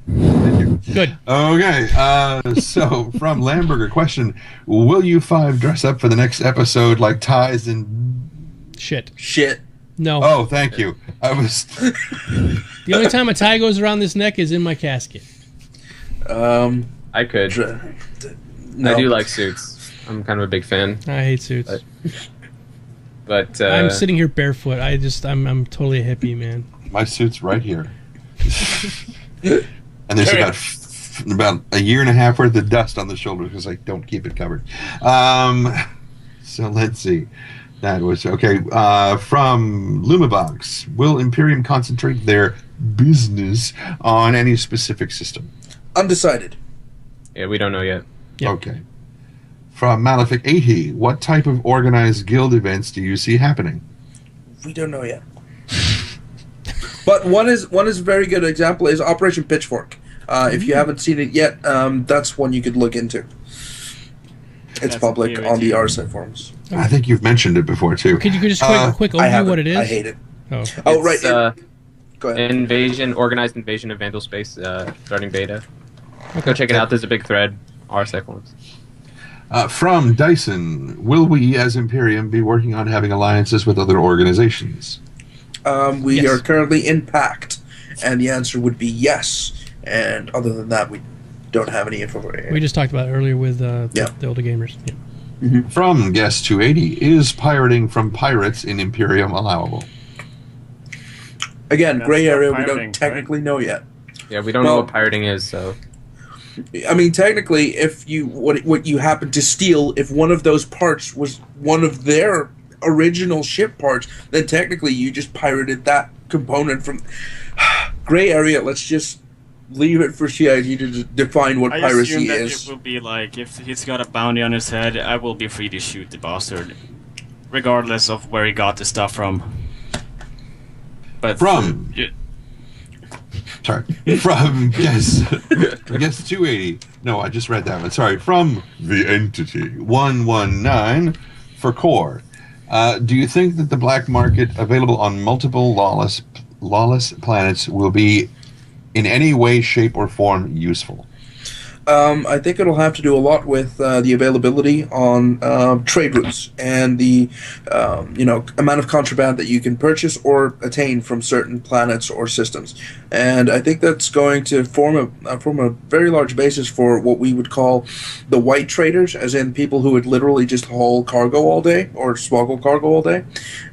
Good.
Okay. So, from Lamberger, question: will you five dress up for the next episode like ties and
shit? No.
Oh, thank you. I was.
The only time a tie goes around this neck is in my casket.
I could. No. I do like suits. I'm kind of a big fan.
I hate suits.
But
I'm sitting here barefoot. I'm totally a hippie, man.
My suit's right here. And there's about a year and a half worth of dust on the shoulders because I don't keep it covered. So let's see. That was okay. From Lumabox, will Imperium concentrate their business on any specific system?
Undecided.
Yeah, we don't know yet.
Yep.
Okay. From Malefic 80, what type of organized guild events do you see happening?
We don't know yet. But one is a very good example is Operation Pitchfork. If you haven't seen it yet, that's one you could look into. It's public on the RSI forums.
I think you've mentioned it before too.
Could you just quick overview what it is?
I hate it.
Oh,
right. Go ahead.
Organized invasion of Vandal space, starting beta. Go check it out. There's a big thread. RSI forums.
From Dyson, will we as Imperium be working on having alliances with other organizations?
We are currently in Pact, and the answer would be yes. And other than that, we don't have any info.
We just talked about it earlier with the older gamers. Yeah.
Mm-hmm. From Guest 280, is pirating from pirates in Imperium allowable?
Again, gray area. We don't technically know yet.
Yeah, we don't know what pirating is, so.
I mean, technically, if what you happen to steal, if one of those parts was one of their original ship parts, then technically you just pirated that component from gray area. Let's just leave it for CIG to define what piracy is. I assume that
it will be like, if he's got a bounty on his head, I will be free to shoot the bastard, regardless of where he got the stuff from. But
from Guess 280. No, I just read that one. Sorry. From the Entity 119 for Core. Do you think that the black market available on multiple lawless planets will be in any way, shape, or form useful?
I think it'll have to do a lot with the availability on trade routes and the amount of contraband that you can purchase or attain from certain planets or systems. And I think that's going to form a very large basis for what we would call the white traders, as in people who would literally just haul cargo all day or smuggle cargo all day.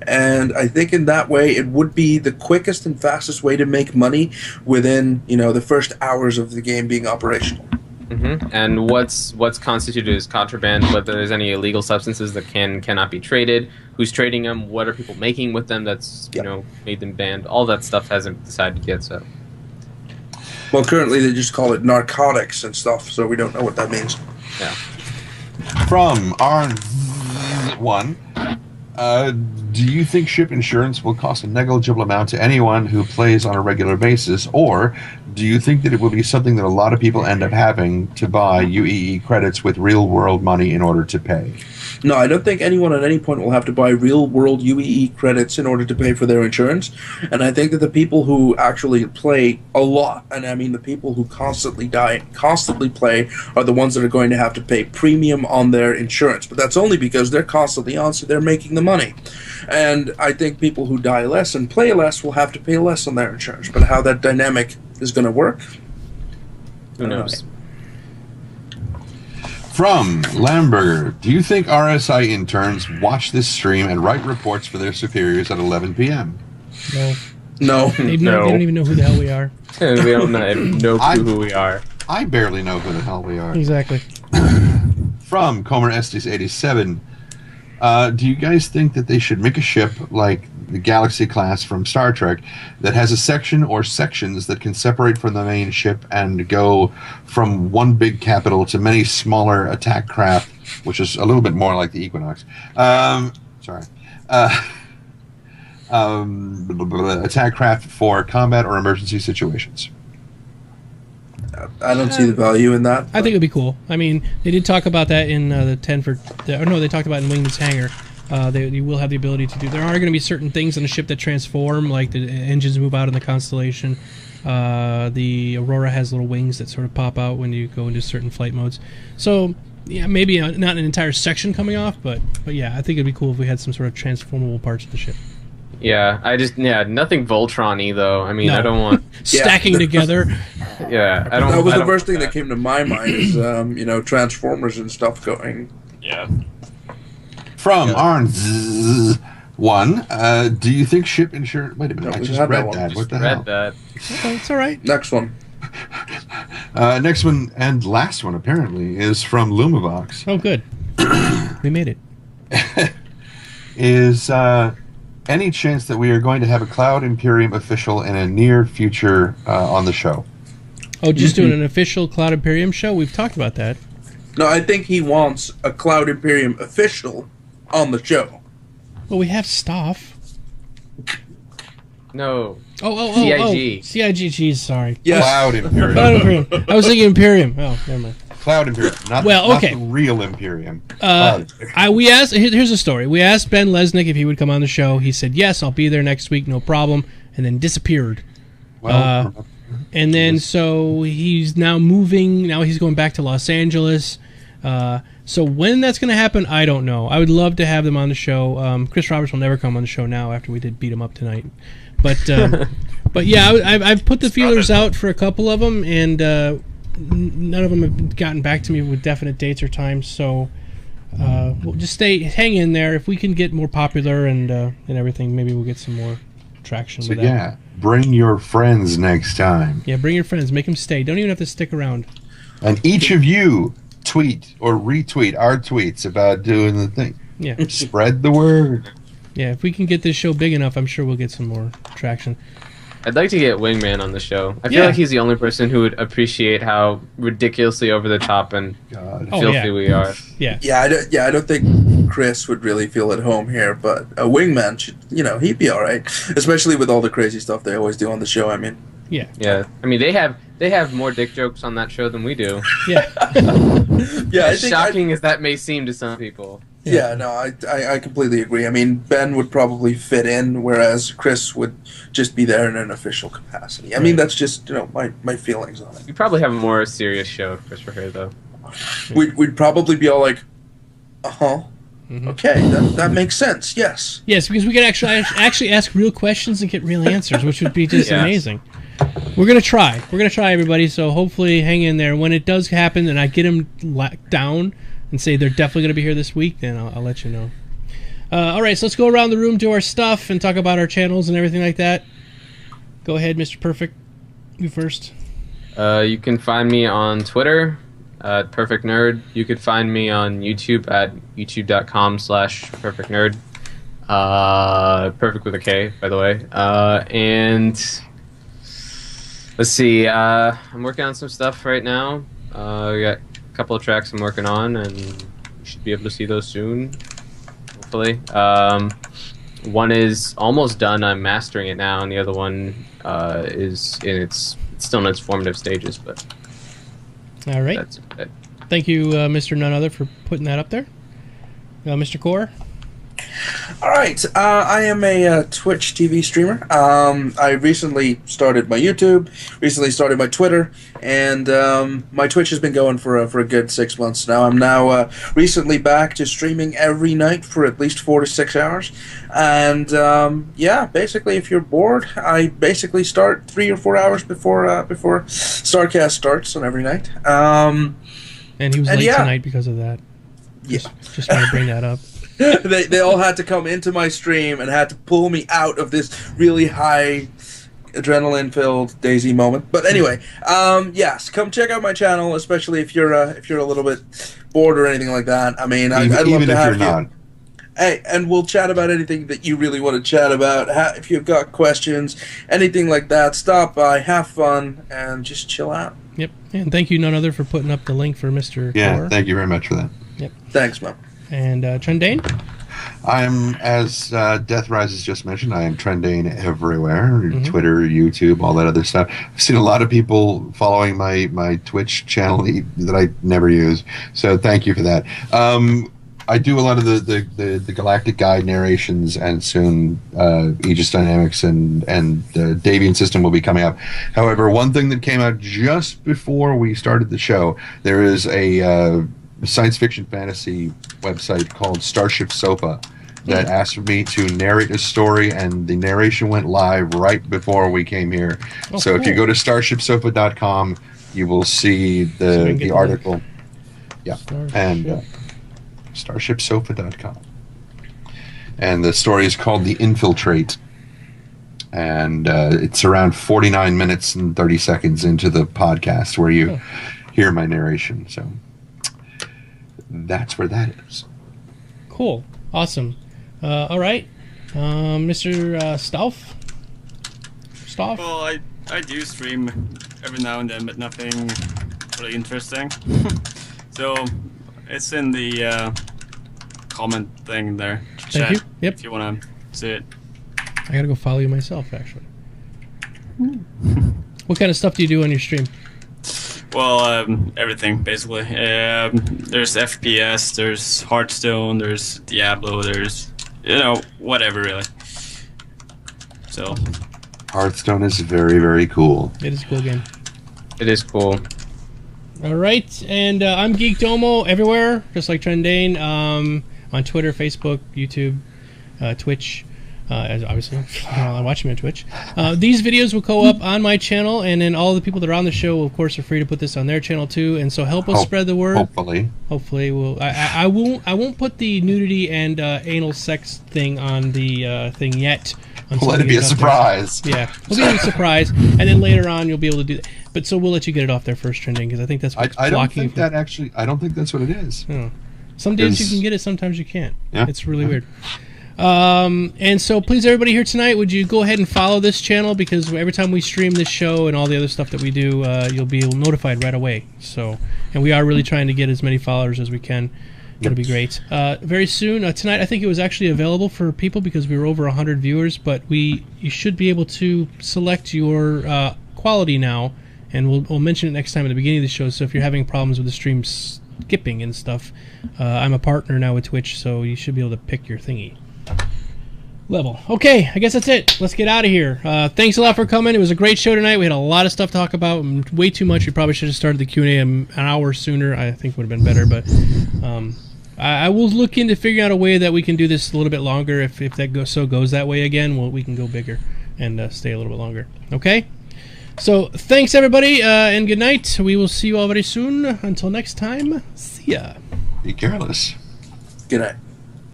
And I think in that way it would be the quickest and fastest way to make money within the first hours of the game being operational.
Mm-hmm. And what's constituted as contraband, whether there's any illegal substances that cannot be traded, who's trading them, what are people making with them that's made them banned, all that stuff hasn't decided yet. So,
well, currently they just call it narcotics and stuff, so we don't know what that means.
Yeah.
From R1, do you think ship insurance will cost a negligible amount to anyone who plays on a regular basis, or do you think that it will be something that a lot of people end up having to buy UEE credits with real-world money in order to pay?
No, I don't think anyone at any point will have to buy real-world UEE credits in order to pay for their insurance. And I think that the people who actually play a lot, and I mean the people who constantly play, are the ones that are going to have to pay premium on their insurance. But that's only because they're constantly on, so they're making the money. And I think people who die less and play less will have to pay less on their insurance. But how that dynamic is going to work,
who knows?
From Lamberger, do you think RSI interns watch this stream and write reports for their superiors at 11 p.m.?
No.
They don't even know who the hell we are.
We don't know who we are.
I barely know who the hell we are.
Exactly.
From Comer Estes 87, Do you guys think that they should make a ship like the Galaxy class from Star Trek that has a section or sections that can separate from the main ship and go from one big capital to many smaller attack craft, which is a little bit more like the Equinox? Attack craft for combat or emergency situations.
I don't see the value in that.
I think it'd be cool. I mean, they did talk about that in the 10 for... they talked about it in Wingman's Hangar. You will have the ability to do... There are going to be certain things on the ship that transform, like the engines move out in the Constellation. The Aurora has little wings that sort of pop out when you go into certain flight modes. So, yeah, maybe not an entire section coming off, but yeah, I think it'd be cool if we had some sort of transformable parts of the ship.
Yeah, nothing Voltron-y though. I mean, no. I don't want
stacking together.
Yeah, I don't.
That was the first thing that came to my mind is Transformers and stuff going.
Yeah.
From Arns one, do you think ship insurance? Wait a minute, I just read that. What the hell?
Read that.
Okay, it's all right.
Next one.
Next one and last one apparently is from Lumavox.
Oh, good. We made it.
Is any chance that we are going to have a Cloud Imperium official in a near future on the show?
Oh, just doing an official Cloud Imperium show? We've talked about that.
No, I think he wants a Cloud Imperium official on the show.
Well, we have Stoff.
No.
CIG. CIG, geez, sorry.
Yes. Cloud Imperium.
Cloud Imperium. I was thinking Imperium. Oh, never mind.
Cloud Imperium, not the real Imperium.
We asked. Here's the story. We asked Ben Lesnick if he would come on the show. He said yes, I'll be there next week, no problem, and then disappeared.
Well,
and then so he's now moving. Now he's going back to Los Angeles. So when that's going to happen, I don't know. I would love to have them on the show. Chris Roberts will never come on the show now after we did beat him up tonight. But but yeah, I've put the feelers out for a couple of them, and none of them have gotten back to me with definite dates or times. So we'll just hang in there. If we can get more popular and everything, maybe we'll get some more traction with that.
Yeah, bring your friends next time.
Yeah, bring your friends. Make them stay. Don't even have to stick around.
And each of you tweet or retweet our tweets about doing the thing.
Yeah.
Spread the word.
Yeah, if we can get this show big enough, I'm sure we'll get some more traction.
I'd like to get Wingman on the show. I feel like he's the only person who would appreciate how ridiculously over the top and filthy we are.
Yeah.
I don't think Chris would really feel at home here, but a Wingman should, he'd be all right, especially with all the crazy stuff they always do on the show. I mean.
Yeah.
Yeah. I mean, they have more dick jokes on that show than we do.
Yeah.
As shocking as that may seem to some people.
Yeah, no, I completely agree. I mean, Ben would probably fit in, whereas Chris would just be there in an official capacity. I mean, that's just, my feelings on it.
We'd probably have a more serious show if Chris were here, though.
We'd probably be all like, okay, that makes sense, yes.
Yes, because we could actually ask real questions and get real answers, which would be just amazing. We're going to try. We're going to try, everybody, so hopefully hang in there. When it does happen and I get them down and say they're definitely going to be here this week, then I'll let you know. All right, so let's go around the room, do our stuff, and talk about our channels and everything like that. Go ahead, Mr. Perfect. You first.
You can find me on Twitter at Perfekt Nerd. You could find me on YouTube at youtube.com/perfektnerd. Perfect with a K, by the way. And let's see. I'm working on some stuff right now. We got a couple of tracks I'm working on, and you should be able to see those soon, hopefully. One is almost done. I'm mastering it now, and the other one is it's still in its formative stages. But
all right,
that's it.
Thank you, Mr. None Other, for putting that up there. Mr. Core.
All right, I am a Twitch TV streamer. I recently started my YouTube, recently started my Twitter, and my Twitch has been going for a good 6 months now. I'm now recently back to streaming every night for at least 4 to 6 hours. And yeah, basically, if you're bored, I basically start 3 or 4 hours before StarCast starts on every night.
And he was late tonight because of that.
Yeah,
just want to bring that up.
They all had to come into my stream and had to pull me out of this really high adrenaline-filled Daisy moment. But anyway, yes, come check out my channel, especially if you're a little bit bored or anything like that. I mean, I'd love to have you. Hey, and we'll chat about anything that you really want to chat about. If you've got questions, anything like that, stop by, have fun, and just chill out.
Yep. And thank you, none other, for putting up the link for Mr.
Yeah,
Core.
thank you very much for that.
Yep.
Thanks, man.
And Trendane?
I'm, as Death Rises just mentioned, I am Trendane everywhere. Twitter, YouTube, all that other stuff. I've seen a lot of people following my Twitch channel that I never use, so thank you for that. I do a lot of the Galactic Guide narrations, and soon Aegis Dynamics and Davian System will be coming up. However, one thing that came out just before we started the show, there is a science fiction fantasy website called Starship Sofa that asked me to narrate a story, and the narration went live right before we came here. So if you go to starshipsofa.com, you will see the article. Yeah, and starshipsofa.com. And the story is called The Infiltrate. And it's around 49 minutes and 30 seconds into the podcast where you hear my narration. So that's where that is.
Cool. Awesome. All right. Mr. Stoff? Stoff?
Well, I do stream every now and then, but nothing really interesting. So it's in the comment thing there.
Thank you. Yep.
If you want to see it.
I gotta go follow you myself, actually. What kind of stuff do you do on your stream?
Well, everything, basically. There's FPS, there's Hearthstone, there's Diablo, there's, whatever, really. So.
Hearthstone is very, very cool.
It is a cool game.
It is cool.
All right, and I'm Geekdomo everywhere, just like Trendane, on Twitter, Facebook, YouTube, Twitch. Obviously, I'm watching me on Twitch. These videos will go up on my channel, and then all the people that are on the show, of course, are free to put this on their channel too. And so help us spread the word. Hopefully, we'll. I won't put the nudity and anal sex thing on the thing yet.
Let it be a surprise.
Yeah, we'll give you a surprise, and then later on you'll be able to do that. But so we'll let you get it off there first, Trending, because I think that's what's blocking you.
I don't think that's what it is.
Oh. Some days you can get it, sometimes you can't. Yeah. It's really weird. And so please, everybody here tonight, would you go ahead and follow this channel, because every time we stream this show and all the other stuff that we do, you'll be notified right away. So, and we are really trying to get as many followers as we can. It'll be great. Very soon, tonight, I think it was actually available for people because we were over 100 viewers, but you should be able to select your quality now, and we'll mention it next time at the beginning of the show. So if you're having problems with the stream skipping and stuff, I'm a partner now with Twitch, so you should be able to pick your thingy level. Okay, I guess that's it. Let's get out of here. Thanks a lot for coming. It was a great show tonight. We had a lot of stuff to talk about. Way too much. We probably should have started the Q&A an hour sooner. I think would have been better, but I will look into figuring out a way that we can do this a little bit longer. If that goes that way again, we can go bigger and stay a little bit longer. Okay? So thanks, everybody, and good night. We will see you all very soon. Until next time, see ya.
Be careless.
Good night.